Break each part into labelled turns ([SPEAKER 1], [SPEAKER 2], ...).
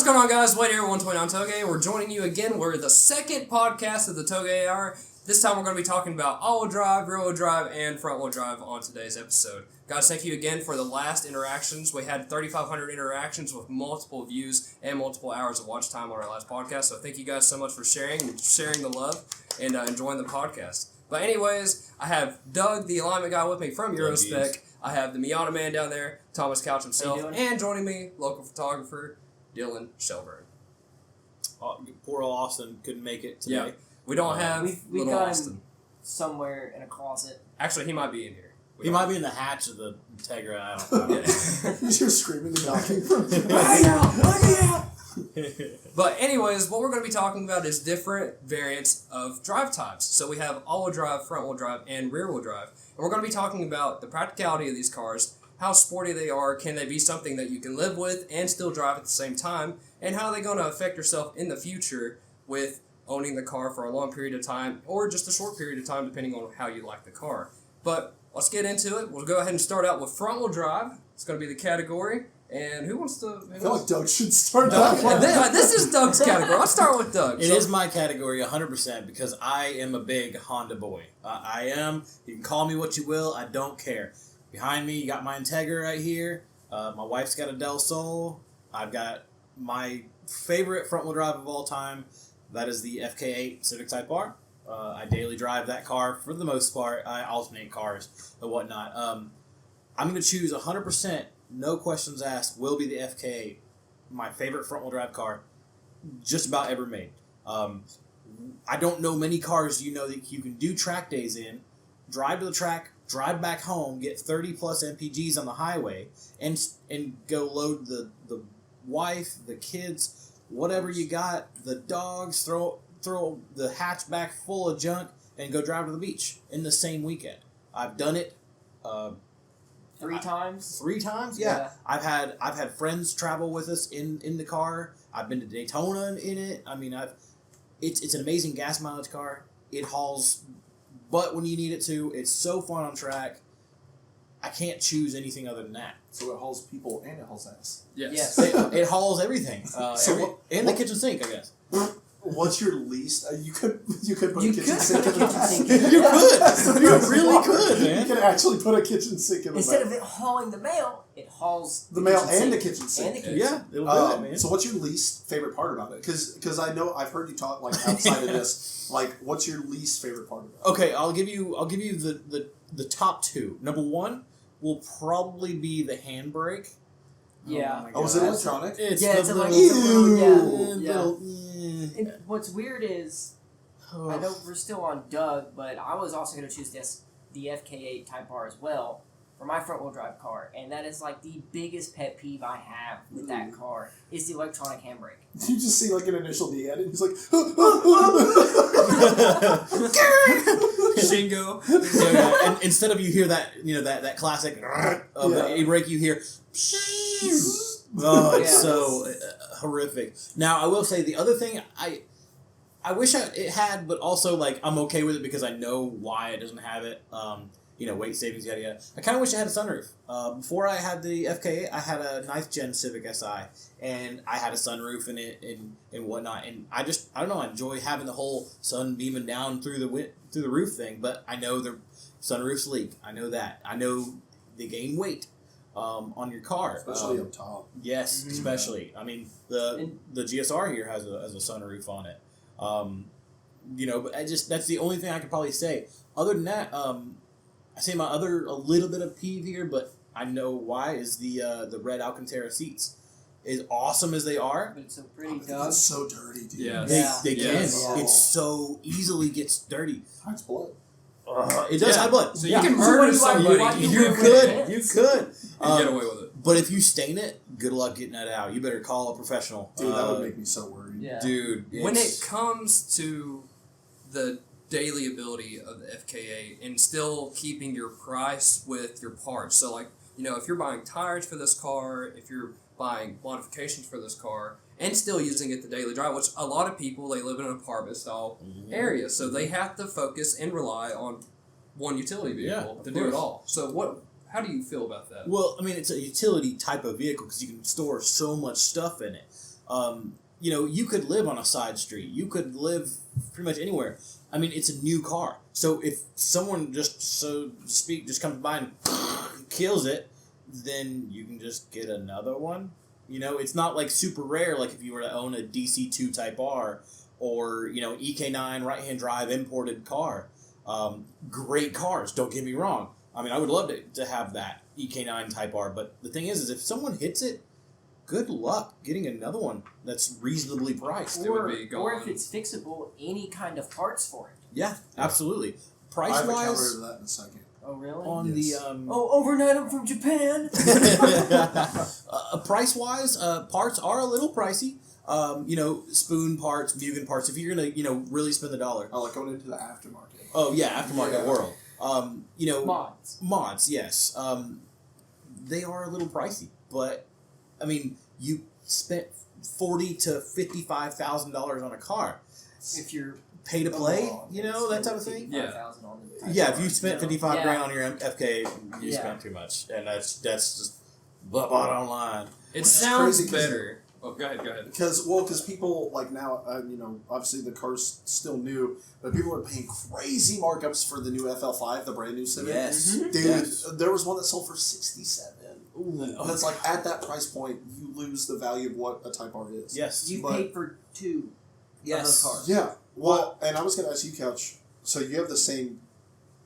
[SPEAKER 1] going on, guys? Wade here, 129 Touge. We're joining you again. We're the second podcast of the Touge Hour. This time we're going to be talking about all-wheel drive, rear-wheel drive, and front-wheel drive on today's episode. Guys, thank you again for the last interactions. We had 3,500 interactions with multiple views and multiple hours of watch time on our last podcast. So thank you guys so much for sharing the love and enjoying the podcast. But anyways, I have Doug, the alignment guy, with me from Eurospec. I have the Miata man down there, Thomas Couch himself, and joining me, local photographer, Dylan Shelburne.
[SPEAKER 2] Poor old Austin couldn't make it today.
[SPEAKER 1] Yeah, we don't have
[SPEAKER 3] we
[SPEAKER 1] little
[SPEAKER 3] got
[SPEAKER 1] Austin.
[SPEAKER 3] him somewhere in a closet.
[SPEAKER 1] Actually, he might be in here.
[SPEAKER 2] He might be in the hatch of the Integra. I don't know.
[SPEAKER 4] He's just screaming and knocking.
[SPEAKER 1] But anyways, what we're going to be talking about is different variants of drive types. So we have all-wheel drive, front-wheel drive, and rear-wheel drive. And we're going to be talking about the practicality of these cars, how sporty they are, can they be something that you can live with and still drive at the same time, and how are they going to affect yourself in the future with owning the car for a long period of time or just a short period of time depending on how you like the car. But let's get into it. We'll go ahead and start out with front-wheel drive. It's going to be the category. And who wants to...
[SPEAKER 4] I feel like Doug should start
[SPEAKER 1] Doug,
[SPEAKER 4] that one.
[SPEAKER 1] This is Doug's category. I'll start with Doug.
[SPEAKER 2] It is my category 100% because I am a big Honda boy. I am. You can call me what you will. I don't care. Behind me, you got my Integra right here. My wife's got a Del Sol. I've got my favorite front-wheel drive of all time. That is the FK8 Civic Type R. I daily drive that car for the most part. I alternate cars and whatnot. I'm going to choose 100%, no questions asked, will be the FK8. My favorite front-wheel drive car just about ever made. I don't know many cars that you can do track days in, drive to the track, drive back home, get 30-plus MPGs on the highway, and go load the wife, the kids, whatever you got, the dogs, throw the hatchback full of junk, and go drive to the beach in the same weekend. I've done it.
[SPEAKER 3] Three times?
[SPEAKER 2] 3 times? Yeah. I've had friends travel with us in the car. I've been to Daytona in it. I mean, it's an amazing gas mileage car. It hauls butt when you need it to. It's so fun on track. I can't choose anything other than that.
[SPEAKER 4] So it hauls people and it hauls ass.
[SPEAKER 1] Yes.
[SPEAKER 2] It hauls everything. And the kitchen sink, I guess.
[SPEAKER 4] What's your least? You could put
[SPEAKER 3] You
[SPEAKER 4] a kitchen
[SPEAKER 3] could
[SPEAKER 4] sink
[SPEAKER 3] put
[SPEAKER 4] in
[SPEAKER 3] a
[SPEAKER 4] the
[SPEAKER 3] kitchen sink
[SPEAKER 4] back.
[SPEAKER 3] in
[SPEAKER 2] You
[SPEAKER 3] Yeah.
[SPEAKER 2] could. You really could, man.
[SPEAKER 4] You could actually put a kitchen sink in the
[SPEAKER 3] Instead
[SPEAKER 4] back.
[SPEAKER 3] of it hauling the mail, it hauls
[SPEAKER 4] The mail
[SPEAKER 3] kitchen
[SPEAKER 4] and the
[SPEAKER 3] sink.
[SPEAKER 4] kitchen sink.
[SPEAKER 3] And the kitchen
[SPEAKER 2] Yeah, it'll do it, man.
[SPEAKER 4] So what's your least favorite part about it? Because I know I've heard you talk like outside of this. Like, what's your least favorite part about it?
[SPEAKER 2] Okay, I'll give you the top 2. Number 1 will probably be the handbrake.
[SPEAKER 3] Yeah.
[SPEAKER 2] my
[SPEAKER 4] Oh, is
[SPEAKER 2] God.
[SPEAKER 4] it electronic?
[SPEAKER 3] Yeah, it's
[SPEAKER 2] the
[SPEAKER 3] like-
[SPEAKER 2] little-
[SPEAKER 3] yeah.
[SPEAKER 2] little-
[SPEAKER 3] And what's weird is, I know we're still on Doug, but I was also going to choose the FK8 Type R as well for my front-wheel drive car, and that is like the biggest pet peeve I have with that car is the electronic handbrake.
[SPEAKER 4] You just see like an initial D at it, and he's like,
[SPEAKER 1] Shingo.
[SPEAKER 2] Yeah. And instead of you hear that, that classic of the e-brake, you hear. Oh, it's so horrific. Now, I will say the other thing I wish it had, but also like I'm okay with it because I know why it doesn't have it. Weight savings, yada yada. I kind of wish it had a sunroof. Before I had the FK8, I had a 9th gen Civic Si, and I had a sunroof in it and whatnot. And I don't know, I enjoy having the whole sun beaming down through the roof thing. But I know the sunroofs leak. I know that. I know they gain weight on your car,
[SPEAKER 4] especially up top.
[SPEAKER 2] Yes, especially. I mean, the GSR here has a sunroof on it. But that's the only thing I could probably say. Other than that, I say my a little bit of peeve here, but I know why, is the red Alcantara seats. As awesome as they are,
[SPEAKER 3] But it's so pretty, Doug.
[SPEAKER 4] It's so dirty, dude.
[SPEAKER 1] Yeah.
[SPEAKER 2] they can.
[SPEAKER 1] Yes.
[SPEAKER 2] It so easily gets dirty.
[SPEAKER 4] Hides blood.
[SPEAKER 2] It does hide blood.
[SPEAKER 1] So you can murder
[SPEAKER 3] what do
[SPEAKER 1] somebody.
[SPEAKER 2] You could.
[SPEAKER 1] And get away with it.
[SPEAKER 2] But if you stain it, good luck getting that out. You better call a professional.
[SPEAKER 4] Dude, that would make me so worried.
[SPEAKER 3] Yeah.
[SPEAKER 2] Dude,
[SPEAKER 1] When it comes to the daily ability of the FK8 and still keeping your price with your parts. So, like, if you're buying tires for this car, if you're buying modifications for this car, and still using it the daily drive, which a lot of people, they live in an apartment-style area, so they have to focus and rely on one utility vehicle to do it all. So how do you feel about that?
[SPEAKER 2] Well, I mean, it's a utility type of vehicle because you can store so much stuff in it. You know, you could live on a side street. You could live pretty much anywhere. I mean, it's a new car. So if someone just, so to speak, just comes by and kills it, then you can just get another one. You know, it's not like super rare, like if you were to own a DC2 Type R or, you know, EK9 right-hand drive imported car. Great cars, don't get me wrong. I mean, I would love to have that EK9 Type R, but the thing is if someone hits it, good luck getting another one that's reasonably priced.
[SPEAKER 3] Or if it's fixable, any kind of parts for it.
[SPEAKER 2] Yeah, absolutely.
[SPEAKER 4] I have a counter
[SPEAKER 2] Price-wise,
[SPEAKER 4] to that in a second.
[SPEAKER 3] Oh, really?
[SPEAKER 2] on
[SPEAKER 4] Yes.
[SPEAKER 2] the...
[SPEAKER 3] overnight I'm from Japan.
[SPEAKER 2] Price-wise, parts are a little pricey. You know, spoon parts, Mugen parts, if you're going to, you know, really spend the dollar.
[SPEAKER 4] Oh, like going into the aftermarket.
[SPEAKER 2] Oh, yeah, aftermarket world. You know...
[SPEAKER 3] Mods,
[SPEAKER 2] yes. They are a little pricey, but, I mean, you spent $40,000 to $55,000 on a car.
[SPEAKER 3] if you're
[SPEAKER 2] Pay to play, you know, that type of thing.
[SPEAKER 1] Yeah.
[SPEAKER 2] Yeah, if you spent 55
[SPEAKER 3] Yeah.
[SPEAKER 2] grand on your FK, you
[SPEAKER 3] Yeah.
[SPEAKER 2] spent too much, and that's just the bottom line.
[SPEAKER 1] It
[SPEAKER 4] Which is
[SPEAKER 1] sounds
[SPEAKER 4] crazy 'cause-
[SPEAKER 1] better. Oh, go ahead.
[SPEAKER 4] Because people like now, you know, obviously the car's still new, but people are paying crazy markups for the new FL5, the brand new Civic.
[SPEAKER 2] Yes,
[SPEAKER 3] Mhm.
[SPEAKER 4] Dude,
[SPEAKER 2] yes.
[SPEAKER 4] there was one that sold for $67.
[SPEAKER 2] Ooh.
[SPEAKER 4] And it's like at that price point, you lose the value of what a Type R is.
[SPEAKER 2] Yes,
[SPEAKER 3] You
[SPEAKER 4] But-
[SPEAKER 3] paid for two of those cars.
[SPEAKER 4] Yeah. Well, and I was going to ask you, Couch. So you have the same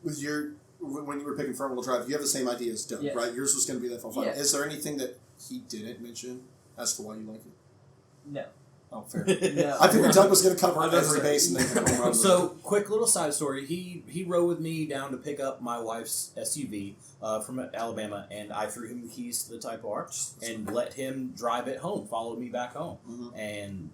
[SPEAKER 4] with your when you were picking front wheel drive. You have the same idea as Doug,
[SPEAKER 3] Yes.
[SPEAKER 4] right? Yours was going to be the FL5.
[SPEAKER 3] Yes.
[SPEAKER 4] Is there anything that he didn't mention as to why you like it?
[SPEAKER 3] No.
[SPEAKER 4] Oh, fair.
[SPEAKER 3] No.
[SPEAKER 4] I figured Doug was going to cover
[SPEAKER 1] I know
[SPEAKER 4] every
[SPEAKER 1] so.
[SPEAKER 4] base and then come around with
[SPEAKER 2] So,
[SPEAKER 4] it.
[SPEAKER 2] quick little side story. He rode with me down to pick up my wife's SUV from Alabama, and I threw him the keys to the Type R and let him drive it home, followed me back home.
[SPEAKER 4] Mhm.
[SPEAKER 2] And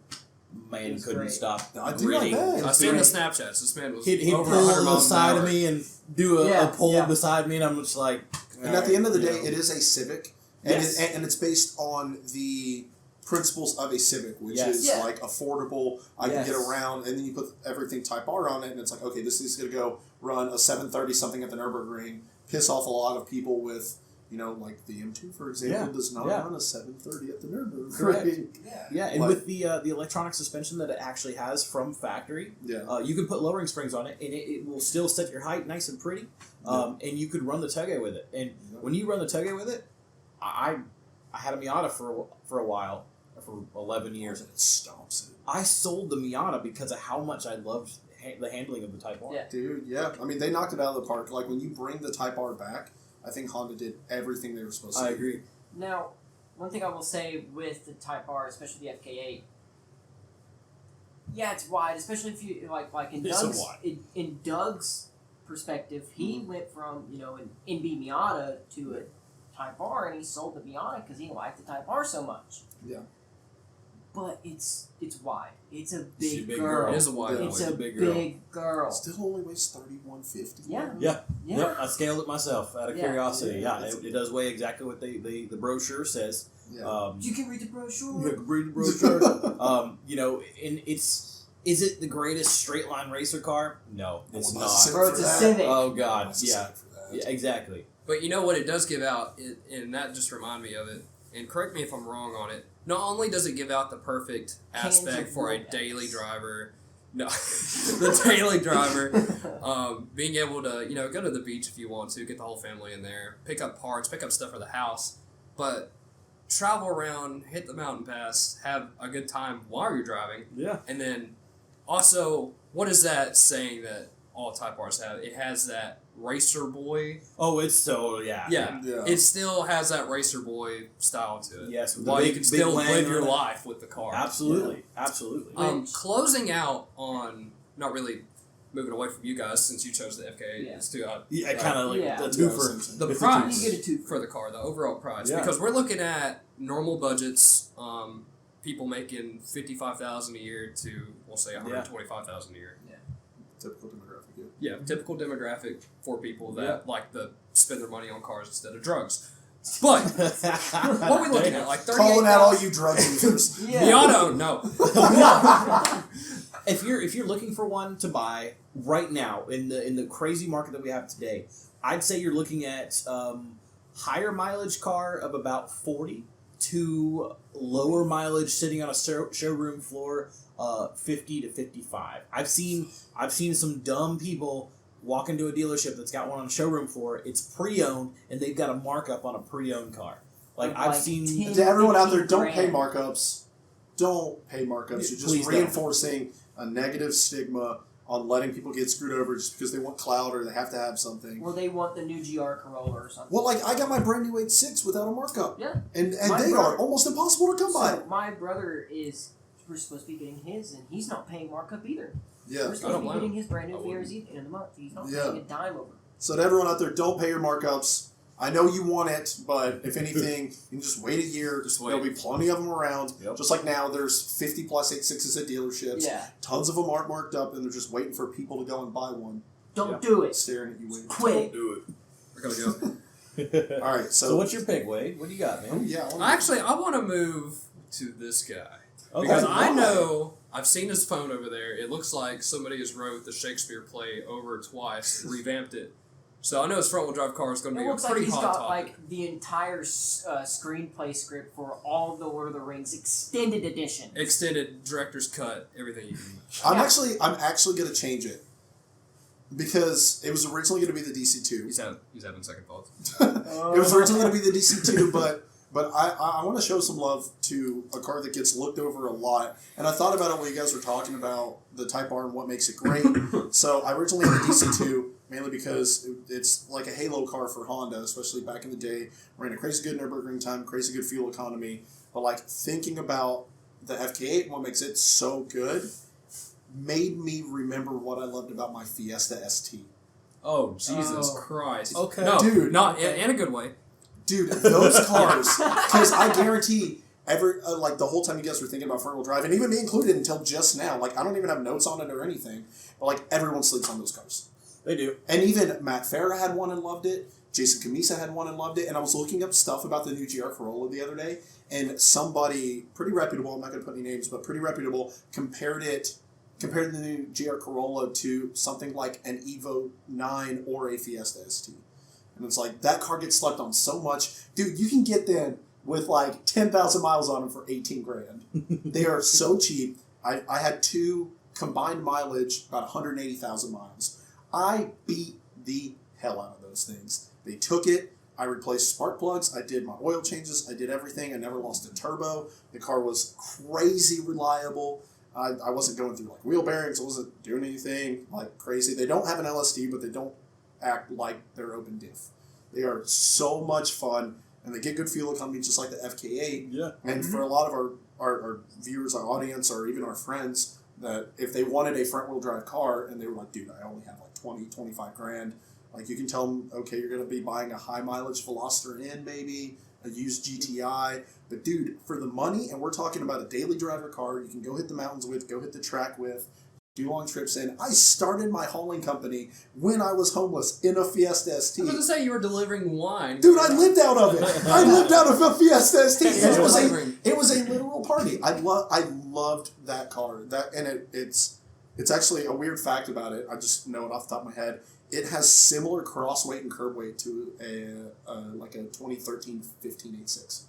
[SPEAKER 2] man
[SPEAKER 3] It's
[SPEAKER 2] couldn't
[SPEAKER 3] great.
[SPEAKER 2] stop
[SPEAKER 4] I do
[SPEAKER 2] grinning.
[SPEAKER 4] like that.
[SPEAKER 1] I seen the Snapchats. This man was
[SPEAKER 2] He'd
[SPEAKER 1] over
[SPEAKER 2] pull
[SPEAKER 1] 100
[SPEAKER 2] on the
[SPEAKER 1] miles an
[SPEAKER 2] side
[SPEAKER 1] hour.
[SPEAKER 2] of me and do a
[SPEAKER 3] Yeah,
[SPEAKER 2] pull
[SPEAKER 3] yeah.
[SPEAKER 2] beside me, and I'm just like...
[SPEAKER 4] And at the end of the
[SPEAKER 2] you
[SPEAKER 4] day,
[SPEAKER 2] know.
[SPEAKER 4] it is a Civic, and,
[SPEAKER 2] Yes.
[SPEAKER 4] and it's based on the principles of a Civic, which
[SPEAKER 2] Yes.
[SPEAKER 4] is
[SPEAKER 3] Yeah.
[SPEAKER 4] like affordable. I can
[SPEAKER 2] Yes.
[SPEAKER 4] get around, and then you put everything Type R on it, and it's like, okay, this is going to go run a 730 something at the Nürburgring, piss off a lot of people with, you know, like the M2, for example,
[SPEAKER 2] Yeah.
[SPEAKER 4] does not
[SPEAKER 2] Yeah.
[SPEAKER 4] run a 730 at the Nürburgring.
[SPEAKER 2] Correct.
[SPEAKER 3] Yeah.
[SPEAKER 2] Yeah, and
[SPEAKER 4] Like-
[SPEAKER 2] with the electronic suspension that it actually has from factory,
[SPEAKER 4] Yeah.
[SPEAKER 2] you can put lowering springs on it, and it will still set your height nice and pretty. And you could run the Touge with it. And when you run the Touge with it, I had a Miata for a while, for 11 years.
[SPEAKER 4] It stomps it.
[SPEAKER 2] I sold the Miata because of how much I loved the handling of the Type R.
[SPEAKER 3] Yeah.
[SPEAKER 4] Dude, yeah. I mean, they knocked it out of the park. Like, when you bring the Type R back, I think Honda did everything they were supposed to
[SPEAKER 2] I
[SPEAKER 4] do.
[SPEAKER 2] agree.
[SPEAKER 3] Now, one thing I will say with the Type R, especially the FK8, yeah, it's wide, especially if you like in
[SPEAKER 2] It's so
[SPEAKER 3] Doug's
[SPEAKER 2] wide.
[SPEAKER 3] in Doug's perspective, he went from an NB Miata to a Type R, and he sold the Miata because he liked the Type R so much.
[SPEAKER 4] Yeah.
[SPEAKER 3] But it's wide. It's a
[SPEAKER 2] She's
[SPEAKER 3] big,
[SPEAKER 2] a big
[SPEAKER 3] girl.
[SPEAKER 2] girl.
[SPEAKER 1] It is a wide
[SPEAKER 4] Yeah.
[SPEAKER 3] It's
[SPEAKER 1] boy.
[SPEAKER 3] a
[SPEAKER 2] big
[SPEAKER 3] big
[SPEAKER 2] girl.
[SPEAKER 3] girl.
[SPEAKER 4] Still only weighs 3150.
[SPEAKER 3] Yeah.
[SPEAKER 2] Yeah.
[SPEAKER 3] Yeah.
[SPEAKER 2] Yep, I scaled it myself out of
[SPEAKER 3] Yeah.
[SPEAKER 2] curiosity.
[SPEAKER 4] Yeah,
[SPEAKER 2] Yeah, it does weigh exactly what the brochure says.
[SPEAKER 4] Yeah.
[SPEAKER 3] You can read the brochure.
[SPEAKER 2] You can read the brochure. You know, and is it the greatest straight line racer car? No, it's
[SPEAKER 4] Well,
[SPEAKER 2] not.
[SPEAKER 4] that's
[SPEAKER 3] Bro, it's a
[SPEAKER 4] for that.
[SPEAKER 3] Civic.
[SPEAKER 2] Oh God,
[SPEAKER 4] That's a
[SPEAKER 2] yeah,
[SPEAKER 4] Civic for that.
[SPEAKER 2] yeah, exactly.
[SPEAKER 1] But you know what it does give out, and that just reminded me of it, and correct me if I'm wrong on it, not only does it give out the perfect
[SPEAKER 3] Cans
[SPEAKER 1] aspect
[SPEAKER 3] of
[SPEAKER 1] for a
[SPEAKER 3] Rolex.
[SPEAKER 1] daily driver, no, the daily driver, being able to, go to the beach if you want to, get the whole family in there, pick up parts, pick up stuff for the house, but travel around, hit the mountain pass, have a good time while you're driving,
[SPEAKER 2] Yeah.
[SPEAKER 1] and then also, what is that saying that all Type Rs have? It has that racer boy.
[SPEAKER 2] Oh, it's so yeah.
[SPEAKER 1] Yeah.
[SPEAKER 4] Yeah.
[SPEAKER 1] It still has that racer boy style to it.
[SPEAKER 2] Yes, with the
[SPEAKER 1] While you
[SPEAKER 2] big-
[SPEAKER 1] can
[SPEAKER 2] big
[SPEAKER 1] still
[SPEAKER 2] wang
[SPEAKER 1] live your
[SPEAKER 2] on it.
[SPEAKER 1] life with the car.
[SPEAKER 2] Absolutely, absolutely.
[SPEAKER 1] Closing out on, not really moving away from you guys since you chose the FK8.
[SPEAKER 3] Yeah.
[SPEAKER 1] It's too
[SPEAKER 2] Yeah, kind of like
[SPEAKER 3] Yeah.
[SPEAKER 2] the
[SPEAKER 4] Yeah,
[SPEAKER 2] twofer.
[SPEAKER 4] same.
[SPEAKER 1] The
[SPEAKER 2] It's
[SPEAKER 1] price
[SPEAKER 3] You get a two.
[SPEAKER 1] for the car, the overall price.
[SPEAKER 2] Yeah.
[SPEAKER 1] Because we're looking at normal budgets, people making $55,000 a year to, we'll say, $125,000 a year.
[SPEAKER 4] Typical demographic, yeah.
[SPEAKER 1] Yeah, typical demographic for people that like to spend their money on cars instead of drugs. But what are we looking at? Like 38,000?
[SPEAKER 4] Calling out all you drug users.
[SPEAKER 1] Miata, no.
[SPEAKER 2] If you're looking for one to buy right now in the crazy market that we have today, I'd say you're looking at higher mileage car of about 40 to lower mileage sitting on a showroom floor, 50 to 55. I've seen some dumb people walk into a dealership that's got one on a showroom floor. It's pre-owned, and they've got a markup on a pre-owned car. I've seen...
[SPEAKER 4] To everyone out there, don't pay markups. Don't pay markups. You're just reinforcing a negative stigma on letting people get screwed over just because they want clout or they have to have something.
[SPEAKER 3] Or they want the new GR Corolla or something.
[SPEAKER 4] Well, like, I got my brand new 8.6 without a markup.
[SPEAKER 3] Yeah.
[SPEAKER 4] And they are almost impossible to come by.
[SPEAKER 3] My brother we're supposed to be getting his, and he's not paying markup either.
[SPEAKER 4] Yeah.
[SPEAKER 3] We're supposed to be getting his brand new VRZ at the end of the month. He's not paying a dime over.
[SPEAKER 4] So to everyone out there, don't pay your markups. I know you want it, but if anything, you can just wait a year. There'll be plenty of them around. Yep. Just like now, there's 50 plus 8.6s at dealerships.
[SPEAKER 3] Yeah.
[SPEAKER 4] Tons of them aren't marked up, and they're just waiting for people to go and buy one.
[SPEAKER 3] Don't do it.
[SPEAKER 4] Staring at you waiting.
[SPEAKER 3] Quit.
[SPEAKER 2] Don't do it.
[SPEAKER 1] We're gonna go.
[SPEAKER 4] All right,
[SPEAKER 2] so what's your pick, Wade? What do you got, man?
[SPEAKER 4] Oh, yeah.
[SPEAKER 1] I want to move to this guy.
[SPEAKER 2] Okay.
[SPEAKER 1] Because I know, I've seen his phone over there. It looks like somebody has wrote the Shakespeare play over twice and revamped it. So I know his front-wheel drive car is going to be a pretty hot topic. It looks like he's got
[SPEAKER 3] like the entire screenplay script for all of the Lord of the Rings extended edition.
[SPEAKER 1] Extended director's cut, everything you need.
[SPEAKER 4] I'm actually going to change it because it was originally going to be the DC2.
[SPEAKER 1] He's having second thoughts.
[SPEAKER 4] It was originally going to be the DC2, but I want to show some love to a car that gets looked over a lot. And I thought about it when you guys were talking about the Type R and what makes it great. So I originally had the DC2. Mainly because it's like a halo car for Honda, especially back in the day. Ran a crazy good Nürburgring time, crazy good fuel economy. But like thinking about the FK8 and what makes it so good made me remember what I loved about my Fiesta ST.
[SPEAKER 1] Oh, Jesus Christ.
[SPEAKER 2] Okay.
[SPEAKER 1] No,
[SPEAKER 4] dude.
[SPEAKER 1] Not in a good way.
[SPEAKER 4] Dude, those cars, because I guarantee like the whole time you guys were thinking about front wheel drive, and even me included until just now, like I don't even have notes on it or anything, but like everyone sleeps on those cars.
[SPEAKER 2] They do.
[SPEAKER 4] And even Matt Farah had one and loved it. Jason Camisa had one and loved it. And I was looking up stuff about the new GR Corolla the other day. And somebody, pretty reputable, I'm not going to put any names, but pretty reputable, compared the new GR Corolla to something like an Evo 9 or a Fiesta ST. And it's like, that car gets slept on so much. Dude, you can get them with like 10,000 miles on them for 18 grand. They are so cheap. I had two combined mileage, about 180,000 miles. I beat the hell out of those things. They took it. I replaced spark plugs. I did my oil changes. I did everything. I never lost a turbo. The car was crazy reliable. I wasn't going through like wheel bearings. I wasn't doing anything like crazy. They don't have an LSD, but they don't act like they're open diff. They are so much fun, and they get good fuel economy just like the FK8.
[SPEAKER 2] Yeah.
[SPEAKER 4] And for a lot of our viewers, our audience, or even our friends, that if they wanted a front-wheel drive car and they were like, dude, I only have like 20, 25 grand, like you can tell them, okay, you're going to be buying a high-mileage Veloster N maybe, a used GTI, but dude, for the money, and we're talking about a daily driver car, you can go hit the mountains with, go hit the track with, do long trips in. I started my hauling company when I was homeless in a Fiesta ST.
[SPEAKER 1] I was going to say you were delivering wine.
[SPEAKER 4] Dude, I lived out of it. I lived out of a Fiesta ST. And it was a literal party. I loved that car. It's actually a weird fact about it. I just know it off the top of my head. It has similar cross weight and curb weight to a 2013 1586.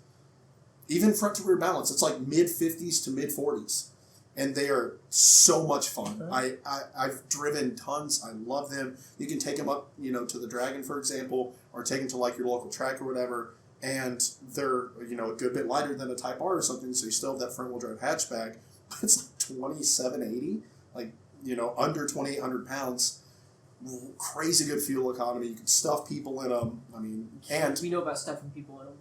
[SPEAKER 4] Even front to rear balance, it's like mid 50s to mid 40s. And they are so much fun. Okay. I've driven tons. I love them. You can take them up, to the Dragon, for example, or take them to like your local track or whatever. And they're, a good bit lighter than a Type R or something. So you still have that front wheel drive hatchback. But it's like 2780, like, under 2,800 pounds. Crazy good fuel economy. You can stuff people in them. I mean, and
[SPEAKER 3] we know about stuffing people in them.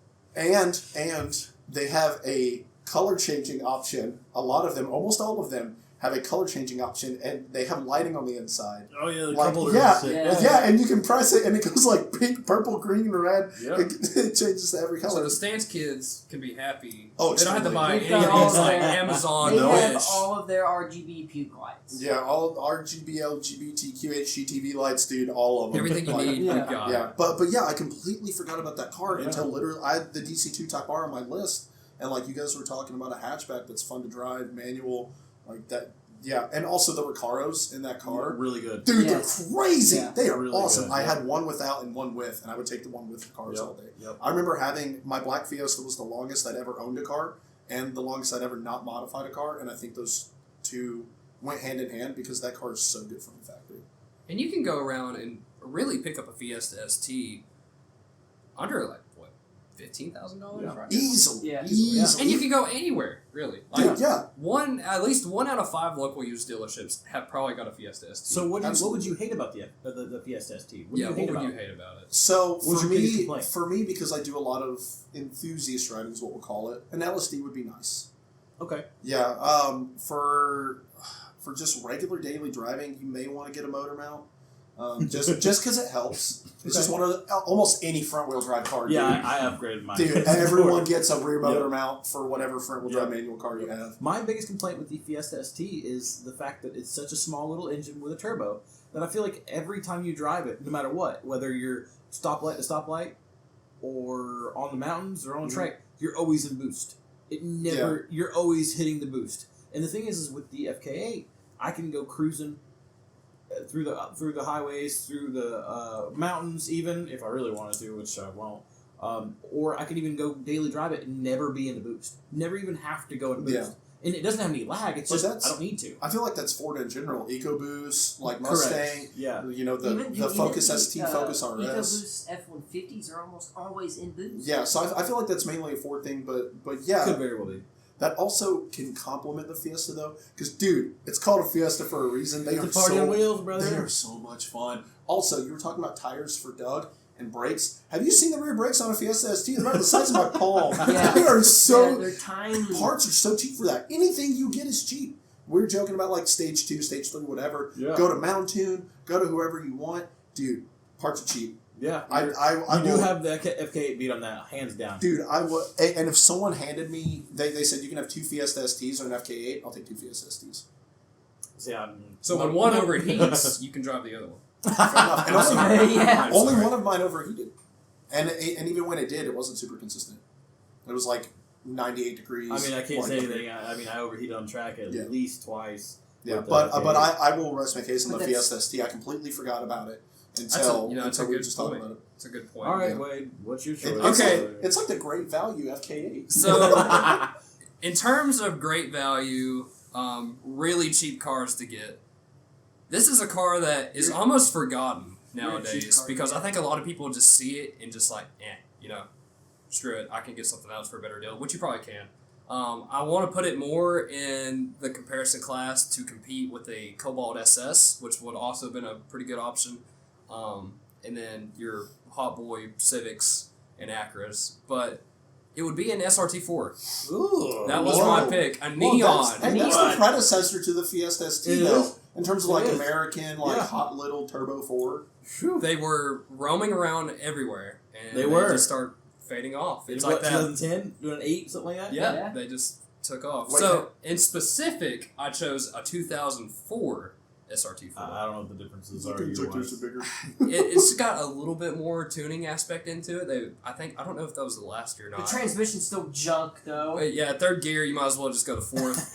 [SPEAKER 4] And they have a color changing option. A lot of them, almost all of them, have a color changing option, and they have lighting on the inside.
[SPEAKER 2] Oh yeah,
[SPEAKER 4] and you can press it, and it goes like pink, purple, green, red. Yep. It changes to every color.
[SPEAKER 1] So the Stance kids can be happy.
[SPEAKER 4] Oh,
[SPEAKER 1] they don't have to buy any
[SPEAKER 3] of
[SPEAKER 1] these like Amazon.
[SPEAKER 3] They have all of their RGB puke lights.
[SPEAKER 4] Yeah, all RGB, LGBTQ, HGTV lights, dude. All of them.
[SPEAKER 1] Everything you need.
[SPEAKER 4] Yeah, but yeah, I completely forgot about that car until literally I had the DC2 Type R on my list. And like you guys were talking about a hatchback that's fun to drive, manual, like that. Yeah, and also the Recaros in that car.
[SPEAKER 2] Really good.
[SPEAKER 4] Dude,
[SPEAKER 3] Yes.
[SPEAKER 4] they're crazy.
[SPEAKER 3] Yeah.
[SPEAKER 4] They are
[SPEAKER 2] Really
[SPEAKER 4] awesome.
[SPEAKER 2] good,
[SPEAKER 4] I
[SPEAKER 2] yeah.
[SPEAKER 4] had one without and one with, and I would take the one with the cars all day.
[SPEAKER 2] Yep.
[SPEAKER 4] I remember having my black Fiesta was the longest I'd ever owned a car, and the longest I'd ever not modified a car, and I think those two went hand in hand because that car is so good from the factory.
[SPEAKER 1] And you can go around and really pick up a Fiesta ST under like what, $15,000
[SPEAKER 2] Yeah.
[SPEAKER 1] right now.
[SPEAKER 4] Easily.
[SPEAKER 3] Yeah.
[SPEAKER 4] Easily.
[SPEAKER 1] And you can go anywhere really. Like
[SPEAKER 4] Dude, yeah.
[SPEAKER 1] at least 1 out of 5 local used dealerships have probably got a Fiesta ST.
[SPEAKER 2] So what would
[SPEAKER 4] Absolutely.
[SPEAKER 2] you hate about the Fiesta ST?
[SPEAKER 1] what would you hate about it?
[SPEAKER 4] So
[SPEAKER 2] What's
[SPEAKER 4] for
[SPEAKER 2] your biggest
[SPEAKER 4] me,
[SPEAKER 2] complaint?
[SPEAKER 4] because I do a lot of enthusiast riding is what we'll call it, an LSD would be nice.
[SPEAKER 2] Okay.
[SPEAKER 4] Yeah, for just regular daily driving, you may want to get a motor mount. Just because it helps. It's just one of the, almost any front wheel drive car.
[SPEAKER 2] Yeah,
[SPEAKER 4] dude.
[SPEAKER 2] I upgraded mine.
[SPEAKER 4] Dude, everyone gets a rear motor
[SPEAKER 2] Yep.
[SPEAKER 4] mount for whatever front wheel drive manual car you have.
[SPEAKER 2] My biggest complaint with the Fiesta ST is the fact that it's such a small little engine with a turbo that I feel like every time you drive it, no matter what, whether you're stoplight to stoplight or on the mountains or on the track, you're always in boost. It never, you're always hitting the boost. And the thing is with the FK8, I can go cruising through the highways, through the mountains, even if I really wanted to, which I won't. Or I could even go daily drive it and never be in the boost. Never even have to go in boost.
[SPEAKER 4] Yeah.
[SPEAKER 2] And it doesn't have any lag. It's
[SPEAKER 4] But
[SPEAKER 2] just I don't need to.
[SPEAKER 4] I feel like that's Ford in general. EcoBoost, like Mustang,
[SPEAKER 2] Correct. Yeah.
[SPEAKER 4] you know, the Focus ST, Focus RS.
[SPEAKER 3] EcoBoost F-150s are almost always in boost.
[SPEAKER 4] Yeah, so I feel like that's mainly a Ford thing, but yeah.
[SPEAKER 2] Could very well be.
[SPEAKER 4] That also can complement the Fiesta, though. Because, dude, it's called a Fiesta for a reason. They
[SPEAKER 2] It's
[SPEAKER 4] are
[SPEAKER 2] a party
[SPEAKER 4] so,
[SPEAKER 2] on wheels, brother.
[SPEAKER 4] They are so much fun. Also, you were talking about tires for Doug and brakes. Have you seen the rear brakes on a Fiesta ST? They're about the size of my palm.
[SPEAKER 3] Yeah.
[SPEAKER 4] They are so...
[SPEAKER 3] Yeah, they're tiny.
[SPEAKER 4] Parts are so cheap for that. Anything you get is cheap. We're joking about, like, stage 2, stage 3, whatever.
[SPEAKER 2] Yeah.
[SPEAKER 4] Go to Mountune. Go to whoever you want. Dude, parts are cheap.
[SPEAKER 2] Yeah.
[SPEAKER 4] I
[SPEAKER 2] You do
[SPEAKER 4] will-
[SPEAKER 2] have the FK8 beat on that, hands down.
[SPEAKER 4] Dude, I would, and if someone handed me, they said you can have 2 Fiesta STs or an FK8, I'll take 2 Fiesta STs.
[SPEAKER 2] See,
[SPEAKER 1] So when one overheats, you can drive the other one.
[SPEAKER 4] Fair enough. And only,
[SPEAKER 3] Yeah.
[SPEAKER 4] only one of mine overheated, and even when it did, it wasn't super consistent. It was like 98 degrees.
[SPEAKER 2] I mean, I can't
[SPEAKER 4] like,
[SPEAKER 2] say anything. I overheated on track at
[SPEAKER 4] Yeah.
[SPEAKER 2] least twice.
[SPEAKER 4] Yeah,
[SPEAKER 2] with the
[SPEAKER 4] but
[SPEAKER 2] FK8.
[SPEAKER 4] I will rest my case on
[SPEAKER 3] But
[SPEAKER 4] the
[SPEAKER 3] that's-
[SPEAKER 4] Fiesta ST. I completely forgot about it
[SPEAKER 1] That's
[SPEAKER 4] until
[SPEAKER 1] it's a
[SPEAKER 4] we were
[SPEAKER 1] good
[SPEAKER 4] just talking
[SPEAKER 1] point.
[SPEAKER 4] about it.
[SPEAKER 1] It's a good point.
[SPEAKER 2] All right,
[SPEAKER 4] Yeah.
[SPEAKER 2] Wade, what's your choice?
[SPEAKER 4] It's
[SPEAKER 1] Okay.
[SPEAKER 4] like, it's like the great value FK8.
[SPEAKER 1] So, in terms of great value, really cheap cars to get, this is a car that is almost forgotten
[SPEAKER 3] You're a cheap
[SPEAKER 1] nowadays
[SPEAKER 3] car,
[SPEAKER 1] because
[SPEAKER 3] yeah.
[SPEAKER 1] I think a lot of people just see it and just like, screw it, I can get something else for a better deal, which you probably can. I want to put it more in the comparison class to compete with a Cobalt SS, which would also have been a pretty good option. And then your Hot Boy Civics and Acura's. But it would be an SRT4.
[SPEAKER 2] Ooh,
[SPEAKER 1] That was
[SPEAKER 4] Whoa.
[SPEAKER 1] my pick. A
[SPEAKER 4] Well,
[SPEAKER 1] neon.
[SPEAKER 4] that's
[SPEAKER 2] What?
[SPEAKER 4] the predecessor to the Fiesta ST,
[SPEAKER 2] It
[SPEAKER 4] though.
[SPEAKER 2] is.
[SPEAKER 4] In terms of
[SPEAKER 2] It
[SPEAKER 4] like
[SPEAKER 2] is.
[SPEAKER 4] American, like
[SPEAKER 2] Yeah.
[SPEAKER 4] hot little turbo Ford.
[SPEAKER 1] They were roaming around everywhere. And
[SPEAKER 2] They were.
[SPEAKER 1] just start fading off. It's
[SPEAKER 2] what,
[SPEAKER 1] like that.
[SPEAKER 2] 2010, doing an 8, something like that.
[SPEAKER 1] Yeah,
[SPEAKER 3] Yeah.
[SPEAKER 1] they just took off.
[SPEAKER 4] Wait,
[SPEAKER 1] So, in specific, I chose a 2004 SRT4.
[SPEAKER 2] I don't know what the differences are.
[SPEAKER 4] Injectors are
[SPEAKER 2] year-wise.
[SPEAKER 4] bigger.
[SPEAKER 1] It's got a little bit more tuning aspect into it. I don't know if that was the last year or
[SPEAKER 3] The
[SPEAKER 1] not.
[SPEAKER 3] transmission's still junk, though.
[SPEAKER 1] Yeah, third gear, you might as well just go to fourth.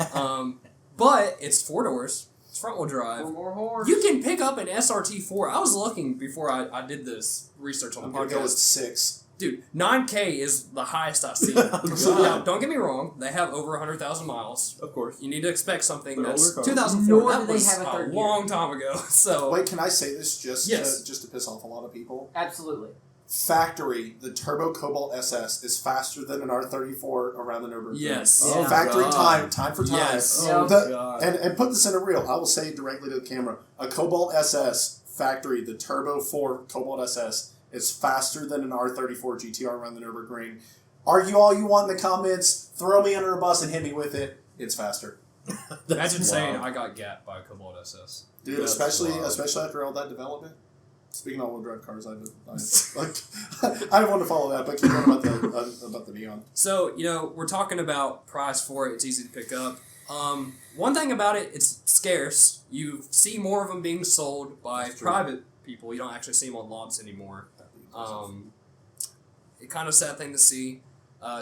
[SPEAKER 1] But it's 4 doors. It's front wheel drive.
[SPEAKER 3] For more horse.
[SPEAKER 1] You can pick up an SRT4. I was looking before I did this research on
[SPEAKER 4] I'm
[SPEAKER 1] the
[SPEAKER 4] gonna go with
[SPEAKER 1] podcast.
[SPEAKER 4] 6.
[SPEAKER 1] Dude, 9K is the highest I've seen.
[SPEAKER 2] Oh,
[SPEAKER 1] So,
[SPEAKER 2] God.
[SPEAKER 1] now, don't get me wrong. They have over 100,000 miles.
[SPEAKER 2] Of course.
[SPEAKER 1] You need to expect something
[SPEAKER 2] They're
[SPEAKER 1] that's
[SPEAKER 2] older cars.
[SPEAKER 1] 2004.
[SPEAKER 3] Nor
[SPEAKER 1] That
[SPEAKER 3] do they
[SPEAKER 1] was
[SPEAKER 3] have a third gear.
[SPEAKER 1] long time ago. So
[SPEAKER 4] Wait, can I say this just
[SPEAKER 1] Yes.
[SPEAKER 4] to piss off a lot of people?
[SPEAKER 3] Absolutely.
[SPEAKER 4] Factory, the Turbo Cobalt SS is faster than an R34 around the Nürburgring.
[SPEAKER 1] yes,
[SPEAKER 2] Oh,
[SPEAKER 4] Factory
[SPEAKER 2] God.
[SPEAKER 4] time for time.
[SPEAKER 1] Yes.
[SPEAKER 3] Yeah.
[SPEAKER 2] Oh,
[SPEAKER 4] The-
[SPEAKER 2] God.
[SPEAKER 4] and put this in a reel. I will say it directly to the camera. A Cobalt SS factory, the Turbo 4 Cobalt SS, is faster than an R34 GTR around the Nürburgring. Argue all you want in the comments. Throw me under a bus and hit me with it. It's faster.
[SPEAKER 1] Imagine saying
[SPEAKER 2] wild.
[SPEAKER 1] I got gapped by a Cobalt SS.
[SPEAKER 4] Dude,
[SPEAKER 2] That's
[SPEAKER 4] especially
[SPEAKER 2] wild.
[SPEAKER 4] after all that development. Speaking of all-wheel drive cars, I don't want to follow that, but keep going about the neon.
[SPEAKER 1] So, we're talking about price for it. It's easy to pick up. One thing about it, it's scarce. You see more of them being sold by
[SPEAKER 4] That's true.
[SPEAKER 1] private people. You don't actually see them on lots anymore. It kind of sad thing to see.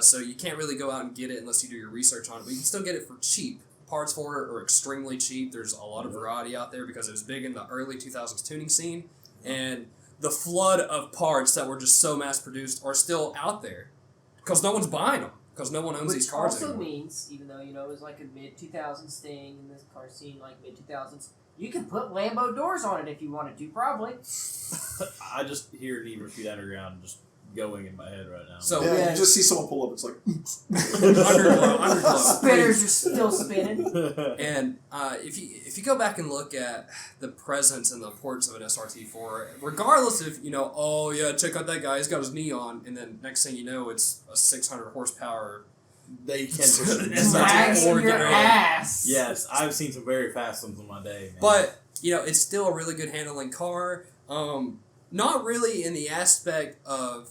[SPEAKER 1] So you can't really go out and get it unless you do your research on it. But you can still get it for cheap. parts for it are extremely cheap. There's a lot of variety out there because it was big in the early 2000s tuning scene. And the flood of parts that were just so mass-produced are still out there because no one's buying them because no one owns these cars
[SPEAKER 3] also
[SPEAKER 1] anymore.
[SPEAKER 3] means, even though, it was like a mid-2000s thing in this car scene, like mid-2000s, you can put Lambo doors on it if you wanted to, probably.
[SPEAKER 2] I just hear Need for Speed Underground just going in my head right now.
[SPEAKER 1] So
[SPEAKER 4] Yeah, you just see someone pull up. It's like
[SPEAKER 1] underglow.
[SPEAKER 3] Spinners are still spinning.
[SPEAKER 1] And if you go back and look at the presence and the importance of an SRT4, regardless of oh yeah, check out that guy, he's got his neon, and then next thing you know, it's a 600 horsepower.
[SPEAKER 2] They can
[SPEAKER 3] Dragging your ass.
[SPEAKER 2] Yes, I've seen some very fast ones in my day, man.
[SPEAKER 1] But it's still a really good handling car. Not really in the aspect of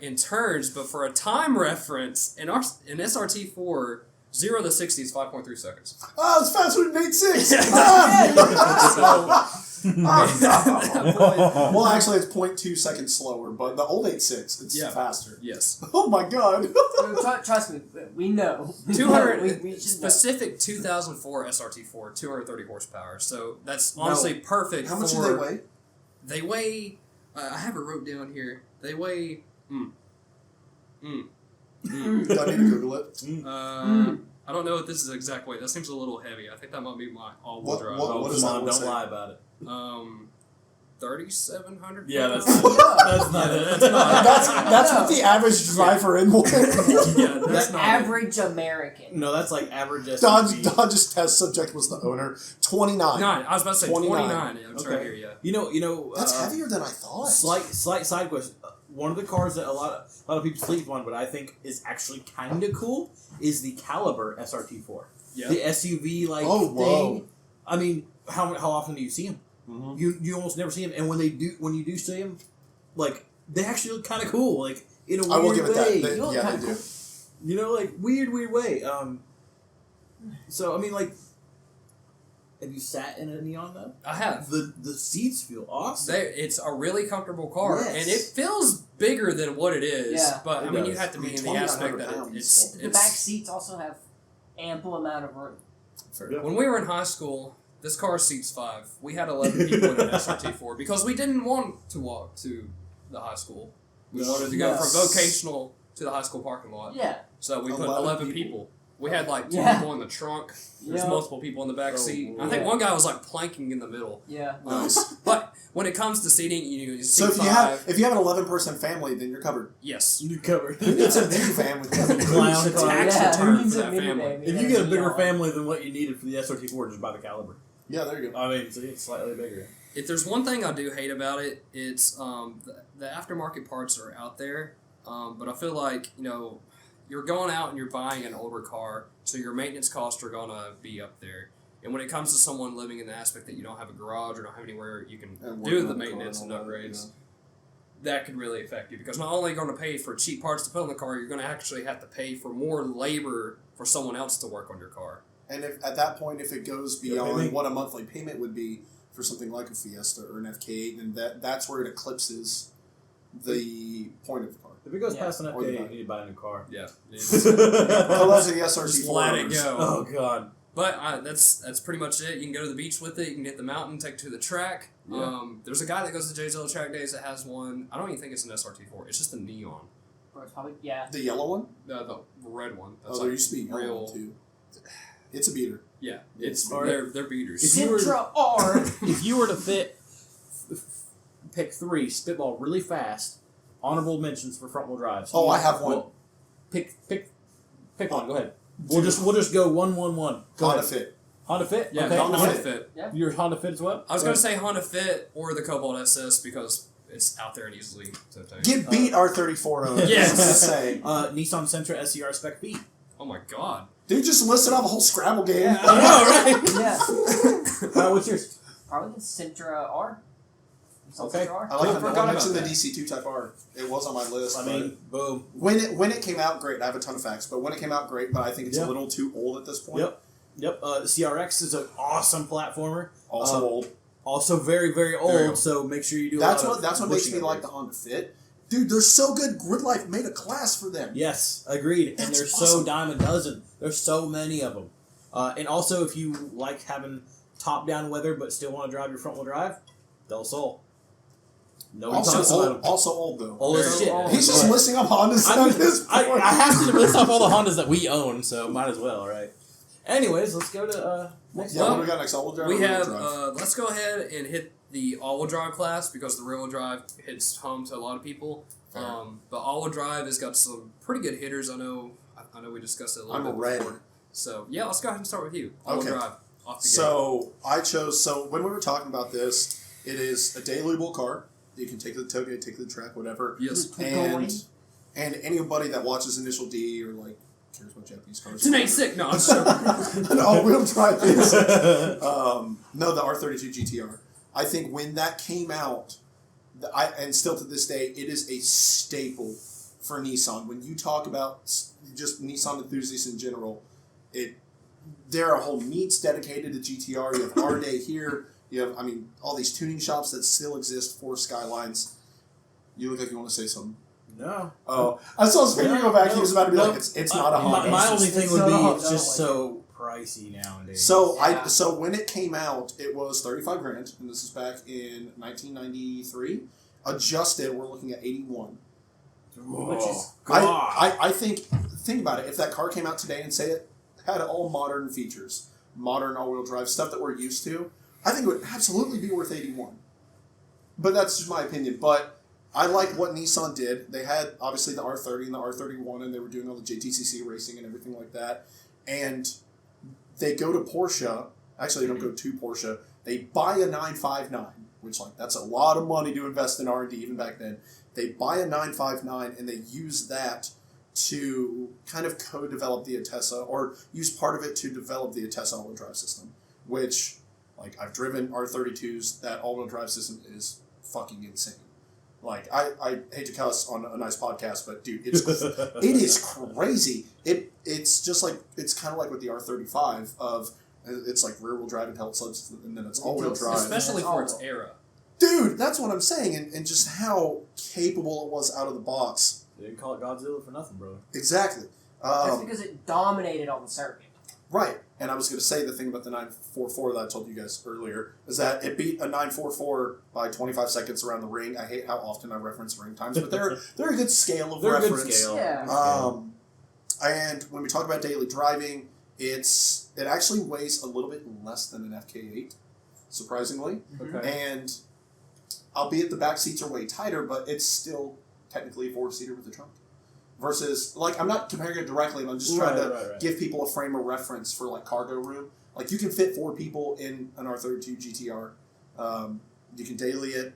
[SPEAKER 1] in turns, but for a time reference, an SRT4 0 to 60 is 5.3 seconds.
[SPEAKER 4] oh, it's faster than 8.6. Well, actually, it's 0.2 seconds slower, but the old 8.6, it's faster.
[SPEAKER 1] Yes.
[SPEAKER 4] Oh my god.
[SPEAKER 3] Trust me, we know.
[SPEAKER 1] 200
[SPEAKER 3] we should
[SPEAKER 1] specific 2004 SRT4, 230 horsepower. So that's honestly perfect.
[SPEAKER 4] How much
[SPEAKER 1] for,
[SPEAKER 4] do they weigh?
[SPEAKER 1] They weigh. I have it wrote down here. They weigh.
[SPEAKER 4] Do I need to Google it?
[SPEAKER 1] I don't know if this is the exact weight. That seems a little heavy. I think that might be my all-wheel drive.
[SPEAKER 4] What is that?
[SPEAKER 2] Don't lie about it.
[SPEAKER 1] 3,700.
[SPEAKER 2] Yeah, that's
[SPEAKER 1] pounds?
[SPEAKER 2] not it.
[SPEAKER 4] That's what the average driver in will.
[SPEAKER 1] Yeah, that's
[SPEAKER 3] The
[SPEAKER 1] not
[SPEAKER 3] average American.
[SPEAKER 2] No, that's like average SUV.
[SPEAKER 4] Dodge's test subject was the owner. 29.
[SPEAKER 1] 9. I was about to say 29. It's
[SPEAKER 2] Okay.
[SPEAKER 1] right here. Yeah.
[SPEAKER 2] You know.
[SPEAKER 4] That's heavier than I thought.
[SPEAKER 2] Slight side question. One of the cars that a lot of people sleep on, but I think is actually kind of cool, is the Caliber SRT4.
[SPEAKER 1] Yeah.
[SPEAKER 2] The SUV thing. I mean, how often do you see them? Mm-hmm. You almost never see them, and when you do see them, like they actually look kind of cool, like in a weird way.
[SPEAKER 4] I will give it that. They do.
[SPEAKER 2] Weird way. So I mean, like, have you sat in a Neon though?
[SPEAKER 1] I have.
[SPEAKER 2] The seats feel awesome.
[SPEAKER 1] It's a really comfortable car,
[SPEAKER 2] Yes.
[SPEAKER 1] and it feels bigger than what it is.
[SPEAKER 3] Yeah,
[SPEAKER 1] but I mean,
[SPEAKER 2] does.
[SPEAKER 1] you have to be in the
[SPEAKER 4] 2,900
[SPEAKER 1] aspect that
[SPEAKER 4] pounds.
[SPEAKER 3] The back seats also have ample amount of room.
[SPEAKER 1] When we were in high school, this car seats 5. We had 11 people in an SRT4 because we didn't want to walk to the high school. We wanted to go from vocational to the high school parking lot.
[SPEAKER 3] Yeah.
[SPEAKER 1] So we put 11 people. We had like 2 people in the trunk. There's
[SPEAKER 3] Yeah.
[SPEAKER 1] multiple people in the back seat. I
[SPEAKER 3] yeah.
[SPEAKER 1] think one guy was like planking in the middle.
[SPEAKER 3] Yeah.
[SPEAKER 4] Nice.
[SPEAKER 1] But when it comes to seating, you
[SPEAKER 4] So
[SPEAKER 1] seat
[SPEAKER 4] if you have an 11-person family, then you're covered.
[SPEAKER 1] yes.
[SPEAKER 2] You covered.
[SPEAKER 4] It's a minivan with
[SPEAKER 2] Clown
[SPEAKER 1] It's a
[SPEAKER 2] car.
[SPEAKER 1] tax
[SPEAKER 3] Yeah,
[SPEAKER 1] return
[SPEAKER 3] who
[SPEAKER 1] for
[SPEAKER 3] needs a
[SPEAKER 1] that
[SPEAKER 3] minivan?
[SPEAKER 1] family.
[SPEAKER 2] If you get a bigger family than what you needed for the SRT4, just buy the Caliber.
[SPEAKER 4] Yeah, there you go.
[SPEAKER 2] I mean, see, it's slightly bigger.
[SPEAKER 1] If there's one thing I do hate about it, it's the aftermarket parts are out there, but I feel like you're going out and you're buying an older car, so your maintenance costs are gonna be up there. And when it comes to someone living in the aspect that you don't have a garage or don't have anywhere you can
[SPEAKER 4] And
[SPEAKER 1] do
[SPEAKER 4] working
[SPEAKER 1] the
[SPEAKER 4] on the
[SPEAKER 1] maintenance
[SPEAKER 4] car
[SPEAKER 1] and
[SPEAKER 4] and all that,
[SPEAKER 1] upgrades, that could really affect you because not only are you going to pay for cheap parts to put on the car, you're going to actually have to pay for more labor for someone else to work on your car.
[SPEAKER 4] And at that point, if it goes beyond what a monthly payment would be for something like a Fiesta or an FK8, then that's where it eclipses the point of the car.
[SPEAKER 2] If it goes
[SPEAKER 3] Yeah.
[SPEAKER 2] past an
[SPEAKER 4] Or the
[SPEAKER 2] FK, you
[SPEAKER 4] back.
[SPEAKER 2] need to buy a new car.
[SPEAKER 1] Yeah.
[SPEAKER 4] Unless the SRT4
[SPEAKER 1] Just let it
[SPEAKER 4] owners.
[SPEAKER 1] go.
[SPEAKER 2] Oh, God.
[SPEAKER 1] But that's pretty much it. You can go to the beach with it. You can hit the mountain, take it to the track.
[SPEAKER 2] Yeah.
[SPEAKER 1] There's a guy that goes to Jzilla track days that has one. I don't even think it's an SRT4. It's just a neon.
[SPEAKER 3] Or it's probably, yeah.
[SPEAKER 4] The yellow one?
[SPEAKER 1] The red one. That's
[SPEAKER 4] There used to be a yellow
[SPEAKER 1] real.
[SPEAKER 4] one too. It's a beater.
[SPEAKER 1] Yeah,
[SPEAKER 4] It's
[SPEAKER 1] they're beaters.
[SPEAKER 2] If you were-
[SPEAKER 3] Sintra R.
[SPEAKER 2] If you were to pick 3, spitball really fast, honorable mentions for front wheel drives.
[SPEAKER 4] Oh, I have one.
[SPEAKER 2] Well, pick one. Go ahead. We'll just go 1-1-1. Go
[SPEAKER 4] Honda
[SPEAKER 2] ahead.
[SPEAKER 4] Fit.
[SPEAKER 2] Honda Fit.
[SPEAKER 1] Yeah,
[SPEAKER 2] okay.
[SPEAKER 1] Honda
[SPEAKER 4] Honda
[SPEAKER 1] Fit.
[SPEAKER 2] Your Honda Fit as well.
[SPEAKER 1] I was going to say Honda Fit or the Cobalt SS because it's out there and easily to obtain.
[SPEAKER 4] Get beat R34 on it.
[SPEAKER 1] Yes.
[SPEAKER 4] Just saying.
[SPEAKER 2] Nissan Sentra SCR Spec V.
[SPEAKER 1] Oh my god.
[SPEAKER 4] Dude just listed off a whole Scrabble game.
[SPEAKER 2] Yeah, I know, right?
[SPEAKER 3] Yeah.
[SPEAKER 2] What's yours?
[SPEAKER 3] Probably the Sintra R.
[SPEAKER 2] Okay.
[SPEAKER 3] Sintra R.
[SPEAKER 4] I like
[SPEAKER 1] I
[SPEAKER 4] the
[SPEAKER 1] forgot
[SPEAKER 4] one next to
[SPEAKER 1] about
[SPEAKER 4] the
[SPEAKER 1] that.
[SPEAKER 4] DC2 Type R. It was on my list.
[SPEAKER 2] I mean, boom.
[SPEAKER 4] when it came out, great. I have a ton of facts, but when it came out, great. But I think it's
[SPEAKER 2] Yeah.
[SPEAKER 4] a little too old at this point.
[SPEAKER 2] Yep. The CRX is an awesome platformer.
[SPEAKER 4] Also old.
[SPEAKER 2] Also very, very old.
[SPEAKER 4] Very old.
[SPEAKER 2] So make sure you do.
[SPEAKER 4] That's
[SPEAKER 2] a lot
[SPEAKER 4] what
[SPEAKER 2] of
[SPEAKER 4] that's what makes
[SPEAKER 2] bushing
[SPEAKER 4] me like
[SPEAKER 2] upgrades.
[SPEAKER 4] the Honda Fit. Dude, they're so good. Grid Life made a class for them.
[SPEAKER 2] Yes, agreed. And
[SPEAKER 4] That's
[SPEAKER 2] they're
[SPEAKER 4] awesome.
[SPEAKER 2] so dime a dozen. There's so many of them. And also, if you like having top-down weather but still want to drive your front-wheel drive, Del Sol. No,
[SPEAKER 4] also old though.
[SPEAKER 2] Old as shit.
[SPEAKER 4] He's just listing up Hondas.
[SPEAKER 2] I have to list off all the Hondas that we own, so might as well, right? Anyways, let's go to next.
[SPEAKER 4] What do we got next? All-wheel drive.
[SPEAKER 1] We have.
[SPEAKER 4] drive?
[SPEAKER 1] Let's go ahead and hit the all-wheel drive class because the rear-wheel drive hits home to a lot of people. But all-wheel drive has got some pretty good hitters. I know we discussed it a little bit
[SPEAKER 4] ready.
[SPEAKER 1] before. So yeah, let's go ahead and start with you. All-wheel drive. Off the
[SPEAKER 4] So I chose. So when we were talking about this, it is a dailyable car. You can take it to the tailgate, take it to the track, whatever.
[SPEAKER 1] Yes.
[SPEAKER 4] And anybody that watches Initial D or like cares about Japanese cars.
[SPEAKER 1] Today's sick. No, I'm joking.
[SPEAKER 4] An all-wheel drive is. No, the R32 GTR. I think when that came out, and still to this day, it is a staple for Nissan. When you talk about just Nissan enthusiasts in general, there are whole meets dedicated to GTR. You have R Day here. You have, all these tuning shops that still exist for Skylines. You look like you want to say something.
[SPEAKER 2] No.
[SPEAKER 4] Oh, I saw his finger go back. He was about to be like, "It's not a Honda."
[SPEAKER 2] My only thing would be it's just so pricey nowadays.
[SPEAKER 4] So so when it came out, it was $35,000, and this is back in 1993. Adjusted, we're looking at 81.
[SPEAKER 3] Which is
[SPEAKER 4] I think about it. If that car came out today and say it had all modern features, modern all-wheel drive stuff that we're used to, I think it would absolutely be worth 81. But that's just my opinion. But I like what Nissan did. They had, obviously, the R30 and the R31, and they were doing all the JTCC racing and everything like that. And they go to Porsche. Actually, they don't go to Porsche. They buy a 959, which, that's a lot of money to invest in R&D even back then. They buy a 959, and they use that to kind of co-develop the Atessa, or use part of it to develop the Atessa all-wheel drive system, which... I've driven R32s, that all-wheel drive system is fucking insane. I hate to cuss on a nice podcast, but dude, it is crazy. It's just it's kind of like with the R35 it's rear-wheel drive and held subs, and then it's all-wheel drive.
[SPEAKER 1] Especially for its era.
[SPEAKER 4] Dude, that's what I'm saying, and just how capable it was out of the box.
[SPEAKER 2] They didn't call it Godzilla for nothing, bro.
[SPEAKER 4] Exactly.
[SPEAKER 3] That's because it dominated on the circuit.
[SPEAKER 4] Right, and I was going to say the thing about the 944 that I told you guys earlier is that it beat a 944 by 25 seconds around the ring. I hate how often I reference ring times, but they're a good scale of reference.
[SPEAKER 2] Good scale.
[SPEAKER 3] Yeah.
[SPEAKER 4] And when we talk about daily driving, it actually weighs a little bit less than an FK8, surprisingly.
[SPEAKER 2] Okay.
[SPEAKER 4] And albeit the back seats are way tighter, but it's still technically a 4-seater with a trunk. Versus, I'm not comparing it directly, I'm just trying to give people a frame of reference for, cargo room. You can fit 4 people in an R32 GTR. You can daily it.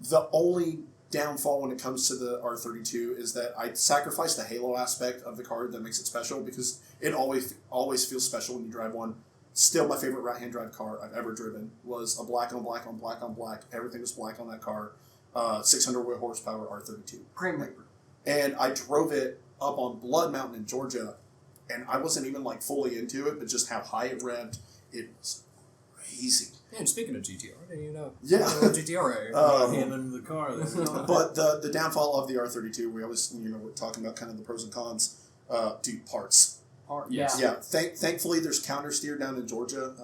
[SPEAKER 4] The only downfall when it comes to the R32 is that I sacrificed the halo aspect of the car that makes it special, because it always feels special when you drive one. Still, my favorite right-hand drive car I've ever driven was a black on black on black on black. Everything was black on that car. 600 horsepower R32.
[SPEAKER 3] Grim Reaper.
[SPEAKER 4] And I drove it up on Blood Mountain in Georgia, and I wasn't even fully into it, but just how high it revved, it was crazy.
[SPEAKER 1] And speaking of GTR, you know,
[SPEAKER 4] yeah,
[SPEAKER 1] GTR right here.
[SPEAKER 2] Hand them the car.
[SPEAKER 4] But the downfall of the R32, we always we're talking about kind of the pros and cons. Parts.
[SPEAKER 3] Yeah.
[SPEAKER 4] Yeah. Thankfully, there's counter steer down in Georgia.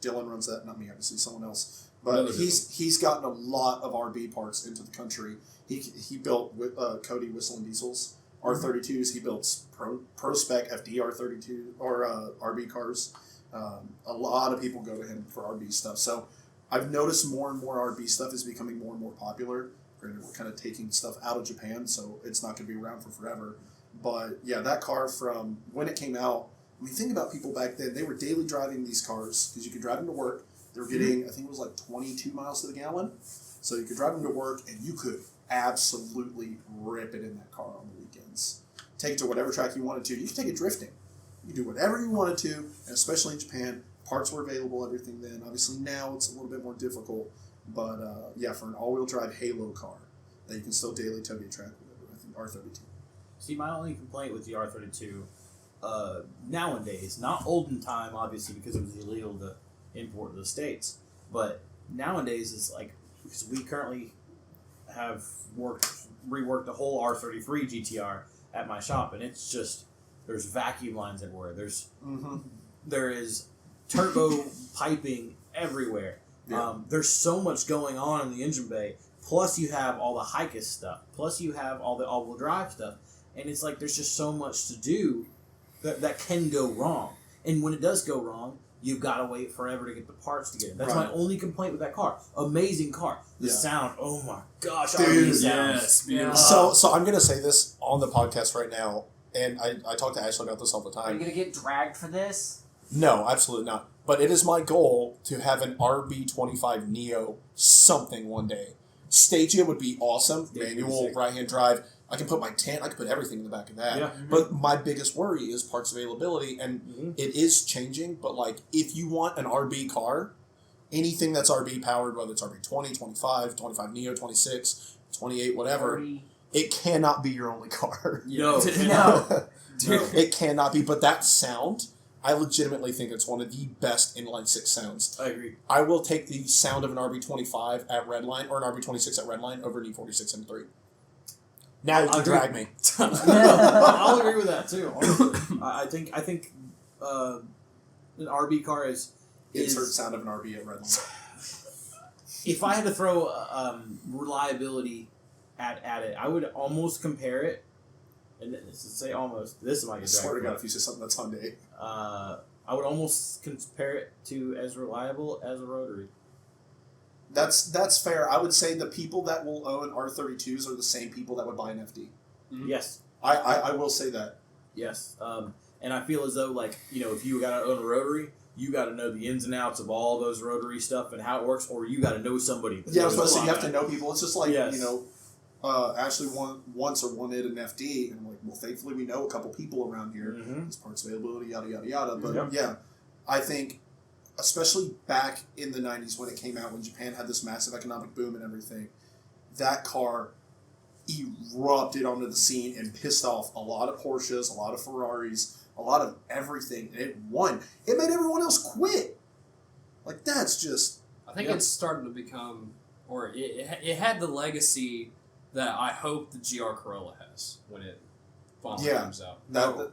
[SPEAKER 4] Dylan runs that, not me, obviously, someone else. But he's gotten a lot of RB parts into the country. He built Cody Whistle and Diesels R32s. He built Pro Spec FD R32 or RB cars. A lot of people go to him for RB stuff. So I've noticed more and more RB stuff is becoming more and more popular. Granted, we're kind of taking stuff out of Japan, so it's not going to be around for forever. But yeah, that car from when it came out, think about people back then. They were daily driving these cars because you could drive them to work. They were getting, I think it was 22 miles to the gallon. So you could drive them to work, and you could absolutely rip it in that car on the weekends. Take it to whatever track you wanted to. You could take it drifting. You could do whatever you wanted to, and especially in Japan, parts were available, everything then. Obviously now it's a little bit more difficult, but for an all-wheel drive Halo car that you can still daily tow your track with, I think R32.
[SPEAKER 2] See, my only complaint with the R32 nowadays, not olden time, obviously, because it was illegal to import to the States, but nowadays is because we currently have reworked the whole R33 GTR at my shop, and it's just There's vacuum lines everywhere.
[SPEAKER 4] Mm-hmm.
[SPEAKER 2] There is turbo piping everywhere.
[SPEAKER 4] Yeah.
[SPEAKER 2] There's so much going on in the engine bay. Plus, you have all the Hikis stuff. Plus, you have all the all-wheel drive stuff. And it's like there's just so much to do that can go wrong. And when it does go wrong, you've got to wait forever to get the parts to get it. That's my only complaint with that car. Amazing car. The sound, oh my gosh.
[SPEAKER 4] Dude,
[SPEAKER 1] yes.
[SPEAKER 3] Yeah.
[SPEAKER 4] So I'm going to say this on the podcast right now, and I talk to Ashley about this all the
[SPEAKER 3] Are
[SPEAKER 4] time.
[SPEAKER 3] you gonna get dragged for this?
[SPEAKER 4] No, absolutely not. But it is my goal to have an RB25 Neo something one day. Stagia would be awesome.
[SPEAKER 2] Yeah,
[SPEAKER 4] Manual, right-hand drive. I can put my tent, I can put everything in the back of that.
[SPEAKER 2] Yeah.
[SPEAKER 4] But my biggest worry is parts availability, and it is changing, but like, if you want an RB car, anything that's RB powered, whether it's RB20, 25, 25 Neo, 26, 28, whatever,
[SPEAKER 3] 30.
[SPEAKER 4] it cannot be your only car.
[SPEAKER 2] No.
[SPEAKER 3] No.
[SPEAKER 4] Dude, it cannot be, but that sound, I legitimately think it's one of the best inline six sounds.
[SPEAKER 2] I agree.
[SPEAKER 4] I will take the sound of an RB25 at Redline or an RB26 at Redline over an E46 M3. Now you can drag me.
[SPEAKER 2] I'll agree with that too. Honestly. I think an RB car is
[SPEAKER 4] Insert sound of an RB at Redline.
[SPEAKER 2] If I had to throw reliability at it, I would almost compare it. And this is say almost. This might
[SPEAKER 4] I
[SPEAKER 2] get
[SPEAKER 4] swear to
[SPEAKER 2] dragged.
[SPEAKER 4] God, if you say something that's Hyundai.
[SPEAKER 2] I would almost compare it to as reliable as a rotary.
[SPEAKER 4] That's fair. I would say the people that will own R32s are the same people that would buy an FD.
[SPEAKER 1] Mm-hmm.
[SPEAKER 2] Yes.
[SPEAKER 4] I will say that.
[SPEAKER 2] Yes. And I feel as though, like, you know, if you got to own a rotary, you got to know the ins and outs of all those rotary stuff and how it works, or you got to know somebody.
[SPEAKER 4] Yeah, I was about to say, you have to know people. It's just like,
[SPEAKER 2] Yes.
[SPEAKER 4] you know, Ashley once wanted an FD, and I'm like, well, thankfully we know a couple people around here.
[SPEAKER 2] Mm-hmm.
[SPEAKER 4] There's parts availability, yada, yada, yada. But
[SPEAKER 2] Yep.
[SPEAKER 4] yeah, I think, especially back in the 90s when it came out, when Japan had this massive economic boom and everything, that car erupted onto the scene and pissed off a lot of Porsches, a lot of Ferraris, a lot of everything, and it won. It made everyone else quit. Like, that's just...
[SPEAKER 1] I think it's starting to become, or it had the legacy that I hope the GR Corolla has when it finally comes out.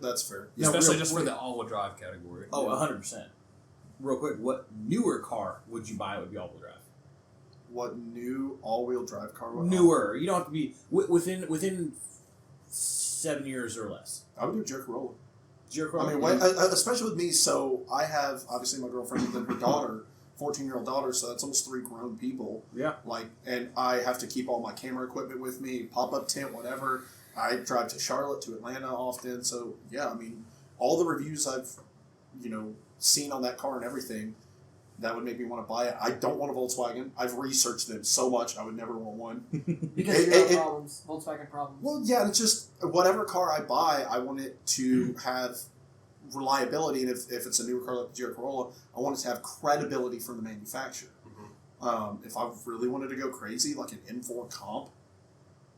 [SPEAKER 4] That's fair.
[SPEAKER 2] Yeah,
[SPEAKER 1] Especially
[SPEAKER 2] real
[SPEAKER 1] just for
[SPEAKER 2] quick.
[SPEAKER 1] the all-wheel drive category.
[SPEAKER 2] Oh, 100%. Real quick, what newer car would you buy that would be all-wheel drive?
[SPEAKER 4] What new all-wheel drive car would
[SPEAKER 2] Newer. You don't have to be within 7 years or less.
[SPEAKER 4] I would do Jerk Corolla.
[SPEAKER 2] GR
[SPEAKER 4] I mean, especially with me, so I have, obviously, my girlfriend and then her daughter, 14-year-old daughter, so that's almost 3 grown people.
[SPEAKER 2] Yeah.
[SPEAKER 4] Like, and I have to keep all my camera equipment with me, pop-up tent, whatever. I drive to Charlotte, to Atlanta often, so, yeah, I mean, all the reviews I've, seen on that car and everything, that would make me want to buy it. I don't want a Volkswagen. I've researched them so much, I would never want one.
[SPEAKER 3] Because of your problems, Volkswagen problems.
[SPEAKER 4] Well, yeah, it's just whatever car I buy, I want it to have reliability, and if it's a newer car like the GR Corolla, I want it to have credibility from the manufacturer.
[SPEAKER 1] Mm-hmm.
[SPEAKER 4] If I really wanted to go crazy, like an M4 Comp,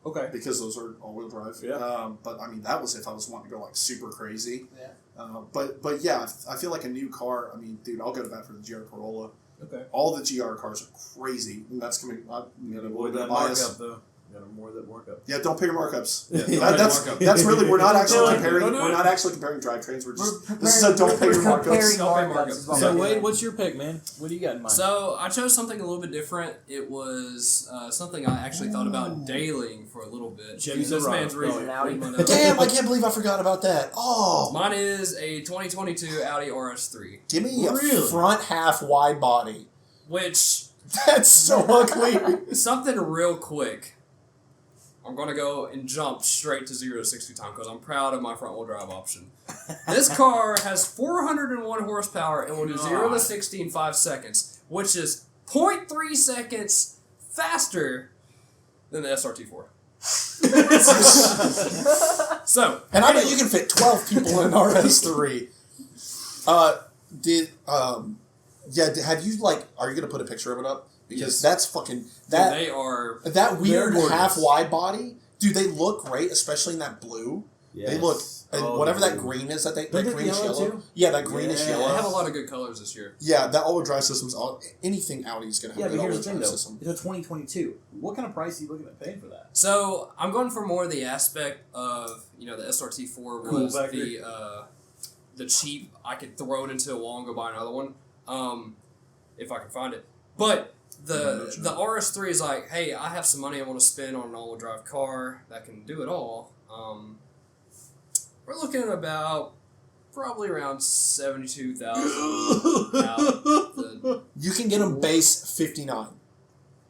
[SPEAKER 2] Okay.
[SPEAKER 4] because those are all-wheel drive.
[SPEAKER 2] Yeah.
[SPEAKER 4] But I mean, that was if I was wanting to go like super crazy.
[SPEAKER 3] Yeah.
[SPEAKER 4] But yeah, I feel like a new car. I mean, dude, I'll go to bat for the GR Corolla.
[SPEAKER 2] Okay.
[SPEAKER 4] All the GR cars are crazy, and that's coming.
[SPEAKER 2] You gotta avoid that markup, though. You gotta avoid that markup.
[SPEAKER 4] Yeah, don't pay your markups.
[SPEAKER 2] Yeah,
[SPEAKER 4] That's really, we're not actually
[SPEAKER 2] No,
[SPEAKER 4] comparing.
[SPEAKER 2] don't do
[SPEAKER 4] We're
[SPEAKER 2] it.
[SPEAKER 4] not actually comparing drivetrains. We're just
[SPEAKER 3] Comparing-
[SPEAKER 4] this is a don't pay your
[SPEAKER 3] we're comparing
[SPEAKER 4] markups.
[SPEAKER 1] Don't pay
[SPEAKER 3] markups.
[SPEAKER 1] markups.
[SPEAKER 3] is what
[SPEAKER 2] So,
[SPEAKER 3] we're
[SPEAKER 2] Wade,
[SPEAKER 3] doing.
[SPEAKER 2] what's your pick, man? What do you got in mind?
[SPEAKER 1] So I chose something a little bit different. It was something I actually thought about dailying for a little bit.
[SPEAKER 2] Chevy
[SPEAKER 1] This
[SPEAKER 2] Silverado.
[SPEAKER 1] man's really
[SPEAKER 3] An Audi.
[SPEAKER 1] reading my notes.
[SPEAKER 4] Damn, I can't believe I forgot about that. Oh,
[SPEAKER 1] Mine is a 2022 Audi RS3,
[SPEAKER 4] give me a
[SPEAKER 2] Really?
[SPEAKER 4] front half wide body.
[SPEAKER 1] which
[SPEAKER 4] That's so ugly.
[SPEAKER 1] something real quick. I'm going to go and jump straight to 0 to 60 time because I'm proud of my front-wheel drive option. This car has 401 horsepower and will do 0 to 60 in 5 seconds, which is 0.3 seconds faster than the SRT4. So,
[SPEAKER 4] And I bet you can fit 12 people in an RS3. Have you, are you going to put a picture of it up? Because
[SPEAKER 1] Yes.
[SPEAKER 4] that's fucking,
[SPEAKER 1] dude, they are...
[SPEAKER 4] that weird
[SPEAKER 2] gorgeous.
[SPEAKER 4] half wide body, dude, they look great, especially in that blue.
[SPEAKER 2] Yes.
[SPEAKER 4] They look, and
[SPEAKER 2] Oh,
[SPEAKER 4] whatever
[SPEAKER 2] they
[SPEAKER 4] that
[SPEAKER 2] do.
[SPEAKER 4] green is, that
[SPEAKER 2] Don't they
[SPEAKER 4] greenish
[SPEAKER 2] yellow
[SPEAKER 4] yellow.
[SPEAKER 2] too?
[SPEAKER 4] Yeah, that greenish
[SPEAKER 2] Yeah.
[SPEAKER 4] yellow.
[SPEAKER 1] They have a lot of good colors this year.
[SPEAKER 4] Yeah, that all-wheel drive system's anything Audi's gonna have.
[SPEAKER 2] Yeah,
[SPEAKER 4] a good
[SPEAKER 2] but here's
[SPEAKER 4] all-wheel
[SPEAKER 2] the thing
[SPEAKER 4] drive
[SPEAKER 2] though.
[SPEAKER 4] system.
[SPEAKER 2] It's a 2022. What kind of price are you looking at paying for that?
[SPEAKER 1] So I'm going for more the aspect of the SRT4
[SPEAKER 2] Cool
[SPEAKER 1] was
[SPEAKER 2] factory.
[SPEAKER 1] the cheap. I could throw it into a wall and go buy another one, if I can find it. But the RS3 is like, hey, I have some money I want to spend on an all-wheel drive car that can do it all. We're looking at about probably around 72,000.
[SPEAKER 4] You can get them base 59.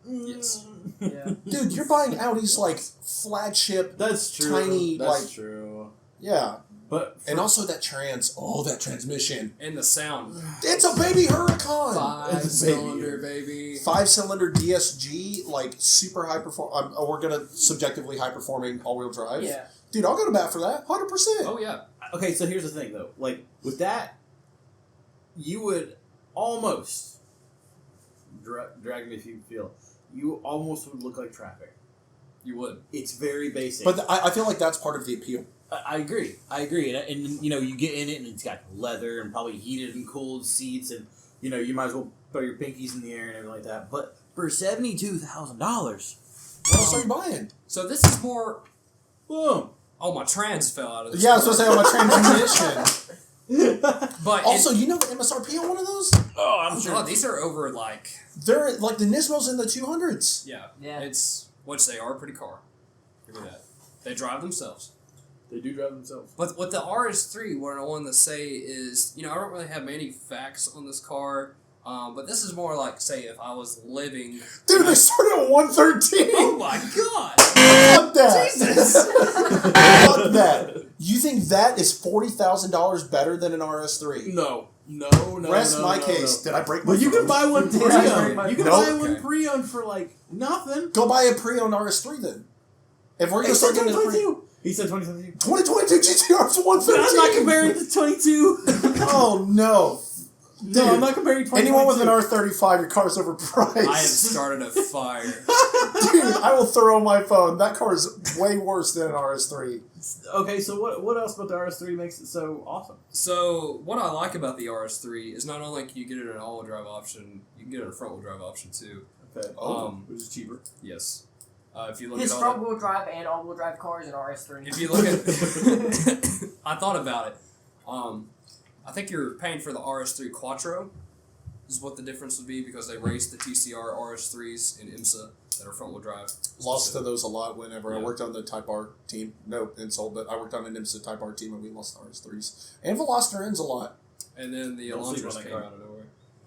[SPEAKER 1] Yes.
[SPEAKER 3] Yeah.
[SPEAKER 4] Dude, you're buying Audi's like flagship.
[SPEAKER 2] That's true.
[SPEAKER 4] Tiny,
[SPEAKER 2] That's
[SPEAKER 4] like-
[SPEAKER 2] true.
[SPEAKER 4] Yeah,
[SPEAKER 2] But
[SPEAKER 4] and also that that transmission.
[SPEAKER 1] And the sound.
[SPEAKER 4] It's a baby Huracan.
[SPEAKER 1] 5-cylinder, baby.
[SPEAKER 4] 5-cylinder DSG, like super high perform. We're gonna subjectively high performing all-wheel drive.
[SPEAKER 3] Yeah.
[SPEAKER 4] Dude, I'll go to bat for that. 100%.
[SPEAKER 1] Oh, yeah.
[SPEAKER 2] okay, so here's the thing though. Like with that, you would almost drag me if you feel. You almost would look like traffic.
[SPEAKER 1] You would.
[SPEAKER 2] It's very basic.
[SPEAKER 4] But I feel like that's part of the appeal.
[SPEAKER 2] I agree. And you get in it and it's got leather and probably heated and cooled seats and you might as well throw your pinkies in the air and everything like that. But for $72,000,
[SPEAKER 4] What else are you buying?
[SPEAKER 1] So this is more.
[SPEAKER 2] boom.
[SPEAKER 1] Oh, my trans fell out of this.
[SPEAKER 4] Yeah, I was supposed to say on my transmission.
[SPEAKER 1] But
[SPEAKER 4] Also, you know the MSRP on one of those?
[SPEAKER 2] Oh, I'm
[SPEAKER 1] oh,
[SPEAKER 2] sure.
[SPEAKER 1] God, these are over like.
[SPEAKER 4] They're like the Nismo's in the 200s.
[SPEAKER 1] Yeah.
[SPEAKER 3] Yeah.
[SPEAKER 1] It's which they are a pretty car. Give me that. They drive themselves.
[SPEAKER 2] They do drive themselves.
[SPEAKER 1] But with the RS3, what I wanted to say is, I don't really have many facts on this car, but this is more like, say, if I was living.
[SPEAKER 4] Dude, they started at 113.
[SPEAKER 1] Oh my God!
[SPEAKER 4] Fuck that.
[SPEAKER 1] Jesus!
[SPEAKER 4] Fuck that. You think that is $40,000 better than an RS3?
[SPEAKER 2] No.
[SPEAKER 4] Rest my case. Did I break my
[SPEAKER 2] Well, you
[SPEAKER 4] phone?
[SPEAKER 2] can buy one
[SPEAKER 3] Yeah,
[SPEAKER 2] pre-owned. You can buy
[SPEAKER 4] Nope.
[SPEAKER 2] one
[SPEAKER 1] Okay.
[SPEAKER 2] pre-owned for like nothing.
[SPEAKER 4] Go buy a pre-owned RS3 then. If we're going to start getting a pre...
[SPEAKER 2] 2022. He said 2022.
[SPEAKER 4] 2022 GTR is 113.
[SPEAKER 2] I'm not comparing to 22.
[SPEAKER 4] Oh, no. Dude,
[SPEAKER 2] No, I'm not comparing 2022.
[SPEAKER 4] anyone with an R35, your car's overpriced.
[SPEAKER 1] I have started a fire.
[SPEAKER 4] Dude, I will throw my phone. That car is way worse than an RS3.
[SPEAKER 2] Okay, so what else about the RS3 makes it so awesome?
[SPEAKER 1] So what I like about the RS3 is not only can you get it in an all-wheel drive option, you can get it in a front-wheel drive option too.
[SPEAKER 2] Okay.
[SPEAKER 1] Which is cheaper. Yes. If you look
[SPEAKER 3] His
[SPEAKER 1] at all
[SPEAKER 3] front-wheel drive and all-wheel drive cars in RS3.
[SPEAKER 1] If you look at, I thought about it. I think you're paying for the RS3 Quattro, is what the difference would be because they raced the TCR RS3s in IMSA that are front-wheel drive.
[SPEAKER 4] Lost to those a lot whenever I
[SPEAKER 1] Yeah.
[SPEAKER 4] worked on the Type R team. No insult, but I worked on an IMSA Type R team and we lost the RS3s. And Veloster ends a lot.
[SPEAKER 1] And then the
[SPEAKER 2] Don't sleep
[SPEAKER 1] Elantras
[SPEAKER 2] on that
[SPEAKER 1] came
[SPEAKER 2] car.
[SPEAKER 1] out of nowhere.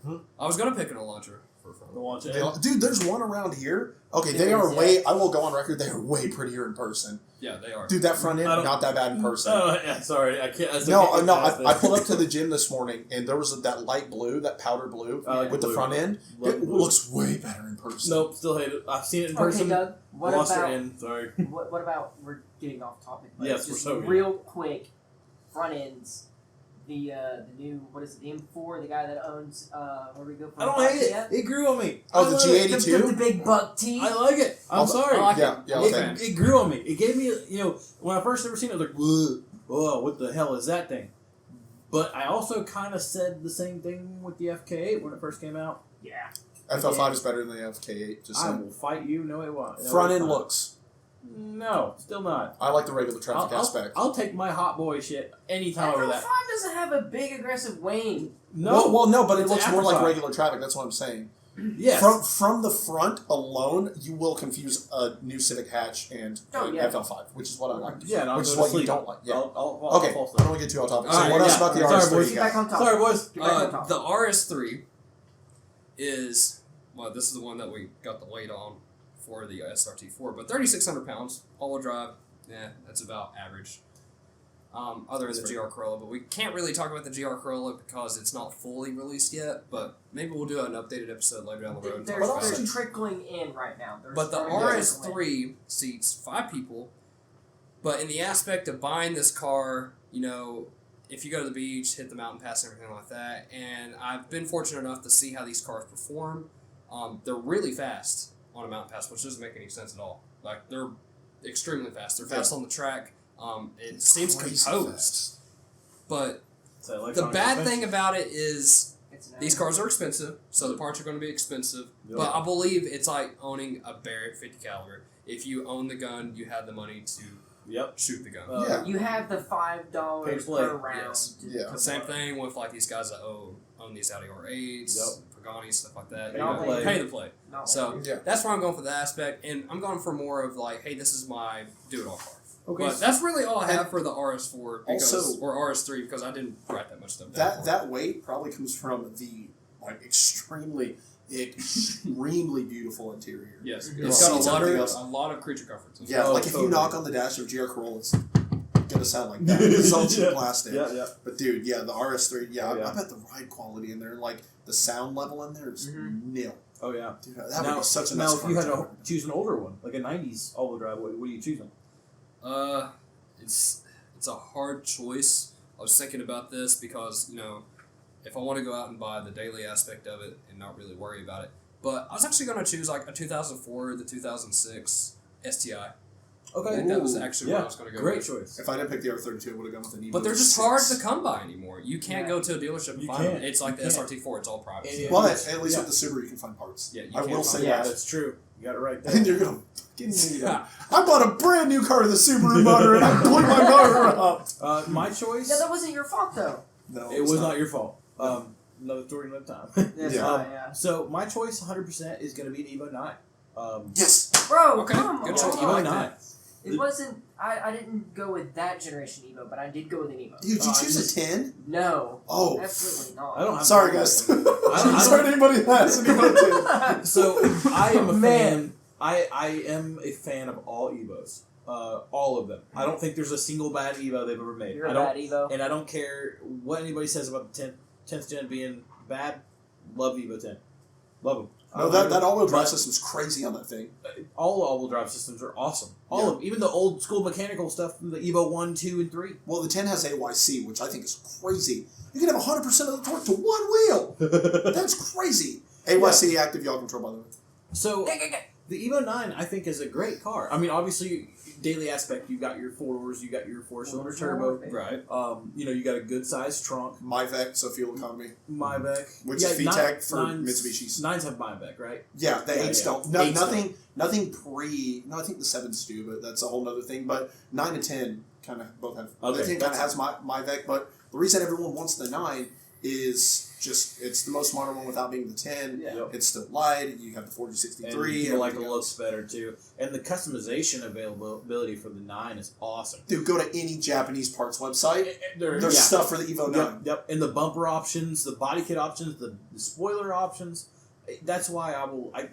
[SPEAKER 4] Huh?
[SPEAKER 1] I was gonna pick an Elantra for front.
[SPEAKER 2] The launch
[SPEAKER 4] Dude, there's one around here. Okay, they
[SPEAKER 3] There
[SPEAKER 4] are
[SPEAKER 3] is,
[SPEAKER 4] way, I will go on record, they are way prettier in person.
[SPEAKER 1] Yeah, they are.
[SPEAKER 4] Dude, that front end,
[SPEAKER 2] I don't-
[SPEAKER 4] not that bad in person.
[SPEAKER 2] Oh, yeah, sorry. I can't.
[SPEAKER 4] I pulled up to the gym this morning and there was that light blue, that powder blue,
[SPEAKER 2] I like
[SPEAKER 4] with the
[SPEAKER 2] blue.
[SPEAKER 4] front end.
[SPEAKER 2] Love
[SPEAKER 4] It
[SPEAKER 2] blue.
[SPEAKER 4] looks way better in person.
[SPEAKER 2] Nope, still hate it. I've seen it in
[SPEAKER 3] Okay,
[SPEAKER 2] person.
[SPEAKER 3] Doug, what
[SPEAKER 2] Lost her
[SPEAKER 3] about
[SPEAKER 2] in. Sorry.
[SPEAKER 3] what about we're getting off topic? But
[SPEAKER 2] Yes,
[SPEAKER 3] just
[SPEAKER 2] we're so good.
[SPEAKER 3] real quick. Front ends. The new what is it? The M4. The guy that owns where we go.
[SPEAKER 2] I don't hate it.
[SPEAKER 3] Yeah.
[SPEAKER 2] It grew on me.
[SPEAKER 4] Oh,
[SPEAKER 2] I
[SPEAKER 4] the
[SPEAKER 2] love
[SPEAKER 4] G80?
[SPEAKER 2] it.
[SPEAKER 3] The big buck teeth.
[SPEAKER 2] I like it. I'm sorry.
[SPEAKER 1] I like
[SPEAKER 4] Yeah,
[SPEAKER 1] it.
[SPEAKER 4] yeah,
[SPEAKER 1] I'm a
[SPEAKER 4] okay.
[SPEAKER 1] fan.
[SPEAKER 2] It grew on me. It gave me, when I first ever seen it, I was like, whoa, what the hell is that thing? But I also kind of said the same thing with the FK8 when it first came out.
[SPEAKER 3] Yeah.
[SPEAKER 4] FL5 is better than the FK8, just
[SPEAKER 2] I
[SPEAKER 4] saying.
[SPEAKER 2] will fight you. No, it won't. No,
[SPEAKER 4] Front
[SPEAKER 2] it's
[SPEAKER 4] end
[SPEAKER 2] not.
[SPEAKER 4] looks.
[SPEAKER 2] No, still not.
[SPEAKER 4] I like the regular traffic aspect.
[SPEAKER 2] I'll take my hot boy shit anytime over that.
[SPEAKER 3] FL5 doesn't have a big aggressive wane.
[SPEAKER 2] No,
[SPEAKER 4] Well, no, but it
[SPEAKER 2] it's
[SPEAKER 4] looks
[SPEAKER 2] an
[SPEAKER 4] more like
[SPEAKER 2] afterthought.
[SPEAKER 4] regular traffic. That's what I'm saying.
[SPEAKER 2] Yes.
[SPEAKER 4] From the front alone, you will confuse a new Civic hatch and
[SPEAKER 3] Oh,
[SPEAKER 4] an
[SPEAKER 3] yeah.
[SPEAKER 4] FL5, which is what I like.
[SPEAKER 2] Yeah, and I'll
[SPEAKER 4] Which
[SPEAKER 2] go
[SPEAKER 4] is
[SPEAKER 2] to
[SPEAKER 4] what you
[SPEAKER 2] sleep.
[SPEAKER 4] don't like. Yeah.
[SPEAKER 2] I'll
[SPEAKER 4] Okay,
[SPEAKER 2] fall
[SPEAKER 4] I
[SPEAKER 2] asleep.
[SPEAKER 4] don't want to get too off topic. So
[SPEAKER 1] Alright,
[SPEAKER 4] what else
[SPEAKER 2] yeah.
[SPEAKER 4] about the
[SPEAKER 2] Sorry,
[SPEAKER 4] RS3
[SPEAKER 2] boys.
[SPEAKER 4] you
[SPEAKER 3] Get back
[SPEAKER 4] got?
[SPEAKER 3] on top.
[SPEAKER 2] Sorry, boys.
[SPEAKER 3] Get back on top.
[SPEAKER 1] The RS3 is, well, this is the one that we got the weight on for the SRT4, but 3,600 pounds, all-wheel drive, that's about average. Other than the GR Corolla, but we can't really talk about the GR Corolla because it's not fully released yet, but maybe we'll do an updated episode later down the road and talk about
[SPEAKER 3] There's
[SPEAKER 1] it.
[SPEAKER 3] trickling in right now. There's
[SPEAKER 1] But the
[SPEAKER 3] starting to trickle in.
[SPEAKER 1] RS3 seats 5 people, but in the aspect of buying this car, if you go to the beach, hit the mountain pass, and everything like that, and I've been fortunate enough to see how these cars perform. They're really fast on a mountain pass, which doesn't make any sense at all. Like, they're extremely fast. They're fast on the track. It seems
[SPEAKER 4] Crazy
[SPEAKER 1] composed.
[SPEAKER 4] fast.
[SPEAKER 1] But
[SPEAKER 2] So
[SPEAKER 1] the
[SPEAKER 2] electronic
[SPEAKER 1] bad
[SPEAKER 2] suspension.
[SPEAKER 1] thing about it is
[SPEAKER 3] It's an
[SPEAKER 1] these cars are expensive, so the parts are going to be expensive.
[SPEAKER 2] Yep.
[SPEAKER 1] But I believe it's like owning a Barrett 50 caliber. If you own the gun, you have the money to
[SPEAKER 2] Yep.
[SPEAKER 1] shoot the gun.
[SPEAKER 4] Yeah.
[SPEAKER 3] You have the $5
[SPEAKER 2] Pay to play.
[SPEAKER 3] per round.
[SPEAKER 1] Yes.
[SPEAKER 3] to
[SPEAKER 4] Yeah.
[SPEAKER 1] Same thing with like these guys that own these Audi R8s, Pagani, stuff like that.
[SPEAKER 2] Pay
[SPEAKER 1] You
[SPEAKER 2] to
[SPEAKER 1] know,
[SPEAKER 2] play.
[SPEAKER 1] pay to play.
[SPEAKER 3] Not
[SPEAKER 1] So
[SPEAKER 3] like-
[SPEAKER 4] Yeah.
[SPEAKER 1] that's why I'm going for that aspect, and I'm going for more of like, hey, this is my do-it-all car.
[SPEAKER 2] Okay.
[SPEAKER 1] But that's really all I have for the RS4 because,
[SPEAKER 4] Also-
[SPEAKER 1] or RS3 because I didn't write that much stuff down.
[SPEAKER 4] That
[SPEAKER 1] for it.
[SPEAKER 4] that weight probably comes from the like extremely beautiful interior.
[SPEAKER 1] Yes,
[SPEAKER 3] Mhm.
[SPEAKER 1] it's got
[SPEAKER 4] Seats,
[SPEAKER 1] a
[SPEAKER 4] everything else.
[SPEAKER 1] lot of creature comforts.
[SPEAKER 4] Yeah,
[SPEAKER 2] Oh,
[SPEAKER 4] like if
[SPEAKER 2] totally.
[SPEAKER 4] you knock on the dash of GR Corolla, it's gonna sound like that. It's all cheap
[SPEAKER 2] Yeah.
[SPEAKER 4] plastic.
[SPEAKER 2] Yeah.
[SPEAKER 4] But dude, yeah, the RS3,
[SPEAKER 2] Oh, yeah.
[SPEAKER 4] I bet the ride quality in there, like the sound level in there is nil.
[SPEAKER 2] Oh yeah.
[SPEAKER 4] Dude, that
[SPEAKER 2] Now,
[SPEAKER 4] would be such a
[SPEAKER 2] now
[SPEAKER 4] nice
[SPEAKER 2] if
[SPEAKER 4] car
[SPEAKER 2] you had
[SPEAKER 4] to
[SPEAKER 2] to
[SPEAKER 4] own.
[SPEAKER 2] choose an older one, like a '90s all-wheel drive, what are you choosing?
[SPEAKER 1] It's a hard choice. I was thinking about this because if I want to go out and buy the daily aspect of it and not really worry about it, but I was actually going to choose like a 2004 the 2006 STI. I
[SPEAKER 2] Okay.
[SPEAKER 1] think that was
[SPEAKER 4] Ooh,
[SPEAKER 1] actually what I was going to go
[SPEAKER 2] Great
[SPEAKER 1] with.
[SPEAKER 2] choice.
[SPEAKER 4] If I didn't pick the R32, I would have gone with an Evo.
[SPEAKER 1] But they're just
[SPEAKER 4] 6.
[SPEAKER 1] hard to come by anymore. You can't
[SPEAKER 3] Yeah.
[SPEAKER 1] go to a dealership and
[SPEAKER 2] You
[SPEAKER 1] find them.
[SPEAKER 2] can't.
[SPEAKER 1] It's like the
[SPEAKER 2] You can't.
[SPEAKER 1] SRT4. It's all private.
[SPEAKER 2] And
[SPEAKER 1] stuff.
[SPEAKER 2] it-
[SPEAKER 4] But at least
[SPEAKER 2] Yeah.
[SPEAKER 4] with the Subaru, you can find parts.
[SPEAKER 1] Yeah, you
[SPEAKER 4] I
[SPEAKER 1] can't
[SPEAKER 4] will
[SPEAKER 1] find
[SPEAKER 4] say
[SPEAKER 2] Yeah,
[SPEAKER 4] that.
[SPEAKER 2] that's true. You got it right there.
[SPEAKER 4] And you're gonna fucking need it. I bought a brand new car with a Subaru motor, and I blew my motor up.
[SPEAKER 2] My choice.
[SPEAKER 3] Yeah, that wasn't your fault though.
[SPEAKER 4] No,
[SPEAKER 2] It
[SPEAKER 4] it's
[SPEAKER 2] was not your fault. Another story, another time.
[SPEAKER 3] That's
[SPEAKER 4] Yeah.
[SPEAKER 3] right, yeah.
[SPEAKER 2] So my choice, 100%, is going to be an Evo 9.
[SPEAKER 4] Yes.
[SPEAKER 3] Bro,
[SPEAKER 1] Okay,
[SPEAKER 3] come
[SPEAKER 1] good
[SPEAKER 3] on.
[SPEAKER 1] choice.
[SPEAKER 2] Evo
[SPEAKER 1] I like
[SPEAKER 2] 9.
[SPEAKER 1] that.
[SPEAKER 3] It wasn't. I didn't go with that generation Evo, but I did go with an Evo.
[SPEAKER 4] Dude, did you
[SPEAKER 2] I
[SPEAKER 4] choose
[SPEAKER 2] just-
[SPEAKER 4] a 10?
[SPEAKER 3] No,
[SPEAKER 4] Oh.
[SPEAKER 3] absolutely not.
[SPEAKER 2] I don't have.
[SPEAKER 4] Sorry, guys.
[SPEAKER 2] I don't-
[SPEAKER 4] Sorry to anybody that has an Evo 10.
[SPEAKER 2] So I am a
[SPEAKER 3] Man.
[SPEAKER 2] fan. I am a fan of all Evos. All of them. I don't think there's a single bad Evo they've ever made.
[SPEAKER 3] You're
[SPEAKER 2] I
[SPEAKER 3] a
[SPEAKER 2] don't,
[SPEAKER 3] bad Evo.
[SPEAKER 2] and I don't care what anybody says about the 10th gen being bad. Love Evo 10. Love them.
[SPEAKER 4] No, that all-wheel drive system's crazy on that thing.
[SPEAKER 2] All all-wheel drive systems are awesome. All
[SPEAKER 4] Yeah.
[SPEAKER 2] of them. Even the old school mechanical stuff from the Evo 1, 2, and 3.
[SPEAKER 4] Well, the 10 has AYC, which I think is crazy. You can have 100% of the torque to one wheel. That's crazy. AYC active yaw control, by the way.
[SPEAKER 2] So the Evo 9, I think, is a great car. I mean, obviously, daily aspect, you got your 4-doors, you got your 4-cylinder turbo.
[SPEAKER 1] Right.
[SPEAKER 2] You got a good sized trunk.
[SPEAKER 4] MyVec, so fuel economy.
[SPEAKER 2] Myvec.
[SPEAKER 4] Which is VTEC for
[SPEAKER 2] nines-
[SPEAKER 4] Mitsubishis.
[SPEAKER 2] 9s have Myvec, right?
[SPEAKER 4] Yeah, the
[SPEAKER 2] Yeah,
[SPEAKER 4] 8s
[SPEAKER 2] yeah.
[SPEAKER 4] don't. No,
[SPEAKER 2] 8s
[SPEAKER 4] nothing pre. No, I think the 7s do, but that's a whole other thing. But 9 and 10 kind of both have.
[SPEAKER 2] Okay,
[SPEAKER 4] The 10 kind of
[SPEAKER 2] that's-
[SPEAKER 4] has MyVec, but the reason everyone wants the 9 is just it's the most modern one without being the 10.
[SPEAKER 3] Yeah.
[SPEAKER 2] Yep.
[SPEAKER 4] It's still light. You have the
[SPEAKER 2] And
[SPEAKER 4] 4063.
[SPEAKER 2] you feel like the
[SPEAKER 4] everything
[SPEAKER 2] looks
[SPEAKER 4] else.
[SPEAKER 2] better, too. And the customization availability for the 9 is awesome.
[SPEAKER 4] Dude, go to any Japanese parts website. There's
[SPEAKER 2] yeah.
[SPEAKER 4] stuff for the Evo 9.
[SPEAKER 2] Yep. And the bumper options, the body kit options, the spoiler options. That's why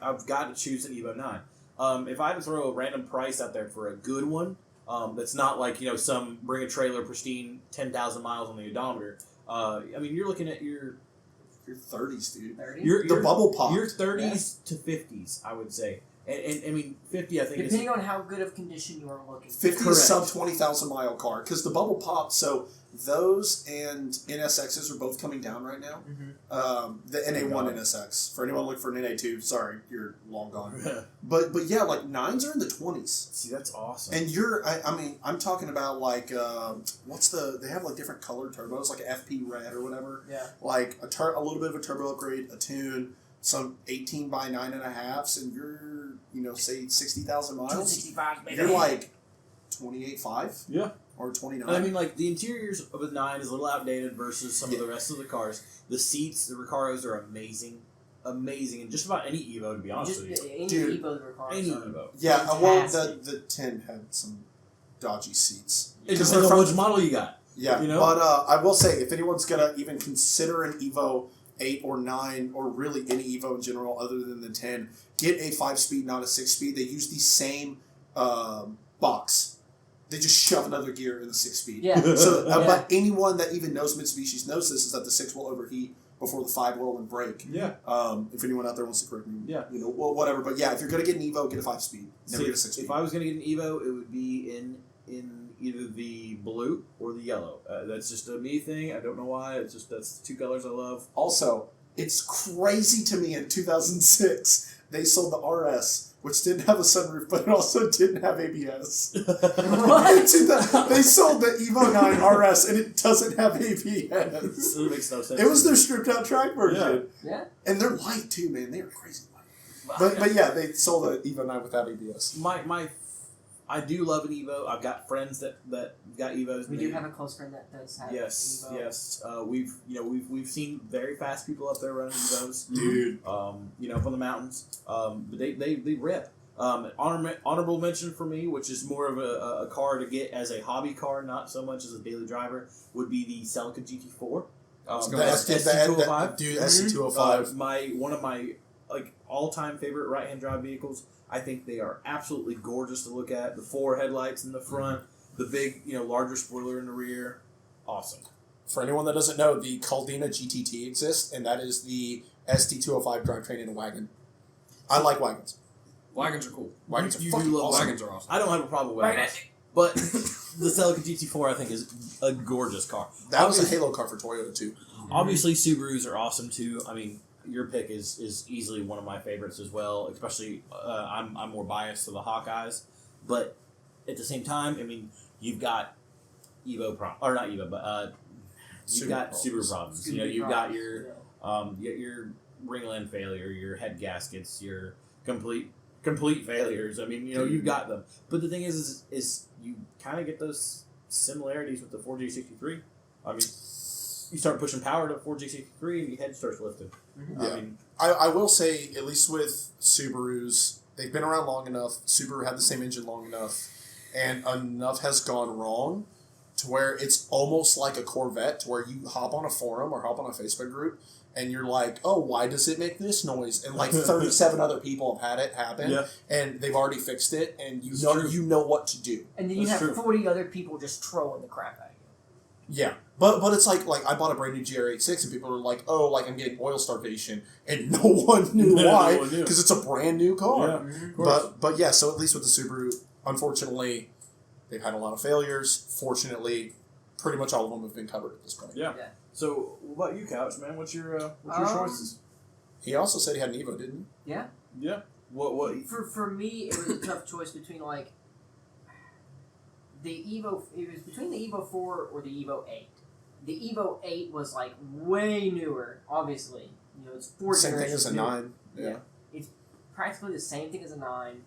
[SPEAKER 2] I've got to choose an Evo 9. If I had to throw a random price out there for a good one, that's not like, some bring a trailer pristine 10,000 miles on the odometer. I mean, you're looking at your
[SPEAKER 4] 30s, dude.
[SPEAKER 3] 30?
[SPEAKER 4] The bubble pop.
[SPEAKER 2] Your 30s to 50s, I would say. And I mean, 50, I think is...
[SPEAKER 3] Depending on how good of condition you are looking.
[SPEAKER 4] 50
[SPEAKER 2] Correct.
[SPEAKER 4] is sub 20,000 mile car because the bubble pop. So those and NSXs are both coming down right now. The NA1 NSX. For anyone looking for an NA2, sorry, you're long gone. But yeah, like 9s are in the 20s.
[SPEAKER 2] See, that's awesome.
[SPEAKER 4] And I mean, I'm talking about like they have like different colored turbos, like FP red or whatever.
[SPEAKER 3] Yeah.
[SPEAKER 4] Like a little bit of a turbo upgrade, a tune, some 18 by 9.5s, and you're say 60,000 miles.
[SPEAKER 3] 265, baby.
[SPEAKER 4] You're like 28.5.
[SPEAKER 2] Yeah.
[SPEAKER 4] Or 29.
[SPEAKER 2] And I mean, like, the interiors of a 9 is a little outdated versus some of the rest of the cars. The seats, the Recaros are amazing. Amazing. And just about any Evo, to be honest
[SPEAKER 3] Just
[SPEAKER 2] with you.
[SPEAKER 3] any
[SPEAKER 4] Dude,
[SPEAKER 3] Evo cars
[SPEAKER 2] Any
[SPEAKER 3] are-
[SPEAKER 2] Evo.
[SPEAKER 4] yeah, well,
[SPEAKER 3] fantastic.
[SPEAKER 4] the 10 had some dodgy seats.
[SPEAKER 2] It
[SPEAKER 4] 'Cause
[SPEAKER 2] depends
[SPEAKER 4] they're
[SPEAKER 2] on
[SPEAKER 4] from-
[SPEAKER 2] which model you got.
[SPEAKER 4] Yeah,
[SPEAKER 2] you know?
[SPEAKER 4] but I will say, if anyone's going to even consider an Evo 8 or 9, or really any Evo in general other than the 10, get a 5-speed, not a 6-speed. They use the same box. They just shove another gear in the 6-speed.
[SPEAKER 3] Yeah.
[SPEAKER 4] So,
[SPEAKER 3] Yeah.
[SPEAKER 4] but anyone that even knows Mitsubishi's knows this, is that the 6 will overheat before the 5 will and break.
[SPEAKER 2] Yeah.
[SPEAKER 4] If anyone out there wants to correct me,
[SPEAKER 2] Yeah.
[SPEAKER 4] well, whatever. But yeah, if you're going to get an Evo, get a 5-speed. Never
[SPEAKER 2] See,
[SPEAKER 4] get a 6-speed.
[SPEAKER 2] if I was going to get an Evo, it would be in either the blue or the yellow. That's just a me thing. I don't know why. It's just that's the two colors I love.
[SPEAKER 4] Also, it's crazy to me in 2006, they sold the RS which didn't have a sunroof, but it also didn't have ABS.
[SPEAKER 3] What?
[SPEAKER 4] They sold the Evo 9 RS, and it doesn't have ABS.
[SPEAKER 2] It makes no sense.
[SPEAKER 4] It was their stripped out track version.
[SPEAKER 3] Yeah.
[SPEAKER 4] And they're light too, man. They are crazy light.
[SPEAKER 3] Well,
[SPEAKER 4] But yeah, they sold the Evo 9 without ABS.
[SPEAKER 2] I do love an Evo. I've got friends that got Evos.
[SPEAKER 3] we do have a close friend that does have
[SPEAKER 2] Yes,
[SPEAKER 3] Evo.
[SPEAKER 2] yes. We've seen very fast people up there running Evos.
[SPEAKER 4] Dude.
[SPEAKER 2] From the mountains. But they rip. Honorable mention for me, which is more of a car to get as a hobby car, not so much as a daily driver, would be the Celica GT4.
[SPEAKER 4] The ST205. Dude, ST205.
[SPEAKER 2] One of my all-time favorite right-hand drive vehicles. I think they are absolutely gorgeous to look at. The 4 headlights in the front, the big, larger spoiler in the rear. Awesome.
[SPEAKER 4] For anyone that doesn't know, the Caldina GTT exists, and that is the ST205 drivetrain in a wagon. I like wagons.
[SPEAKER 1] Wagons are cool.
[SPEAKER 4] Wagons
[SPEAKER 2] You
[SPEAKER 4] are fucking
[SPEAKER 2] do love
[SPEAKER 4] awesome.
[SPEAKER 1] Wagons are awesome.
[SPEAKER 2] I don't have a problem with wagons. But the Celica GT4, I think, is a gorgeous car.
[SPEAKER 4] That was a Halo car for Toyota, too.
[SPEAKER 2] Obviously, Subarus are awesome, too. I mean, your pick is easily one of my favorites as well. Especially, I'm more biased to the Hawkeyes, but at the same time, I mean, you've got you've got Subaru problems. You've got your ringland failure, your head gaskets, your complete failures. I mean, you've got them. But the thing is you kind of get those similarities with the 4G63. I mean, you start pushing power to 4G63 and your head starts lifting.
[SPEAKER 3] Mm-hmm.
[SPEAKER 4] Yeah. I will say, at least with Subarus, they've been around long enough. Subaru had the same engine long enough, and enough has gone wrong to where it's almost like a Corvette, to where you hop on a forum or hop on a Facebook group, and you're like, oh, why does it make this noise? And 37 other people have had it happen, and they've already fixed it, and you know what to do.
[SPEAKER 3] And then you have 40 other people just trolling the crap out of you.
[SPEAKER 4] Yeah. But it's like I bought a brand new GR86 and people are like, oh, I'm getting oil starvation, and no one knew why, because it's a brand new car.
[SPEAKER 2] Yeah,
[SPEAKER 3] mm-hmm.
[SPEAKER 4] But yeah, so at least with the Subaru, unfortunately, they've had a lot of failures. Fortunately, pretty much all of them have been covered at this point.
[SPEAKER 2] Yeah. So what about you, Couch, man? What's your choices?
[SPEAKER 4] He also said he had an Evo, didn't
[SPEAKER 3] he? Yeah.
[SPEAKER 2] Yeah. What?
[SPEAKER 3] For me, it was a tough choice between the Evo. It was between the Evo 4 or the Evo 8. The Evo 8 was way newer, obviously. It's 4
[SPEAKER 4] Same thing
[SPEAKER 3] generations
[SPEAKER 4] as a
[SPEAKER 3] newer.
[SPEAKER 4] 9. Yeah.
[SPEAKER 3] It's practically the same thing as a 9.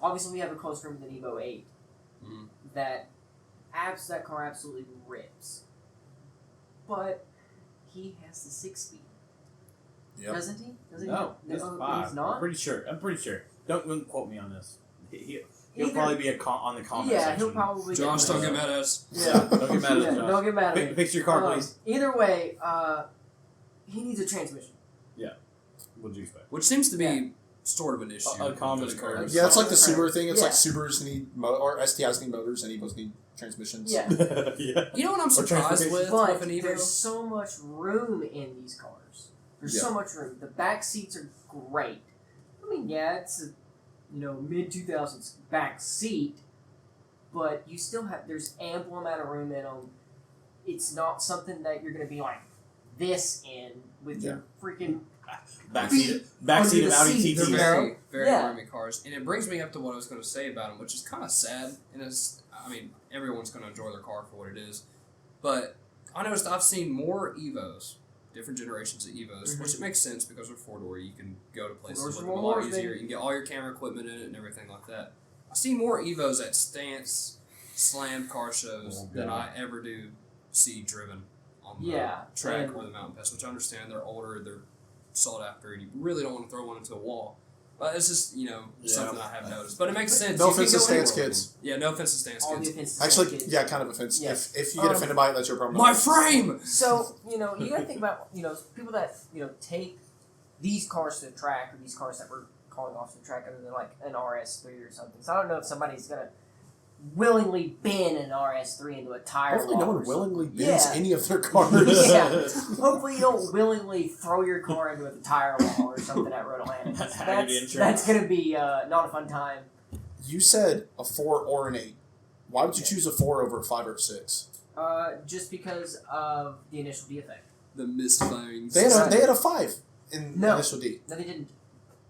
[SPEAKER 3] Obviously, we have a closer room than Evo 8.
[SPEAKER 1] Mm-hmm.
[SPEAKER 3] That car absolutely rips. But he has the 6-speed.
[SPEAKER 4] Yep.
[SPEAKER 3] Doesn't he?
[SPEAKER 2] No,
[SPEAKER 3] he's
[SPEAKER 2] I'm
[SPEAKER 3] not?
[SPEAKER 2] pretty sure. Don't quote me on this. He'll probably be on the comment
[SPEAKER 3] yeah,
[SPEAKER 2] section.
[SPEAKER 3] he'll probably.
[SPEAKER 1] Josh, don't get mad at us.
[SPEAKER 2] Yeah, don't get mad at us.
[SPEAKER 3] Yeah, don't get mad at me.
[SPEAKER 2] Fix your car, please.
[SPEAKER 3] Either way, he needs a transmission.
[SPEAKER 2] What'd you expect?
[SPEAKER 1] Which seems to be sort of an issue.
[SPEAKER 2] A common
[SPEAKER 1] with
[SPEAKER 2] occurrence.
[SPEAKER 4] Yeah, it's like the Subaru thing. It's
[SPEAKER 3] Yeah.
[SPEAKER 4] like Subarus need or STIs need motors and Evos need transmissions.
[SPEAKER 3] Yeah.
[SPEAKER 2] Yeah.
[SPEAKER 1] You know what I'm surprised with
[SPEAKER 3] But
[SPEAKER 1] an Evo?
[SPEAKER 3] there's so much room in these cars. There's so much room. The back seats are great. I mean, yeah, it's a mid-2000s back seat, but you still there's ample amount of room in them. It's not something that you're going to be like this in with your freaking
[SPEAKER 2] backseat of
[SPEAKER 3] the
[SPEAKER 2] Audi
[SPEAKER 3] seat.
[SPEAKER 1] They're
[SPEAKER 2] TT.
[SPEAKER 1] very, very
[SPEAKER 3] Yeah.
[SPEAKER 1] roomy cars. And it brings me up to what I was going to say about them, which is kind of sad. And everyone's going to enjoy their car for what it is. But I noticed I've seen more Evos, different generations of Evos, which it makes sense because they're 4-door. You can go to places with them a lot easier. You can get all your camera equipment in it and everything like that. I see more Evos at Stance Slam car shows than I ever do see driven on the track or the mountain pass, which I understand they're older, they're sought after, and you really don't want to throw one into a wall. But it's just, something I have noticed. But it makes sense.
[SPEAKER 4] No offense to Stance kids.
[SPEAKER 1] Yeah, no offense to Stance kids.
[SPEAKER 4] Actually, yeah, kind of offense.
[SPEAKER 3] Yes.
[SPEAKER 4] If you get offended by it, that's your problem.
[SPEAKER 1] My frame!
[SPEAKER 3] So, you got to think about, people that, take these cars to the track, or these cars that we're calling off the track other than like an RS3 or something. So I don't know if somebody's going to willingly bin an RS3 into a tire
[SPEAKER 4] Hopefully
[SPEAKER 3] wall.
[SPEAKER 4] no one willingly bins
[SPEAKER 3] Yeah.
[SPEAKER 4] any of their cars.
[SPEAKER 3] Yeah. Hopefully you don't willingly throw your car into a tire wall or something at Rhode Island. That's going to be not a fun time.
[SPEAKER 4] You said a 4 or an 8. Why would you choose a 4 over a 5 or a 6?
[SPEAKER 3] Just because of the initial D effect.
[SPEAKER 1] The misfiring.
[SPEAKER 4] They had a 5 in
[SPEAKER 3] No.
[SPEAKER 4] initial D.
[SPEAKER 3] No, they didn't.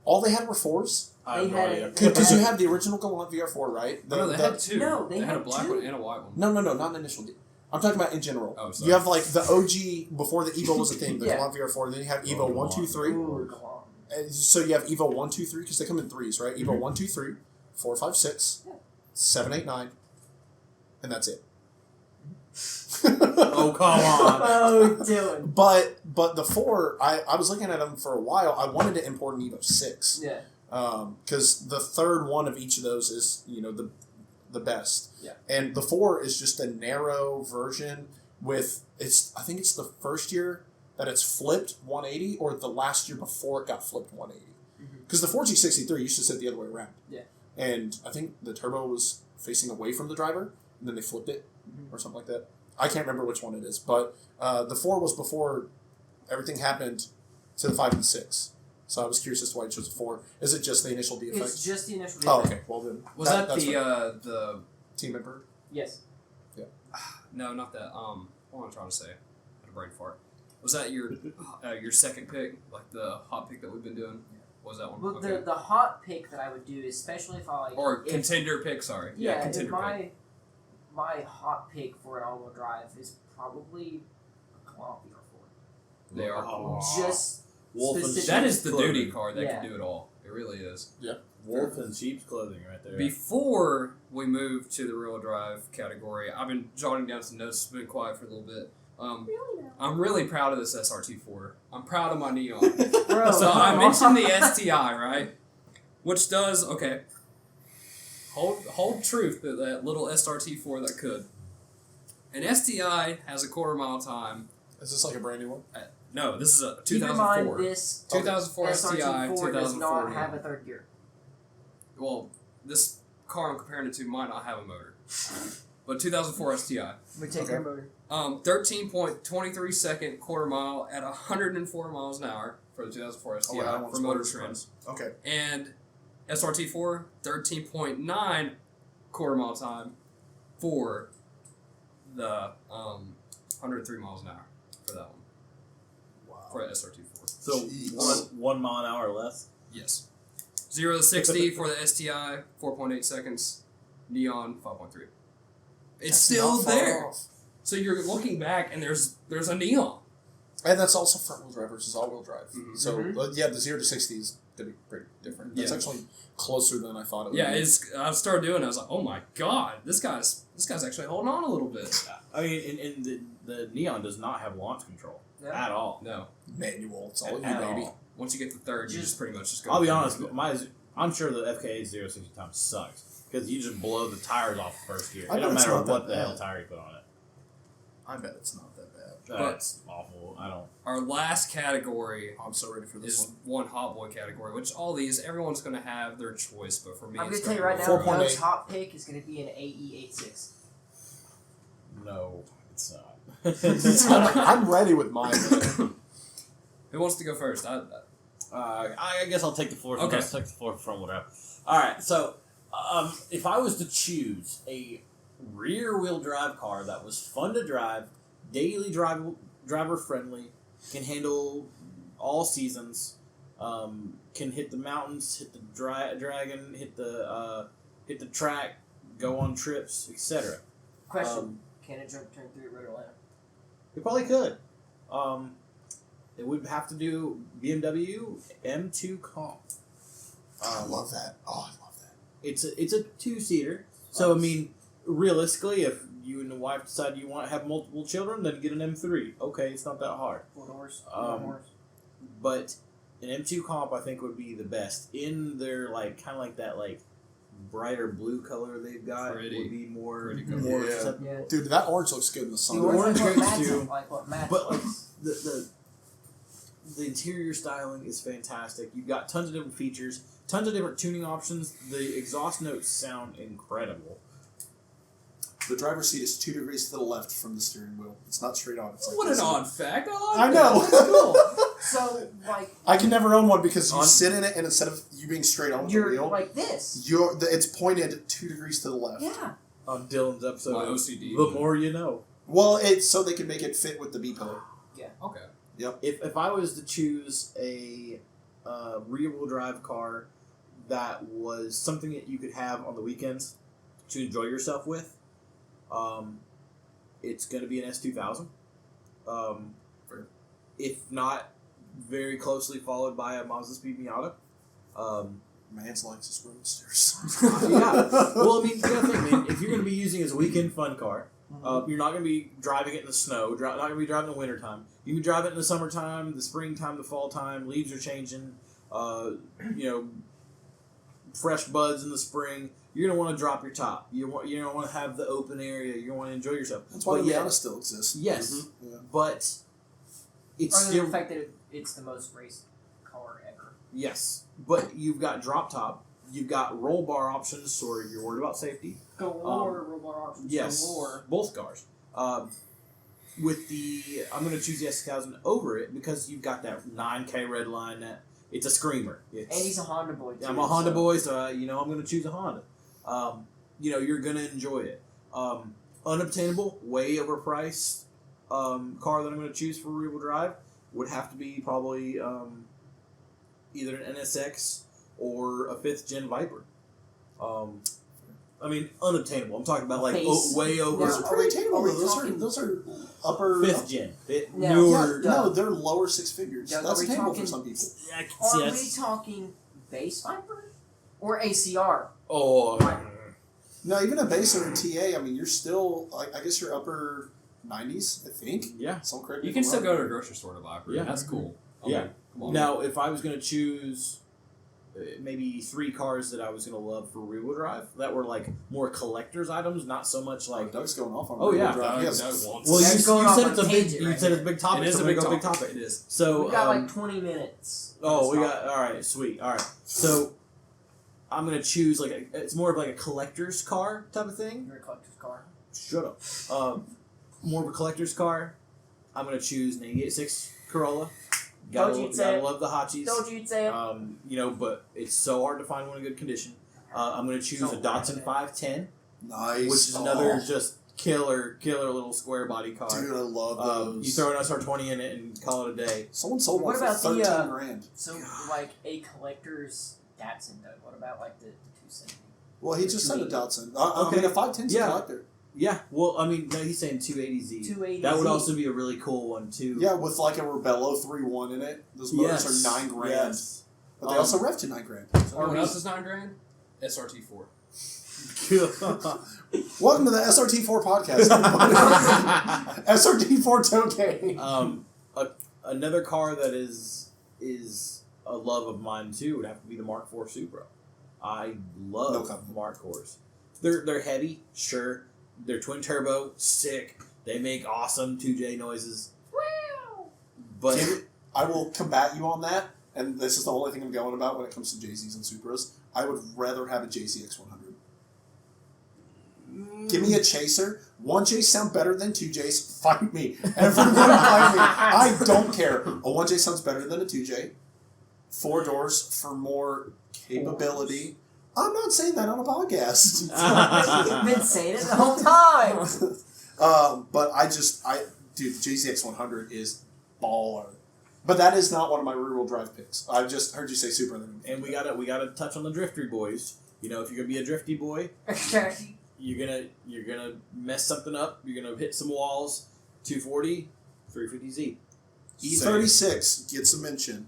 [SPEAKER 4] All they had were 4s.
[SPEAKER 2] I have no idea.
[SPEAKER 4] Because you have the original Galant VR4, right?
[SPEAKER 1] No, they had 2.
[SPEAKER 3] No,
[SPEAKER 1] they had a black
[SPEAKER 3] 2.
[SPEAKER 1] one and a white one.
[SPEAKER 4] No, not an initial. I'm talking about in general.
[SPEAKER 1] Oh, sorry.
[SPEAKER 4] You have like the OG before the Evo was a thing, the
[SPEAKER 3] Yeah.
[SPEAKER 4] Galant VR4. Then you have Evo 1, 2, 3.
[SPEAKER 3] Ooh, go on.
[SPEAKER 4] And so you have Evo 1, 2, 3 because they come in 3s, right? Evo 1, 2, 3, 4, 5, 6, 7, 8, 9, and that's it.
[SPEAKER 2] Oh, come on.
[SPEAKER 3] Oh, Dylan.
[SPEAKER 4] But the 4, I was looking at them for a while. I wanted to import an Evo 6.
[SPEAKER 3] Yeah.
[SPEAKER 4] Because the third one of each of those is, the best.
[SPEAKER 3] Yeah.
[SPEAKER 4] And the 4 is just a narrow version with, I think it's the first year that it's flipped 180 or the last year before it got flipped 180. Because the 4G63 used to sit the other way around.
[SPEAKER 3] Yeah.
[SPEAKER 4] And I think the turbo was facing away from the driver, and then they flipped it or something like that. I can't remember which one it is, but the 4 was before everything happened to the 5 and 6. So I was curious as to why you chose a 4. Is it just the initial defect?
[SPEAKER 3] It's just the initial
[SPEAKER 4] Oh,
[SPEAKER 3] defect.
[SPEAKER 4] okay. Well then,
[SPEAKER 1] Was
[SPEAKER 4] that's
[SPEAKER 1] the
[SPEAKER 4] Team Emperor?
[SPEAKER 3] Yes.
[SPEAKER 1] no, not that. What am I trying to say? I had a brain fart. Was that your second pick, like the hot pick that we've been doing? What was that one?
[SPEAKER 3] Well,
[SPEAKER 1] Okay.
[SPEAKER 3] the hot pick that I would do, especially if I like...
[SPEAKER 1] Or
[SPEAKER 3] if-
[SPEAKER 1] contender pick, sorry.
[SPEAKER 3] Yeah,
[SPEAKER 1] contender pick.
[SPEAKER 3] my hot pick for an all-wheel drive is probably a Galant VR4.
[SPEAKER 1] They are cool.
[SPEAKER 3] Just
[SPEAKER 2] Wolf and
[SPEAKER 3] specific-
[SPEAKER 1] That is the
[SPEAKER 2] Clothing.
[SPEAKER 1] duty car that
[SPEAKER 3] Yeah.
[SPEAKER 1] can do it all. It really is.
[SPEAKER 2] Wolf in sheep's clothing right there.
[SPEAKER 1] Before we move to the real drive category, I've been jotting down some notes. It's been quiet for a little bit. I'm really proud of this SRT4. I'm proud of my Neon.
[SPEAKER 3] Bro.
[SPEAKER 1] So I mentioned the STI, right? Which does, okay, hold truth that little SRT4 that could. An STI has a quarter-mile time.
[SPEAKER 4] Is this like a brand new one?
[SPEAKER 1] No, this is a
[SPEAKER 3] Keep in
[SPEAKER 1] 2004.
[SPEAKER 3] mind, this
[SPEAKER 1] 2004 STI,
[SPEAKER 3] SRT4 does not
[SPEAKER 1] 2004.
[SPEAKER 3] have a third gear.
[SPEAKER 1] Well, this car I'm comparing it to might not have a motor. But 2004 STI.
[SPEAKER 3] We take your motor.
[SPEAKER 1] 13.23 second quarter mile at 104 miles an hour for the 2004 STI for Motor Trend.
[SPEAKER 4] Okay.
[SPEAKER 1] And SRT4, 13.9 quarter mile time for the 103 miles an hour for that one.
[SPEAKER 4] Wow.
[SPEAKER 1] For SRT4.
[SPEAKER 2] So
[SPEAKER 4] Jeez.
[SPEAKER 2] 1 mile an hour less?
[SPEAKER 1] Yes. 0 to 60 for the STI, 4.8 seconds. Neon, 5.3. It's
[SPEAKER 4] That's
[SPEAKER 1] still
[SPEAKER 4] not far
[SPEAKER 1] there.
[SPEAKER 4] off.
[SPEAKER 1] So you're looking back and there's a Neon.
[SPEAKER 4] And that's also front wheel drive versus all wheel drive.
[SPEAKER 1] Mhm.
[SPEAKER 4] So the 0 to 60 is going to be pretty different. That's
[SPEAKER 1] Yeah.
[SPEAKER 4] actually closer than I thought it would
[SPEAKER 1] Yeah,
[SPEAKER 4] be.
[SPEAKER 1] I started doing it. I was like, oh my god, this guy's actually holding on a little bit.
[SPEAKER 2] I mean, in the Neon does not have launch control
[SPEAKER 3] Yeah.
[SPEAKER 2] at all.
[SPEAKER 1] No,
[SPEAKER 4] Manual. It's all you,
[SPEAKER 2] At
[SPEAKER 4] baby.
[SPEAKER 2] all.
[SPEAKER 1] once you get to third, you just pretty much just go.
[SPEAKER 2] I'll be
[SPEAKER 1] for it.
[SPEAKER 2] honest, I'm sure the FK8 060 time sucks because you just blow the tires off the first gear.
[SPEAKER 4] I
[SPEAKER 2] It
[SPEAKER 4] bet
[SPEAKER 2] don't
[SPEAKER 4] it's
[SPEAKER 2] matter
[SPEAKER 4] not
[SPEAKER 2] what
[SPEAKER 4] that
[SPEAKER 2] the hell
[SPEAKER 4] bad.
[SPEAKER 2] tire you put on it.
[SPEAKER 4] I bet it's not that bad.
[SPEAKER 2] That's awful. I don't.
[SPEAKER 1] Our last category
[SPEAKER 4] I'm so ready for this
[SPEAKER 1] is
[SPEAKER 4] one.
[SPEAKER 1] one hot boy category, which all these everyone's going to have their choice, but for me,
[SPEAKER 3] I'm going
[SPEAKER 1] it's
[SPEAKER 3] to tell you
[SPEAKER 1] gonna
[SPEAKER 3] right
[SPEAKER 1] be
[SPEAKER 3] now,
[SPEAKER 4] 4.8.
[SPEAKER 3] Doug's hot pick is going to be an AE86.
[SPEAKER 2] No, it's not.
[SPEAKER 4] I'm ready with mine.
[SPEAKER 1] Who wants to go first?
[SPEAKER 2] I guess I'll take the fourth.
[SPEAKER 1] Okay.
[SPEAKER 2] I'll take the fourth from whatever. All right. So, if I was to choose a rear-wheel drive car that was fun to drive, daily driver friendly, can handle all seasons, can hit the mountains, hit the dragon, hit the track, go on trips, etc.
[SPEAKER 3] Question, can it jump turn 3 at Road Atlanta?
[SPEAKER 2] It probably could. It would have to do BMW M2 Comp.
[SPEAKER 4] I love that. Oh, I love that.
[SPEAKER 2] It's a 2-seater. So, I mean, realistically, if you and the wife decide you want to have multiple children, then get an M3. Okay, it's not that hard.
[SPEAKER 3] 4 doors,
[SPEAKER 2] Um,
[SPEAKER 3] 4 doors.
[SPEAKER 2] But an M2 Comp, I think, would be the best. In their, like, kind of like that, like, brighter blue color they've got
[SPEAKER 1] Pretty.
[SPEAKER 2] would be more
[SPEAKER 1] Pretty
[SPEAKER 4] Yeah.
[SPEAKER 2] acceptable.
[SPEAKER 3] Yeah.
[SPEAKER 4] Dude, that orange looks good in the sun.
[SPEAKER 3] The
[SPEAKER 2] orange
[SPEAKER 3] orange is what
[SPEAKER 2] goes
[SPEAKER 3] Matt's
[SPEAKER 2] to-
[SPEAKER 3] like what Matt's
[SPEAKER 2] But, like,
[SPEAKER 3] likes.
[SPEAKER 2] the interior styling is fantastic. You've got tons of different features, tons of different tuning options. The exhaust notes sound incredible.
[SPEAKER 4] The driver's seat is 2 degrees to the left from the steering wheel. It's not straight on. It's like
[SPEAKER 1] What an
[SPEAKER 4] this.
[SPEAKER 1] odd fact! I like
[SPEAKER 4] I
[SPEAKER 1] that.
[SPEAKER 4] know.
[SPEAKER 1] That's cool.
[SPEAKER 3] So, like,
[SPEAKER 4] I can never own one because you
[SPEAKER 2] On-
[SPEAKER 4] sit in it and instead of you being straight on with the
[SPEAKER 3] you're
[SPEAKER 4] wheel,
[SPEAKER 3] like this.
[SPEAKER 4] it's pointed 2 degrees to the left.
[SPEAKER 3] Yeah.
[SPEAKER 2] On Dylan's episode,
[SPEAKER 1] My OCD.
[SPEAKER 2] The More You Know.
[SPEAKER 4] Well, it's so they can make it fit with the B pillar.
[SPEAKER 1] Okay.
[SPEAKER 2] If I was to choose a a rear-wheel drive car that was something that you could have on the weekends to enjoy yourself with, it's going to be an S2000. If not very closely followed by a Mazda Speed Miata.
[SPEAKER 4] Mans likes his roadsters.
[SPEAKER 2] Yeah. Well, I mean, you gotta think, man, if you're going to be using it as a weekend fun car, you're not going to be driving it in the snow, not going to be driving in the wintertime. You can drive it in the summertime, the springtime, the fall time, leaves are changing, fresh buds in the spring. You're going to want to drop your top. You don't want to have the open area. You want to enjoy yourself.
[SPEAKER 4] That's why the Miata still exists.
[SPEAKER 2] Yes.
[SPEAKER 4] Yeah.
[SPEAKER 2] But it's
[SPEAKER 3] Other
[SPEAKER 2] still...
[SPEAKER 3] than the fact that it's the most raced car ever.
[SPEAKER 2] Yes. But you've got drop top. You've got roll bar options, so you're worried about safety.
[SPEAKER 3] Galore roll bar options.
[SPEAKER 2] Yes.
[SPEAKER 3] Galore.
[SPEAKER 2] Both cars. I'm going to choose the S2000 over it because you've got that 9K red line that it's a screamer.
[SPEAKER 3] And he's a Honda boy, too.
[SPEAKER 2] I'm a Honda boy, so I'm going to choose a Honda. You're going to enjoy it. Unobtainable, way overpriced car that I'm going to choose for rear-wheel drive would have to be probably either an NSX or a 5th gen Viper. Unobtainable. I'm talking about way over.
[SPEAKER 4] Those are pretty attainable. Those are upper
[SPEAKER 2] 5th gen.
[SPEAKER 4] No, they're lower six figures.
[SPEAKER 3] Doug,
[SPEAKER 4] that's attainable for some people.
[SPEAKER 3] Are we talking base Viper or ACR?
[SPEAKER 2] Oh,
[SPEAKER 4] no, even a base or a TA. I mean, you're still. I guess you're upper 90s. I think.
[SPEAKER 2] Yeah.
[SPEAKER 4] Some correct.
[SPEAKER 1] You can still go to a grocery store to Viper. Yeah, that's cool.
[SPEAKER 2] Yeah. Now, if I was going to choose maybe 3 cars that I was going to love for rear-wheel drive that were like more collector's items, not so much like.
[SPEAKER 4] Doug's going off on
[SPEAKER 2] rear-wheel
[SPEAKER 4] drive.
[SPEAKER 2] Well, you said it's a big. You said it's a big topic.
[SPEAKER 1] It is
[SPEAKER 2] so
[SPEAKER 1] a big
[SPEAKER 2] big
[SPEAKER 1] topic.
[SPEAKER 2] topic.
[SPEAKER 1] It is.
[SPEAKER 2] So
[SPEAKER 3] we got 20 minutes.
[SPEAKER 2] Oh, we got. All right, sweet. All right, so I'm gonna choose it's more of like a collector's car type of thing.
[SPEAKER 3] You're a collector's car.
[SPEAKER 2] Shut up. More of a collector's car. I'm gonna choose an 88.6 Corolla. Gotta love the hotchies.
[SPEAKER 3] Don't you say it?
[SPEAKER 2] But it's so hard to find one in good condition. I'm gonna choose a Datsun 510.
[SPEAKER 4] Nice.
[SPEAKER 2] Which is another just killer little square body car.
[SPEAKER 4] Dude, I love those.
[SPEAKER 2] You throw an SR20 in it and call it a day.
[SPEAKER 4] Someone sold one for $13,000.
[SPEAKER 3] So, like a collector's Datsun, Doug. What about like the 270?
[SPEAKER 4] Well, he just said a Datsun. I mean, a 510's a collector.
[SPEAKER 2] Yeah, well, I mean, no, he's saying 280Z.
[SPEAKER 3] 280Z.
[SPEAKER 2] That would also be a really cool one, too.
[SPEAKER 4] Yeah, with like a Rebello 3.1 in it. Those motors are $9,000.
[SPEAKER 2] Yes.
[SPEAKER 4] But they also rev to $9,000.
[SPEAKER 1] Or what else is $9,000? SRT4.
[SPEAKER 4] Welcome to the SRT4 podcast. SRT4 Touge.
[SPEAKER 2] Another car that is a love of mine, too, would have to be the Mark IV Supra. I love Mark IVs. They're heavy, sure. They're twin turbo, sick. They make awesome 2J noises.
[SPEAKER 3] Wow.
[SPEAKER 2] But
[SPEAKER 4] I will combat you on that, and this is the only thing I'm going about when it comes to JZs and Supras. I would rather have a JZX 100. Give me a chaser. 1J sound better than 2Js. Fight me. Everyone fight me. I don't care. A 1J sounds better than a 2J. 4 doors for more capability. I'm not saying that on a podcast.
[SPEAKER 3] You've been saying it the whole time.
[SPEAKER 4] But dude, the JZX 100 is baller. But that is not one of my rear-wheel drive picks. I just heard you say Supra.
[SPEAKER 2] And we gotta touch on the drifty boys. If you're gonna be a drifty boy, you're gonna mess something up. You're gonna hit some walls. 240, 350Z.
[SPEAKER 4] E36 gets a mention.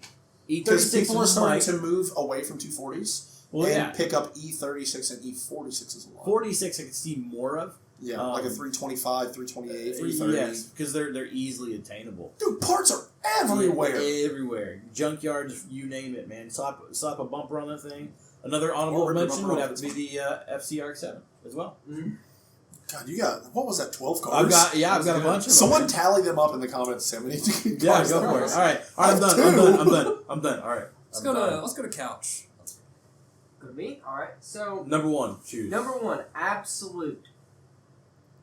[SPEAKER 2] E36
[SPEAKER 4] Because people are starting to move away from 240s.
[SPEAKER 2] Well,
[SPEAKER 4] pick up E36 and E46s a lot.
[SPEAKER 2] 46 I can see more of.
[SPEAKER 4] Yeah, like a 325, 328, 330.
[SPEAKER 2] Yes, because they're easily attainable.
[SPEAKER 4] Dude, parts are everywhere.
[SPEAKER 2] Everywhere. Junkyards, you name it, man. Slap a bumper on that thing. Another honorable mention would have to be the FCRX7 as well.
[SPEAKER 3] Mm-hmm.
[SPEAKER 4] God, you got, what was that, 12 cars?
[SPEAKER 2] I've got a bunch of them.
[SPEAKER 4] Someone tally them up in the comments, Sam. We need to get
[SPEAKER 2] go for it. All right, I'm done. All right.
[SPEAKER 1] Let's go to couch.
[SPEAKER 3] Good me? Alright, so...
[SPEAKER 2] Number 1, choose.
[SPEAKER 3] Number 1, absolute.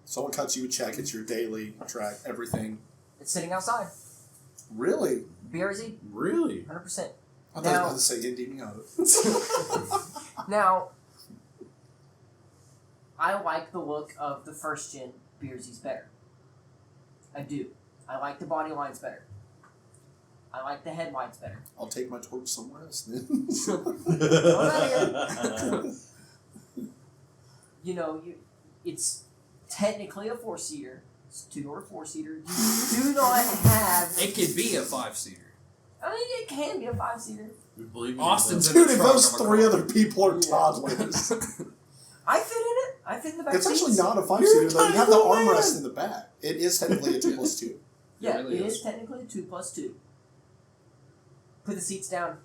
[SPEAKER 4] Someone cuts you a check, it's your daily track, everything.
[SPEAKER 3] It's sitting outside.
[SPEAKER 4] Really?
[SPEAKER 3] BRZ?
[SPEAKER 2] Really?
[SPEAKER 3] 100%.
[SPEAKER 4] I thought you were about to say Indy Miata.
[SPEAKER 3] Now, I like the look of the first gen BRZs better. I do. I like the body lines better. I like the headlights better.
[SPEAKER 4] I'll take my torch somewhere else then.
[SPEAKER 3] You know, it's technically a 4-seater. It's a 2-door 4-seater. You do not have...
[SPEAKER 1] It could be a 5-seater.
[SPEAKER 3] I mean, it can be a 5-seater.
[SPEAKER 2] We believe you.
[SPEAKER 1] Austin's in
[SPEAKER 4] Dude,
[SPEAKER 1] the
[SPEAKER 4] if
[SPEAKER 1] trunk
[SPEAKER 4] those
[SPEAKER 1] of a
[SPEAKER 4] 3
[SPEAKER 1] car.
[SPEAKER 4] other people are toddlers.
[SPEAKER 3] I fit in it. I fit in the back
[SPEAKER 4] It's
[SPEAKER 3] seats.
[SPEAKER 4] actually not a 5-seater, though. You have the armrest in the back. It is technically a 2+2.
[SPEAKER 3] Yeah,
[SPEAKER 1] really
[SPEAKER 3] it
[SPEAKER 1] is.
[SPEAKER 3] is technically a 2+2. Put the seats down,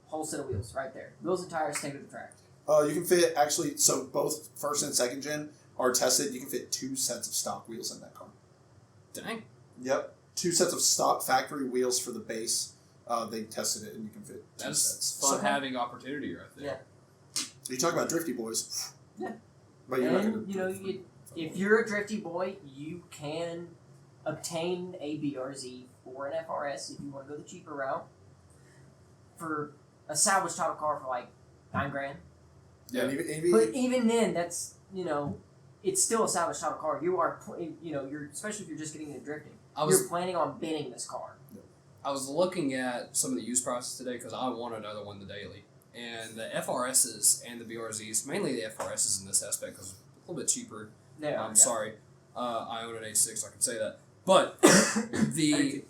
[SPEAKER 3] whole set of wheels right there. Wheels and tires take to the track.
[SPEAKER 4] You can fit, actually, so both first and second gen are tested. You can fit 2 sets of stock wheels in that car.
[SPEAKER 1] Dang.
[SPEAKER 4] Yep. 2 sets of stock factory wheels for the base. They tested it, and you can fit 2
[SPEAKER 1] That's
[SPEAKER 4] sets.
[SPEAKER 1] fun having opportunity right there.
[SPEAKER 3] Yeah.
[SPEAKER 4] You talk about drifty boys.
[SPEAKER 3] Yeah.
[SPEAKER 4] But you're not
[SPEAKER 3] And,
[SPEAKER 4] going to...
[SPEAKER 3] you know, if you're a drifty boy, you can obtain a BRZ or an FRS if you want to go the cheaper route. For a salvage title car for like $9,000.
[SPEAKER 4] Yeah, and even,
[SPEAKER 3] But even then, that's, you know, it's still a salvage title car. You are, you know, you're, especially if you're just getting into drifting, you're planning on bidding this car.
[SPEAKER 1] I was looking at some of the used prices today because I want another one the daily. And the FRSs and the BRZs, mainly the FRSs in this aspect because it's a little bit cheaper. I'm sorry. I own an 8.6, I can say that. But the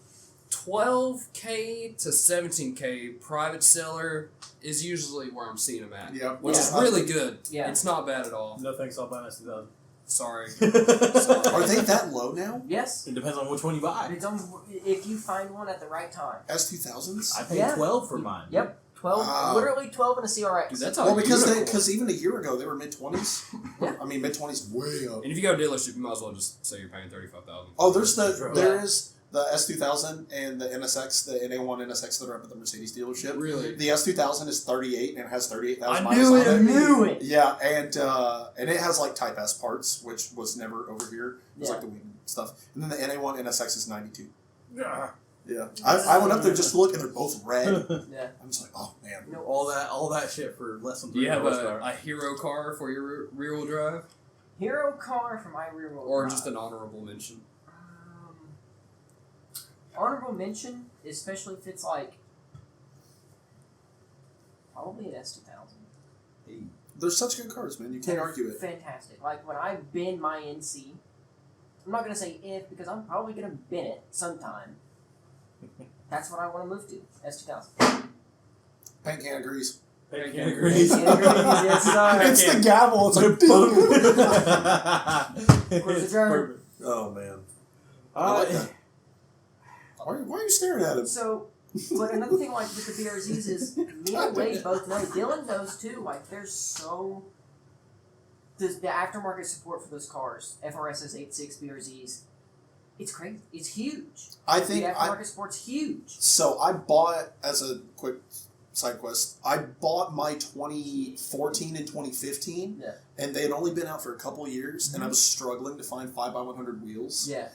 [SPEAKER 1] 12K to 17K private seller is usually where I'm seeing them at.
[SPEAKER 4] Yeah.
[SPEAKER 1] Which is really good.
[SPEAKER 3] Yeah.
[SPEAKER 1] It's not bad at all.
[SPEAKER 2] No thanks, I'll buy an S2000.
[SPEAKER 1] Sorry.
[SPEAKER 4] Are they that low now?
[SPEAKER 3] Yes.
[SPEAKER 2] It depends on which one you buy.
[SPEAKER 3] It's on, if you find one at the right time.
[SPEAKER 4] S2000s?
[SPEAKER 2] I paid
[SPEAKER 3] Yeah.
[SPEAKER 2] 12 for mine.
[SPEAKER 3] Yep. 12,
[SPEAKER 4] Wow.
[SPEAKER 3] literally 12 in a CRX.
[SPEAKER 1] Dude, that's
[SPEAKER 4] Well, because
[SPEAKER 1] unicorn.
[SPEAKER 4] even a year ago they were mid-20s.
[SPEAKER 3] Yeah.
[SPEAKER 4] I mean, mid-20s way up.
[SPEAKER 1] And if you go to a dealership, you might as well just say you're paying $35,000.
[SPEAKER 4] Oh, there is the S2000 and the NSX, the NA1 NSX that are up at the Mercedes dealership.
[SPEAKER 1] Really?
[SPEAKER 4] The S2000 is 38 and it has 38,000
[SPEAKER 1] I
[SPEAKER 4] miles
[SPEAKER 1] knew
[SPEAKER 4] on
[SPEAKER 1] it.
[SPEAKER 4] it.
[SPEAKER 3] I knew it.
[SPEAKER 4] Yeah, and it has like Type S parts, which was never over here. It was
[SPEAKER 3] Yeah.
[SPEAKER 4] like the wing stuff. And then the NA1 NSX is 92.
[SPEAKER 2] Yeah.
[SPEAKER 4] Yeah, I went up there just to look, and they're both red.
[SPEAKER 3] Yeah.
[SPEAKER 4] I'm just like, oh man.
[SPEAKER 3] No.
[SPEAKER 2] all that shit for less than
[SPEAKER 1] Do you have
[SPEAKER 2] $300.
[SPEAKER 1] a hero car for your rear-wheel drive?
[SPEAKER 3] Hero car for my rear wheel
[SPEAKER 1] Or
[SPEAKER 3] drive.
[SPEAKER 1] just an honorable mention?
[SPEAKER 3] Honorable mention, especially if it's like probably an S2000.
[SPEAKER 4] They're such good cars, man. You can't
[SPEAKER 3] They're
[SPEAKER 4] argue it.
[SPEAKER 3] Fantastic. Like when I bin my NC, I'm not gonna say if because I'm probably gonna bin it sometime. That's what I want to move to. S2000.
[SPEAKER 4] Paint can agrees.
[SPEAKER 2] Paint
[SPEAKER 1] can
[SPEAKER 2] can
[SPEAKER 1] agree.
[SPEAKER 2] agree.
[SPEAKER 3] Yes, sir.
[SPEAKER 4] It's the gavel. It's like,
[SPEAKER 2] Boom.
[SPEAKER 3] Where's the germ?
[SPEAKER 4] oh man. I like that. Why are you staring at him?
[SPEAKER 3] So, but another thing like with the BRZs is me and Wade both know. Dylan knows too. Like there's so the aftermarket support for those cars, FRSs, 8.6 BRZs. It's crazy. It's huge.
[SPEAKER 4] I think
[SPEAKER 3] the aftermarket support's huge.
[SPEAKER 4] So I bought, as a quick side quest, I bought my 2014 and 2015,
[SPEAKER 3] Yeah.
[SPEAKER 4] and they had only been out for a couple years, and I was struggling to find 5x100 wheels.
[SPEAKER 3] Yeah.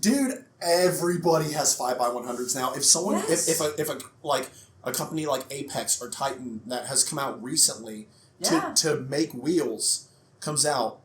[SPEAKER 4] Dude, everybody has 5x100s now. If someone,
[SPEAKER 3] Yes.
[SPEAKER 4] if a company like Apex or Titan that has come out recently
[SPEAKER 3] Yeah.
[SPEAKER 4] to make wheels comes out,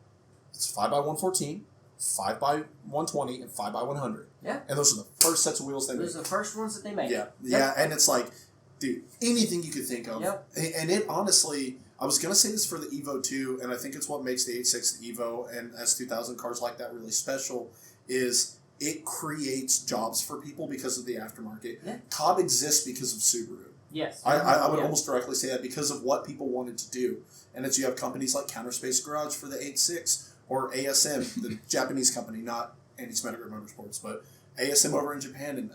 [SPEAKER 4] it's 5x114, 5x120, and 5x100.
[SPEAKER 3] Yeah.
[SPEAKER 4] And those are the first sets of wheels they make.
[SPEAKER 3] Those are the first ones that they make.
[SPEAKER 4] Yeah,
[SPEAKER 3] Yep.
[SPEAKER 4] yeah, and it's like, dude, anything you could think of.
[SPEAKER 3] Yep.
[SPEAKER 4] And it honestly, I was going to say this for the Evo 2, and I think it's what makes the 8.6, the Evo, and S2000 cars like that really special, is it creates jobs for people because of the aftermarket.
[SPEAKER 3] Yeah.
[SPEAKER 4] Cobb exists because of Subaru.
[SPEAKER 3] Yes.
[SPEAKER 4] I would
[SPEAKER 3] Yeah.
[SPEAKER 4] almost directly say that because of what people wanted to do. And it's you have companies like Counterspace Garage for the 8.6, or ASM, the Japanese company, not Anti-Symmetric Motorsports, but ASM over in Japan, and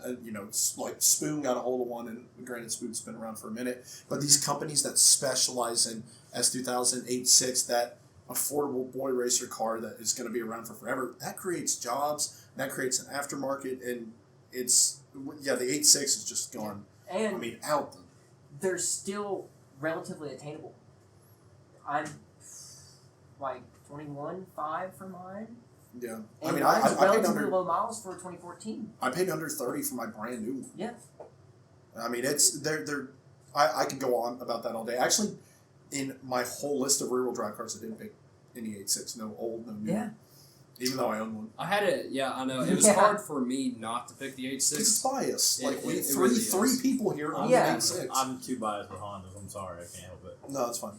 [SPEAKER 4] like Spoon got a hold of one, and granted Spoon's been around for a minute, but these companies that specialize in S2000, 8.6, that affordable boy racer car that is going to be around for forever, that creates jobs, that creates an aftermarket, and it's, the 8.6 is just gone,
[SPEAKER 3] And
[SPEAKER 4] out.
[SPEAKER 3] they're still relatively attainable. I'm like 21.5 for mine.
[SPEAKER 4] Yeah.
[SPEAKER 3] And
[SPEAKER 4] I mean,
[SPEAKER 3] mine's
[SPEAKER 4] I paid
[SPEAKER 3] relatively
[SPEAKER 4] under
[SPEAKER 3] low miles for 2014.
[SPEAKER 4] I paid under 30 for my brand new one.
[SPEAKER 3] Yeah.
[SPEAKER 4] I mean, it's they're I can go on about that all day. Actually, in my whole list of rear-wheel drive cars, I didn't pick any 8.6, no old, no new.
[SPEAKER 3] Yeah.
[SPEAKER 4] Even though I own one.
[SPEAKER 1] I had it. Yeah, I know. It was
[SPEAKER 3] Yeah.
[SPEAKER 1] hard for me not to pick the 8.6.
[SPEAKER 4] It's biased. Like,
[SPEAKER 1] It
[SPEAKER 4] three
[SPEAKER 1] really
[SPEAKER 4] three
[SPEAKER 1] is.
[SPEAKER 4] people here own
[SPEAKER 3] Yeah.
[SPEAKER 4] an 8.6.
[SPEAKER 2] I'm too biased with Hondas. I'm sorry, I can't help it.
[SPEAKER 4] No, it's fine.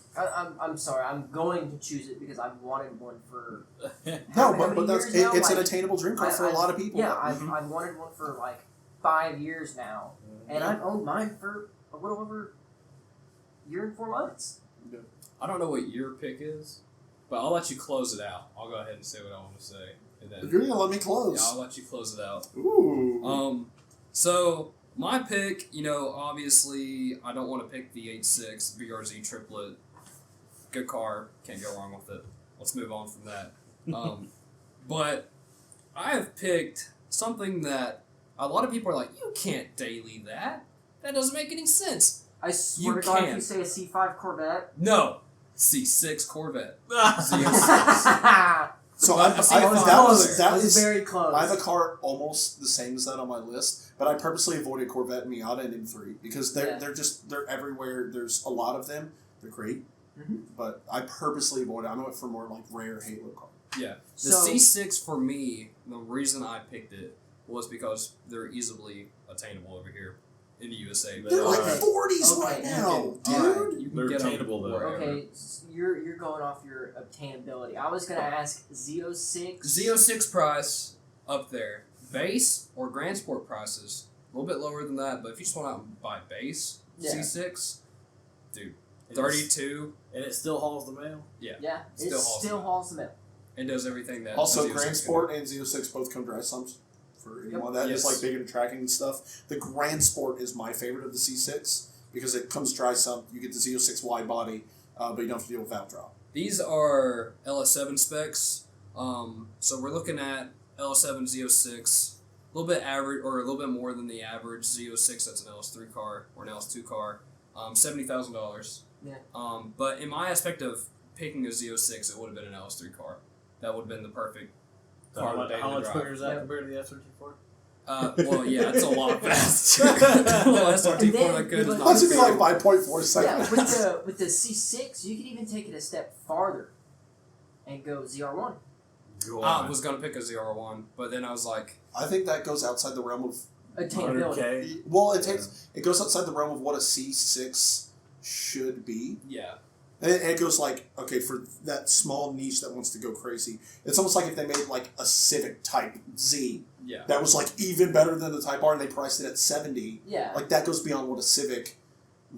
[SPEAKER 3] I'm sorry. I'm going to choose it because I've wanted one for
[SPEAKER 4] No,
[SPEAKER 3] how
[SPEAKER 4] but
[SPEAKER 3] many
[SPEAKER 4] that's
[SPEAKER 3] years now?
[SPEAKER 4] it's an
[SPEAKER 3] Like,
[SPEAKER 4] attainable dream car for a lot of people.
[SPEAKER 3] Yeah, I've wanted one for like 5 years now, and I've owned mine for a little over a year and 4 months.
[SPEAKER 1] I don't know what your pick is, but I'll let you close it out. I'll go ahead and say what I want to say, and then
[SPEAKER 4] If you're gonna let me close.
[SPEAKER 1] yeah, I'll let you close it out.
[SPEAKER 4] Ooh.
[SPEAKER 1] So my pick, obviously I don't want to pick the 8.6 BRZ triplet. Good car, can't go wrong with it. Let's move on from that. But I have picked something that a lot of people are like, you can't daily that. That doesn't make any sense.
[SPEAKER 3] I swear
[SPEAKER 1] You
[SPEAKER 3] to God, if
[SPEAKER 1] can.
[SPEAKER 3] you say a C5 Corvette.
[SPEAKER 1] No, C6 Corvette.
[SPEAKER 3] I
[SPEAKER 4] So
[SPEAKER 1] But
[SPEAKER 4] I,
[SPEAKER 1] I see
[SPEAKER 4] I,
[SPEAKER 1] fine.
[SPEAKER 4] that
[SPEAKER 3] was
[SPEAKER 4] is
[SPEAKER 3] very close.
[SPEAKER 4] I have a car almost the same as that on my list, but I purposely avoided Corvette, Miata, and M3 because they're they're everywhere. There's a lot of them. They're great, but I purposely avoided. I went for more like rare Halo car.
[SPEAKER 1] Yeah, the
[SPEAKER 3] So-
[SPEAKER 1] C6 for me, the reason I picked it was because they're easily attainable over here in the USA.
[SPEAKER 2] They
[SPEAKER 4] They're like
[SPEAKER 2] are.
[SPEAKER 4] 40s
[SPEAKER 3] Okay,
[SPEAKER 4] right now, dude.
[SPEAKER 1] Alright, you can
[SPEAKER 2] They're
[SPEAKER 1] get them
[SPEAKER 2] attainable, though.
[SPEAKER 1] wherever.
[SPEAKER 3] Okay, you're going off your obtainability. I was gonna ask Z06.
[SPEAKER 1] Z06 price up there. Base or Grand Sport prices a little bit lower than that, but if you just want to buy base
[SPEAKER 3] Yeah.
[SPEAKER 1] C6, dude,
[SPEAKER 2] And
[SPEAKER 1] 32,
[SPEAKER 2] And it still hauls the mail.
[SPEAKER 3] Yeah, it
[SPEAKER 1] Still hauls
[SPEAKER 3] still
[SPEAKER 1] them.
[SPEAKER 3] hauls them out.
[SPEAKER 1] and does everything that
[SPEAKER 4] Also,
[SPEAKER 1] a Z06
[SPEAKER 4] Grand
[SPEAKER 1] can
[SPEAKER 4] Sport and Z06 both come dry sumps. For anyone that is
[SPEAKER 1] Yes.
[SPEAKER 4] like big into tracking and stuff, the Grand Sport is my favorite of the C6 because it comes dry sump. You get the Z06 wide body, but you don't have to deal with valve drop.
[SPEAKER 1] These are LS7 specs. So we're looking at LS7 Z06, a little bit average or a little bit more than the average Z06. That's an LS3 car or an LS2 car. $70,000.
[SPEAKER 3] Yeah.
[SPEAKER 1] But in my aspect of picking a Z06, it would have been an LS3 car. That would have been the perfect
[SPEAKER 2] So
[SPEAKER 1] car
[SPEAKER 2] how much,
[SPEAKER 1] to
[SPEAKER 2] how much
[SPEAKER 1] drive.
[SPEAKER 2] quicker is that
[SPEAKER 3] Yeah.
[SPEAKER 2] compared to the F-34?
[SPEAKER 1] Well, yeah, it's a lot faster. The SRT4 that good is
[SPEAKER 3] But-
[SPEAKER 1] not
[SPEAKER 4] That's gonna be
[SPEAKER 1] fair.
[SPEAKER 4] like 5.4 seconds.
[SPEAKER 3] Yeah, with the C6, you could even take it a step farther and go ZR1.
[SPEAKER 2] Go
[SPEAKER 1] I
[SPEAKER 2] on.
[SPEAKER 1] was gonna pick a ZR1, but then I was like,
[SPEAKER 4] I think that goes outside the realm of.
[SPEAKER 3] Attainability.
[SPEAKER 2] 100K.
[SPEAKER 4] Well, it goes outside the realm of what a C6 should be.
[SPEAKER 1] yeah,
[SPEAKER 4] And it goes like, okay, for that small niche that wants to go crazy, it's almost like if they made like a Civic Type Z
[SPEAKER 1] yeah.
[SPEAKER 4] that was like even better than the Type R and they priced it at 70.
[SPEAKER 3] Yeah.
[SPEAKER 4] Like that goes beyond what a Civic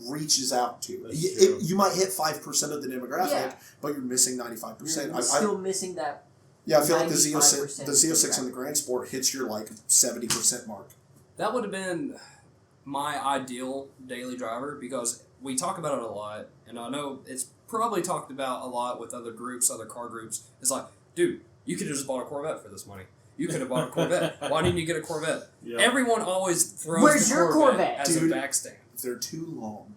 [SPEAKER 4] reaches out to.
[SPEAKER 2] That's
[SPEAKER 4] You,
[SPEAKER 2] true.
[SPEAKER 4] you might hit 5% of the demographic,
[SPEAKER 3] Yeah.
[SPEAKER 4] but you're missing 95%.
[SPEAKER 3] You're still missing that.
[SPEAKER 4] Yeah, I feel like the
[SPEAKER 3] 95%
[SPEAKER 4] Z06 and the Grand Sport hits your like 70% mark.
[SPEAKER 1] That would have been my ideal daily driver because we talk about it a lot, and I know it's probably talked about a lot with other groups, other car groups. It's like, dude, you could have just bought a Corvette for this money. You could have bought a Corvette. Why didn't you get a Corvette?
[SPEAKER 2] Yep.
[SPEAKER 1] Everyone always throws
[SPEAKER 3] Where's
[SPEAKER 1] the
[SPEAKER 3] your
[SPEAKER 1] Corvette
[SPEAKER 3] Corvette?
[SPEAKER 1] as
[SPEAKER 4] Dude.
[SPEAKER 1] a backstand.
[SPEAKER 4] They're too long.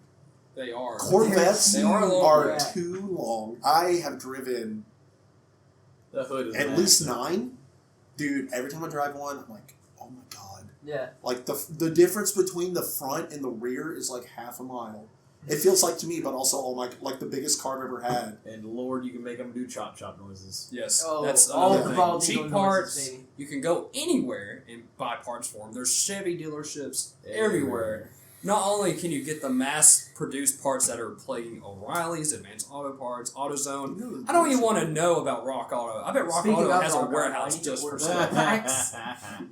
[SPEAKER 1] They are.
[SPEAKER 4] Corvettes
[SPEAKER 1] They are long,
[SPEAKER 4] are
[SPEAKER 3] yeah.
[SPEAKER 4] too long. I have driven
[SPEAKER 2] The hood is
[SPEAKER 4] at
[SPEAKER 2] massive.
[SPEAKER 4] least 9. Dude, every time I drive one, I'm like, oh my god.
[SPEAKER 3] Yeah.
[SPEAKER 4] Like, the difference between the front and the rear is like half a mile. It feels like to me, but also, oh my, like the biggest car I've ever had.
[SPEAKER 2] And Lord, you can make them do chop chop noises.
[SPEAKER 1] Yes,
[SPEAKER 3] Oh,
[SPEAKER 1] that's
[SPEAKER 3] all
[SPEAKER 1] another
[SPEAKER 3] the
[SPEAKER 1] thing.
[SPEAKER 3] Valdigo
[SPEAKER 1] Cheap
[SPEAKER 3] noises,
[SPEAKER 1] parts.
[SPEAKER 3] baby.
[SPEAKER 1] You can go anywhere and buy parts for them. There's Chevy dealerships everywhere. Not only can you get the mass-produced parts that are playing O'Reilly's, Advanced Auto Parts, AutoZone. I don't even want to know about Rock Auto. I bet Rock
[SPEAKER 3] Speaking
[SPEAKER 1] Auto
[SPEAKER 3] of
[SPEAKER 1] has a
[SPEAKER 3] Rock Auto,
[SPEAKER 1] warehouse
[SPEAKER 3] I need to
[SPEAKER 1] just for
[SPEAKER 3] order
[SPEAKER 1] stuff.
[SPEAKER 3] packs.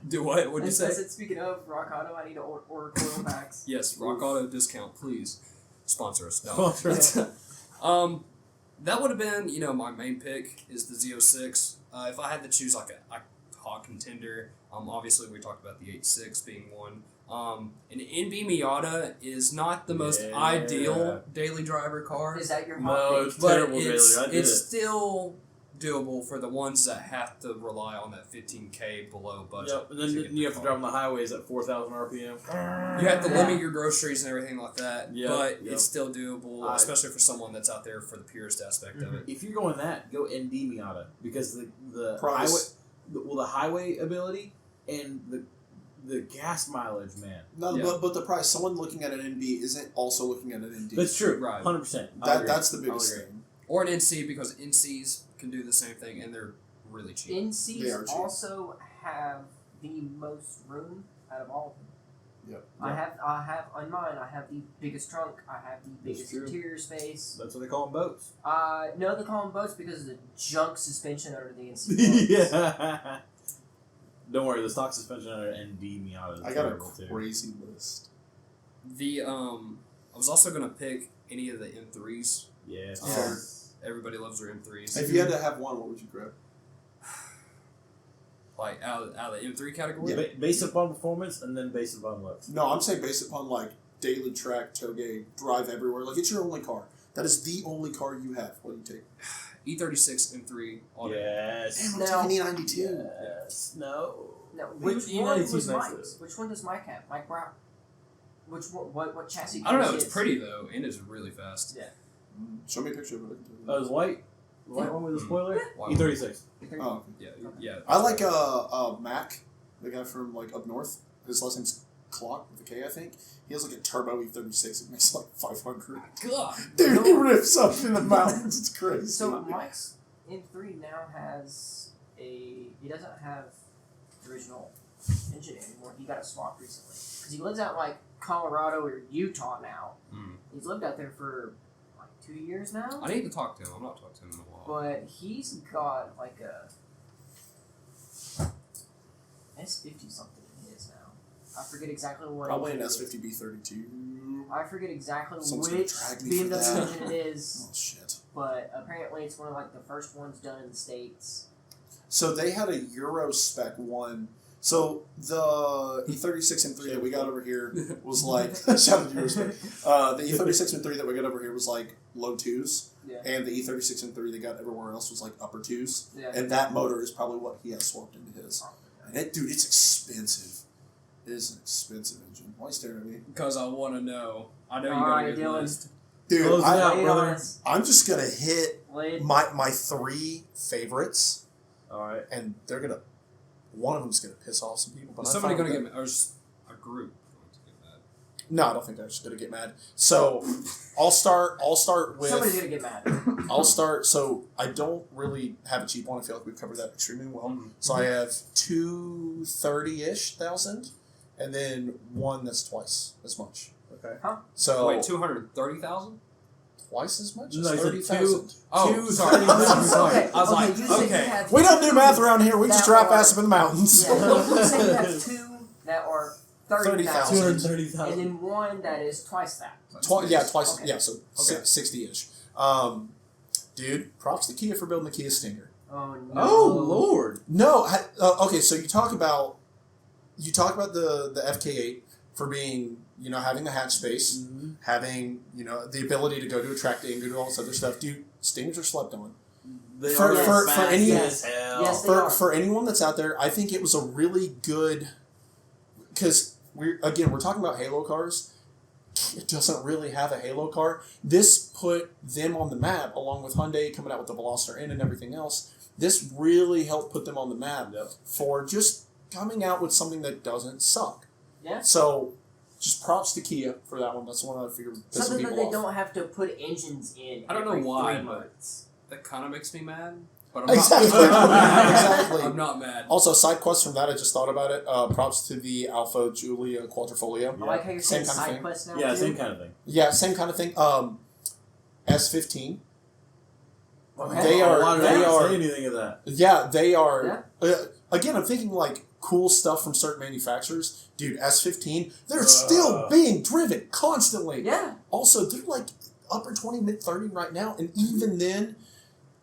[SPEAKER 1] Do what? What'd you
[SPEAKER 3] I
[SPEAKER 1] say?
[SPEAKER 3] said, speaking of Rock Auto, I need to order coil packs.
[SPEAKER 1] Yes, Rock Auto discount, please sponsor us. No.
[SPEAKER 2] Sponsor us.
[SPEAKER 1] That would have been, my main pick is the Z06. If I had to choose like a hot contender, obviously we talked about the 8.6 being one. An NB Miata is not the most
[SPEAKER 2] Yeah.
[SPEAKER 1] ideal daily driver car,
[SPEAKER 3] Is that your
[SPEAKER 2] No,
[SPEAKER 3] hot pick?
[SPEAKER 2] it's
[SPEAKER 1] but
[SPEAKER 2] terrible,
[SPEAKER 1] it's,
[SPEAKER 2] Bailey. I did
[SPEAKER 1] it's
[SPEAKER 2] it.
[SPEAKER 1] still doable for the ones that have to rely on that 15K below budget.
[SPEAKER 2] Yep, and then
[SPEAKER 1] to get
[SPEAKER 2] you
[SPEAKER 1] the
[SPEAKER 2] have to
[SPEAKER 1] car.
[SPEAKER 2] drive on the highways at 4,000 RPM.
[SPEAKER 1] You have to
[SPEAKER 3] Yeah.
[SPEAKER 1] limit your groceries and everything like that,
[SPEAKER 2] Yep,
[SPEAKER 1] but
[SPEAKER 2] yep.
[SPEAKER 1] it's still doable,
[SPEAKER 2] I-
[SPEAKER 1] especially for someone that's out there for the purest aspect of it.
[SPEAKER 2] If you're going that, go ND Miata because the
[SPEAKER 4] Price.
[SPEAKER 2] highway, the highway ability and the gas mileage, man.
[SPEAKER 4] No,
[SPEAKER 1] Yeah.
[SPEAKER 4] but the price, someone looking at an NB isn't also looking at an ND.
[SPEAKER 2] That's true,
[SPEAKER 1] Right.
[SPEAKER 2] 100%.
[SPEAKER 4] That's the biggest thing.
[SPEAKER 1] Or an NC because NCs can do the same thing and they're really cheap.
[SPEAKER 4] They
[SPEAKER 3] NCs
[SPEAKER 4] are cheap.
[SPEAKER 3] also have the most room out of all of them.
[SPEAKER 4] Yep.
[SPEAKER 3] I have on mine. I have the biggest trunk. I have the biggest
[SPEAKER 2] true.
[SPEAKER 3] interior space.
[SPEAKER 2] That's what they call them, boats.
[SPEAKER 3] No, they call them boats because of the junk suspension under the NC.
[SPEAKER 2] Yeah. Don't worry, the stock suspension under ND Miata is
[SPEAKER 4] I got a
[SPEAKER 2] terrible too.
[SPEAKER 4] crazy list.
[SPEAKER 1] The I was also gonna pick any of the M3s.
[SPEAKER 2] Yeah.
[SPEAKER 4] Yeah.
[SPEAKER 1] Everybody loves their M3s.
[SPEAKER 4] If you had to have one, what would you grab?
[SPEAKER 1] Like out of the M3 category.
[SPEAKER 2] Yeah. Based upon performance and then based upon looks.
[SPEAKER 4] No, I'm saying based upon like daily track, Touge, drive everywhere. Like it's your only car. That is the only car you have. What do you take?
[SPEAKER 1] E36 M3 on it.
[SPEAKER 2] Yes.
[SPEAKER 4] Damn, I'm taking E92.
[SPEAKER 2] Yes. No.
[SPEAKER 3] No, which
[SPEAKER 2] E92
[SPEAKER 3] one
[SPEAKER 2] is
[SPEAKER 3] was
[SPEAKER 2] nice
[SPEAKER 3] Mike's? Which one does Mike have? Mike Brown. Which one? What chassis?
[SPEAKER 1] I don't know.
[SPEAKER 3] is
[SPEAKER 1] It's
[SPEAKER 3] his?
[SPEAKER 1] pretty though, and it's really fast.
[SPEAKER 3] Yeah.
[SPEAKER 4] Show me a picture of it.
[SPEAKER 2] Oh, it was white. The white one with the spoiler.
[SPEAKER 1] Wow.
[SPEAKER 2] E36.
[SPEAKER 4] Oh,
[SPEAKER 1] Yeah.
[SPEAKER 4] I like Mac, the guy from like up north. His last name's Clock with a K, I think. He has like a turbo E36. It makes like 500.
[SPEAKER 1] God.
[SPEAKER 4] Dude, he rips up in the mountains. It's crazy.
[SPEAKER 3] So Mike's M3 now has he doesn't have the original engine anymore. He got it swapped recently because he lives out in like Colorado or Utah now.
[SPEAKER 1] Mm.
[SPEAKER 3] He's lived out there for like 2 years now.
[SPEAKER 1] I need to talk to him. I'm not talking to him in a while.
[SPEAKER 3] But he's got like a S50 something in his now. I forget exactly what.
[SPEAKER 4] Probably an
[SPEAKER 3] engine it is.
[SPEAKER 4] S50B32.
[SPEAKER 3] I forget exactly
[SPEAKER 4] Someone's
[SPEAKER 3] which
[SPEAKER 4] gonna drag me for
[SPEAKER 3] BMW
[SPEAKER 4] that.
[SPEAKER 3] engine it is,
[SPEAKER 4] Oh, shit.
[SPEAKER 3] but apparently it's one of like the first ones done in the States.
[SPEAKER 4] So they had a Euro spec one. So the E36 M3 that we got over here was like shout out to Euro spec. The E36 M3 that we got over here was like low twos,
[SPEAKER 3] Yeah.
[SPEAKER 4] and the E36 M3 they got everywhere else was like upper twos.
[SPEAKER 3] Yeah.
[SPEAKER 4] And that motor is probably what he has swapped into his. And it, dude, it's expensive. It is an expensive engine. Why are you staring at me?
[SPEAKER 1] Because I want to know. I know you
[SPEAKER 3] All
[SPEAKER 1] got a
[SPEAKER 3] right,
[SPEAKER 1] good
[SPEAKER 3] Dylan.
[SPEAKER 1] list.
[SPEAKER 4] Dude,
[SPEAKER 2] Close it out,
[SPEAKER 3] Lay it
[SPEAKER 2] brother.
[SPEAKER 3] on us.
[SPEAKER 4] I'm just gonna hit
[SPEAKER 3] Lay it-
[SPEAKER 4] my three favorites,
[SPEAKER 2] All right.
[SPEAKER 4] and they're gonna. One of them's gonna piss off some people, but
[SPEAKER 1] Is
[SPEAKER 4] I'm
[SPEAKER 1] somebody
[SPEAKER 4] fine
[SPEAKER 1] going to
[SPEAKER 4] with
[SPEAKER 1] get mad? Or just a group going to get mad?
[SPEAKER 4] No, I don't think they're just gonna get mad. So, I'll start with.
[SPEAKER 3] Somebody's gonna get mad.
[SPEAKER 4] I'll start. So I don't really have a cheap one. I feel like we've covered that extremely well.
[SPEAKER 1] Mhm.
[SPEAKER 4] So I have 230-ish thousand, and then one that's twice as much.
[SPEAKER 2] Okay.
[SPEAKER 4] So
[SPEAKER 1] Wait, 230,000?
[SPEAKER 4] twice as much?
[SPEAKER 2] No,
[SPEAKER 4] as
[SPEAKER 2] I said
[SPEAKER 4] 30,000.
[SPEAKER 1] Oh,
[SPEAKER 2] Two
[SPEAKER 1] sorry.
[SPEAKER 3] Okay,
[SPEAKER 1] I was like,
[SPEAKER 3] you said you
[SPEAKER 1] okay.
[SPEAKER 3] have
[SPEAKER 4] We don't do
[SPEAKER 3] two
[SPEAKER 4] math around here. We
[SPEAKER 3] that
[SPEAKER 4] just drop
[SPEAKER 3] are-
[SPEAKER 4] ass up in the mountains.
[SPEAKER 3] Yeah, you said you have two that are 30,000,
[SPEAKER 2] 230,000.
[SPEAKER 3] and then one that is twice that.
[SPEAKER 4] Twice.
[SPEAKER 3] Okay.
[SPEAKER 4] Yeah, so
[SPEAKER 1] Okay.
[SPEAKER 4] 60-ish. Dude, props to Kia for building the Kia Stinger.
[SPEAKER 3] Oh no!
[SPEAKER 2] Oh Lord.
[SPEAKER 4] No, okay. So you talk about the FK8 for being, having the hatch space,
[SPEAKER 2] Mm-hmm.
[SPEAKER 4] having, the ability to go to a track day and go do all this other stuff. Dude, Stingers are slept on.
[SPEAKER 2] They
[SPEAKER 4] For-
[SPEAKER 2] are
[SPEAKER 4] for-
[SPEAKER 2] fast
[SPEAKER 4] for any-
[SPEAKER 2] as hell.
[SPEAKER 3] Yes, they
[SPEAKER 4] For
[SPEAKER 3] are.
[SPEAKER 4] for anyone that's out there, I think it was a really good, because we're talking about Halo cars. It doesn't really have a Halo car. This put them on the map, along with Hyundai coming out with the Veloster N and everything else. This really helped put them on the map for just coming out with something that doesn't suck.
[SPEAKER 3] Yeah.
[SPEAKER 4] So, just props to Kia for that one. That's the one I figured pissing
[SPEAKER 3] Something that
[SPEAKER 4] people
[SPEAKER 3] they
[SPEAKER 4] off.
[SPEAKER 3] don't have to put engines in.
[SPEAKER 1] I don't know
[SPEAKER 3] every
[SPEAKER 1] why,
[SPEAKER 3] 3
[SPEAKER 1] but-
[SPEAKER 3] months.
[SPEAKER 1] That kind of makes me mad. But I'm
[SPEAKER 4] Exactly.
[SPEAKER 1] not
[SPEAKER 4] Exactly.
[SPEAKER 1] I'm not mad.
[SPEAKER 4] Also, side quest from that, I just thought about it. Props to the Alpha Giulia Quadrifoglio.
[SPEAKER 3] I like how you're saying
[SPEAKER 4] Same kind of
[SPEAKER 3] side
[SPEAKER 4] thing.
[SPEAKER 3] quests now.
[SPEAKER 2] Yeah,
[SPEAKER 3] too.
[SPEAKER 2] same kind of thing.
[SPEAKER 4] Yeah, same kind of thing. S15.
[SPEAKER 3] Okay.
[SPEAKER 4] They are-
[SPEAKER 2] Why did
[SPEAKER 4] they
[SPEAKER 2] I not
[SPEAKER 4] are-
[SPEAKER 2] say anything of that?
[SPEAKER 4] Yeah, they are. Again, I'm thinking like cool stuff from certain manufacturers. Dude, S15, they're still being driven constantly.
[SPEAKER 3] Yeah.
[SPEAKER 4] Also, they're like upper 20, mid 30 right now, and even then,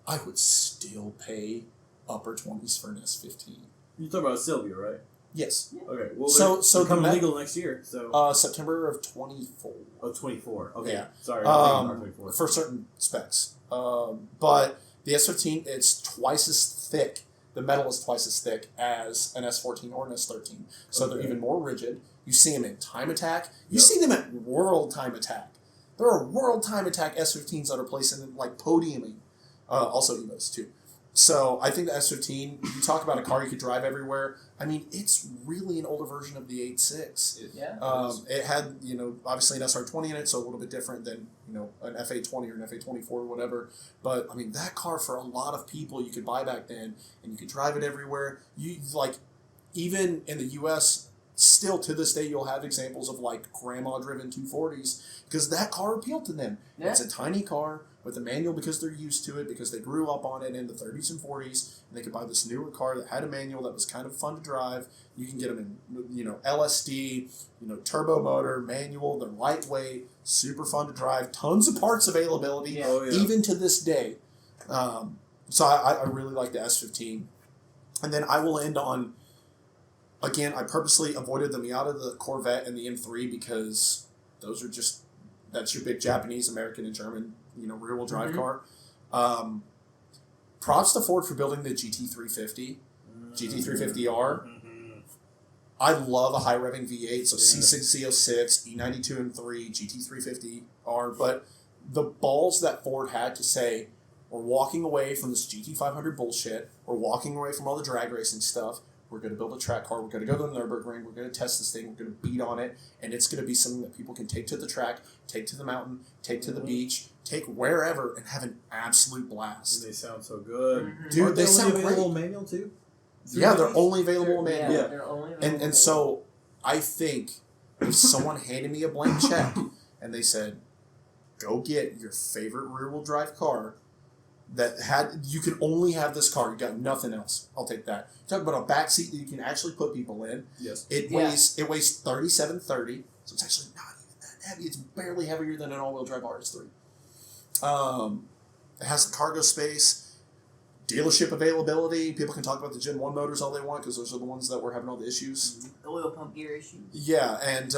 [SPEAKER 4] I would still pay upper 20s for an S15.
[SPEAKER 2] You're talking about Sylvia, right?
[SPEAKER 4] Yes.
[SPEAKER 2] Okay. Well,
[SPEAKER 4] So-
[SPEAKER 2] they're
[SPEAKER 4] so the
[SPEAKER 2] becoming
[SPEAKER 4] ma-
[SPEAKER 2] legal next year. So
[SPEAKER 4] September of 24.
[SPEAKER 2] 24. Okay.
[SPEAKER 4] Yeah.
[SPEAKER 2] Sorry. I'm thinking 24.
[SPEAKER 4] For certain specs. But the S15, it's twice as thick. The metal is twice as thick as an S14 or an S13. So they're
[SPEAKER 2] Okay.
[SPEAKER 4] even more rigid. You see them in Time Attack. You
[SPEAKER 2] Yep.
[SPEAKER 4] see them at World Time Attack. There are World Time Attack S15s that are placed in like podiuming. Also Evos too. So I think the S15, you talk about a car you could drive everywhere. I mean, it's really an older version of the 8.6. It had, obviously an SR20 in it, so a little bit different than, an F820 or an F824 or whatever. But, I mean, that car for a lot of people you could buy back then, and you could drive it everywhere. Even in the U.S., still to this day, you'll have examples of, grandma-driven 240s, because that car appealed to them. Yeah. It's a tiny car with a manual because they're used to it, because they grew up on it in the 30s and 40s, and they could buy this newer car that had a manual that was kind of fun to drive. You can get them in, LSD, turbo motor, manual. They're lightweight, super fun to drive, tons of parts availability, even to this day. So I really like the S15. And then I will end on, again, I purposely avoided the Miata, the Corvette, and the M3 because those are just, that's your big Japanese, American, and German, rear-wheel drive car. Props to Ford for building the GT350, GT350R. I love a high-revving V8, so C6 Z06, E92 M3, GT350R, but the balls that Ford had to say, we're walking away from this GT500 bullshit, we're walking away from all the drag racing stuff, we're going to build a track car, we're going to go to the Nürburgring, we're going to test this thing, we're going to beat on it, and it's going to be something that people can take to the track, take to the mountain, take to the beach, take wherever, and have an absolute blast.
[SPEAKER 2] And they sound so good.
[SPEAKER 4] Dude, they sound great.
[SPEAKER 2] Available manual too?
[SPEAKER 4] Yeah, they're only available in manual.
[SPEAKER 3] Yeah, they're only available.
[SPEAKER 4] And so I think if someone handed me a blank check and they said, go get your favorite rear-wheel drive car that you can only have this car, you got nothing else, I'll take that. Talk about a back seat that you can actually put people in.
[SPEAKER 2] Yes.
[SPEAKER 4] It weighs 3730, so it's actually not even that heavy. It's barely heavier than an all-wheel drive RS3. It has the cargo space, dealership availability. People can talk about the Gen 1 motors all they want because those are the ones that were having all the issues.
[SPEAKER 3] The oil pump gear issues.
[SPEAKER 4] Yeah, and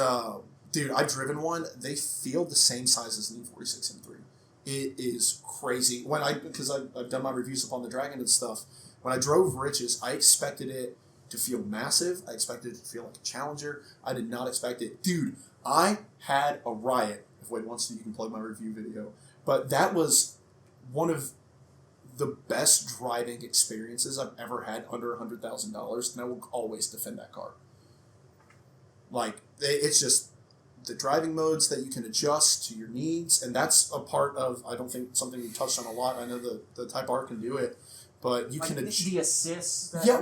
[SPEAKER 4] dude, I've driven one. They feel the same size as an E46 M3. It is crazy. Because I've done my reviews up on the Dragon and stuff. When I drove Rich's, I expected it to feel massive. I expected it to feel like a Challenger. I did not expect it. Dude, I had a riot. If Wade wants to, you can plug my review video. But that was one of the best driving experiences I've ever had under $100,000, and I will always defend that car. It's just the driving modes that you can adjust to your needs, and that's a part of, I don't think, something you touched on a lot. I know the Type R can do it, but you can
[SPEAKER 3] the assist.
[SPEAKER 4] You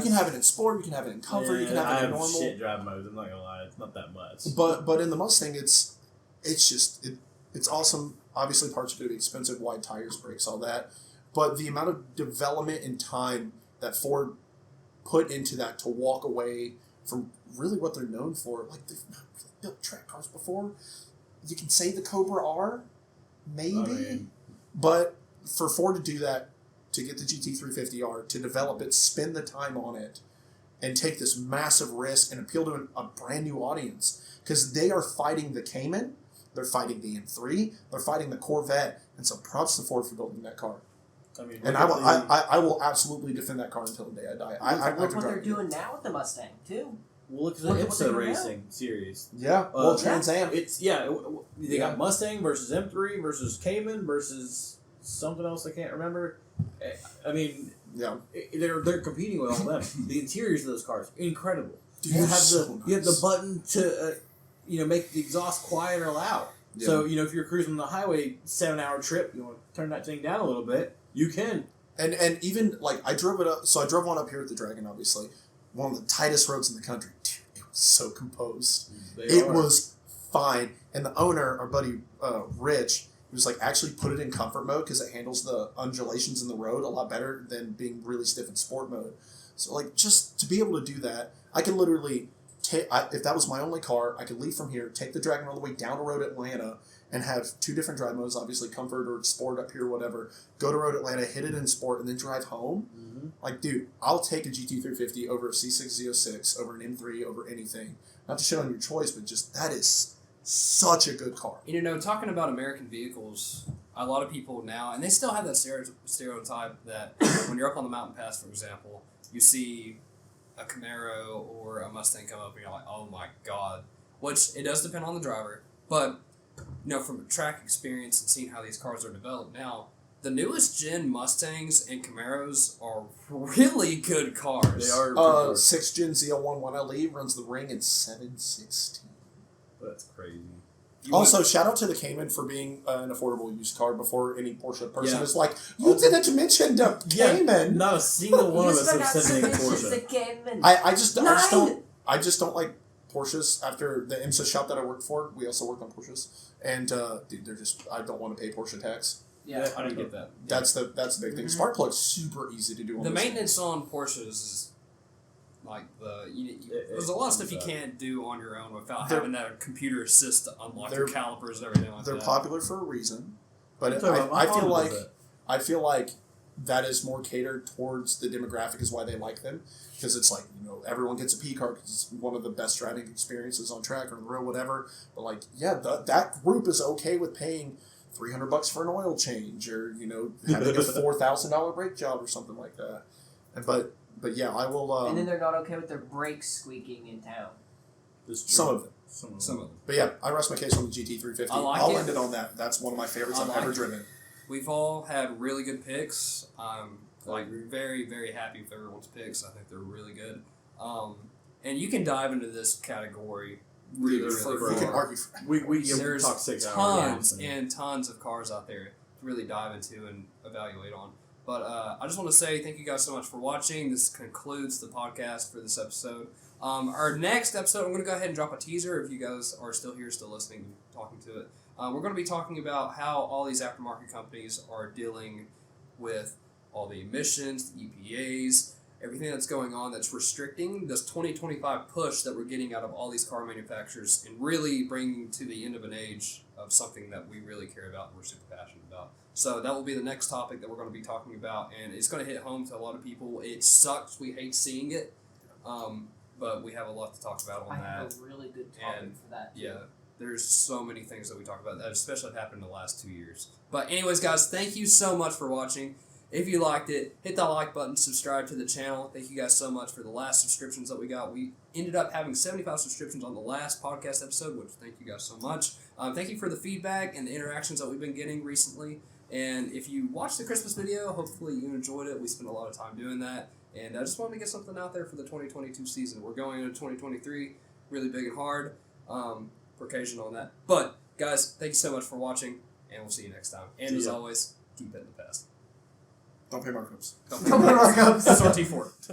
[SPEAKER 4] can have it in sport, you can have it in comfort, you can have it in normal.
[SPEAKER 2] Shit drive modes. I'm not gonna lie, it's not that much.
[SPEAKER 4] But in the Mustang, it's awesome. Obviously, parts are going to be expensive, wide tires, brakes, all that. But the amount of development and time that Ford put into that to walk away from really what they're known for, they've not really built track cars before. You can say the Cobra R, maybe, but for Ford to do that, to get the GT350R, to develop it, spend the time on it, and take this massive risk and appeal to a brand new audience, because they are fighting the Cayman. They're fighting the M3. They're fighting the Corvette. And so props to Ford for building that car. I will absolutely defend that car until the day I die.
[SPEAKER 3] Look what they're doing now with the Mustang, too.
[SPEAKER 2] Well, look at the Epsiode racing series.
[SPEAKER 4] Yeah, Trans Am.
[SPEAKER 2] They got Mustang versus M3 versus Cayman versus something else I can't remember. I mean, they're competing with all them. The interiors of those cars, incredible. Dude, you have the button to make the exhaust quiet or loud. Yeah. So, if you're cruising on the highway, 7-hour trip, you want to turn that thing down a little bit, you can.
[SPEAKER 4] And even, I drove it up, so I drove one up here at the Dragon, obviously. One of the tightest roads in the country. Dude, it was so composed. It was fine. And the owner, our buddy Rich, he was actually put it in comfort mode because it handles the undulations in the road a lot better than being really stiff in sport mode. So, just to be able to do that, I can literally... if that was my only car, I could leave from here, take the Dragon all the way down to Road Atlanta, and have 2 different drive modes, obviously comfort or sport up here, whatever. Go to Road Atlanta, hit it in sport, and then drive home. Mm-hmm. Dude, I'll take a GT350 over a C6 Z06, over an M3, over anything. Not to shit on your choice, but just that is such a good car.
[SPEAKER 1] Talking about American vehicles, a lot of people now, and they still have that stereotype that when you're up on the mountain pass, for example, you see a Camaro or a Mustang come up and you're like, oh my god. Which, it does depend on the driver, but from a track experience and seeing how these cars are developed now, the newest gen Mustangs and Camaros are really good cars.
[SPEAKER 2] They are.
[SPEAKER 4] 6th gen ZL11 LE runs the ring in 716.
[SPEAKER 2] That's crazy.
[SPEAKER 4] Also, shout out to the Cayman for being an affordable used car before any Porsche person
[SPEAKER 1] Yeah.
[SPEAKER 4] is like, you didn't mention the Cayman.
[SPEAKER 2] Not a single one of us
[SPEAKER 3] Yes,
[SPEAKER 2] have said anything Porsche.
[SPEAKER 4] I just don't like Porsches. After the IMSA shop that I worked for, we also worked on Porsches, and dude, they're just, I don't want to pay Porsche tax.
[SPEAKER 3] Yeah,
[SPEAKER 1] I didn't get that.
[SPEAKER 4] That's the big thing. Spark plug's super easy to do. On
[SPEAKER 1] The
[SPEAKER 4] those
[SPEAKER 1] maintenance on Porsches is like there's a lot of stuff you can't do on your own without
[SPEAKER 4] They're-
[SPEAKER 1] having that computer assist to unlock
[SPEAKER 4] they're-
[SPEAKER 1] your calipers and everything like
[SPEAKER 4] They're
[SPEAKER 1] that.
[SPEAKER 4] popular for a reason, but
[SPEAKER 2] I'm talking about my Honda does
[SPEAKER 4] I feel like that is more catered towards the demographic is why they like them, because it's like, you know, everyone gets a P card because it's one of the best driving experiences on track or on the road, whatever. But like, yeah, that group is okay with paying $300 for an oil change, or, you know, having a $4,000 brake job or something like that. But yeah, I will.
[SPEAKER 3] and then they're not okay with their brakes squeaking in town.
[SPEAKER 4] Some of them.
[SPEAKER 1] Some of them.
[SPEAKER 4] But yeah, I rest my case on the GT350. I'll end it on that. That's one of my favorites I've ever driven.
[SPEAKER 1] We've all had really good picks. I'm very, very happy with everyone's picks. I think they're really good. And you can dive into this category really, really
[SPEAKER 4] We can
[SPEAKER 1] far.
[SPEAKER 4] argue.
[SPEAKER 1] There's
[SPEAKER 2] talk 6 hours.
[SPEAKER 1] tons and tons of cars out there to really dive into and evaluate on. But I just want to say thank you guys so much for watching. This concludes the podcast for this episode. Our next episode, I'm going to go ahead and drop a teaser if you guys are still here, still listening and talking to it. We're going to be talking about how all these aftermarket companies are dealing with all the emissions, the EPAs, everything that's going on that's restricting this 2025 push that we're getting out of all these car manufacturers and really bringing to the end of an age of something that we really care about and we're super passionate about. So that will be the next topic that we're going to be talking about, and it's going to hit home to a lot of people. It sucks. We hate seeing it, but we have a lot to talk about on
[SPEAKER 3] I
[SPEAKER 1] that.
[SPEAKER 3] have a really good topic
[SPEAKER 1] And,
[SPEAKER 3] for that.
[SPEAKER 1] Yeah, there's so many things that we talk about that especially happened in the last 2 years. But anyways, guys, thank you so much for watching. If you liked it, hit that like button, subscribe to the channel. Thank you guys so much for the last subscriptions that we got. We ended up having 75 subscriptions on the last podcast episode, which thank you guys so much. Thank you for the feedback and the interactions that we've been getting recently. And if you watched the Christmas video, hopefully you enjoyed it. We spent a lot of time doing that. And I just wanted to get something out there for the 2022 season. We're going into 2023 really big and hard. For occasion on that. But, guys, thank you so much for watching, and we'll see you next time. And as always, keep it in the past.
[SPEAKER 4] Don't pay markups.
[SPEAKER 1] Don't pay markups. SRT4.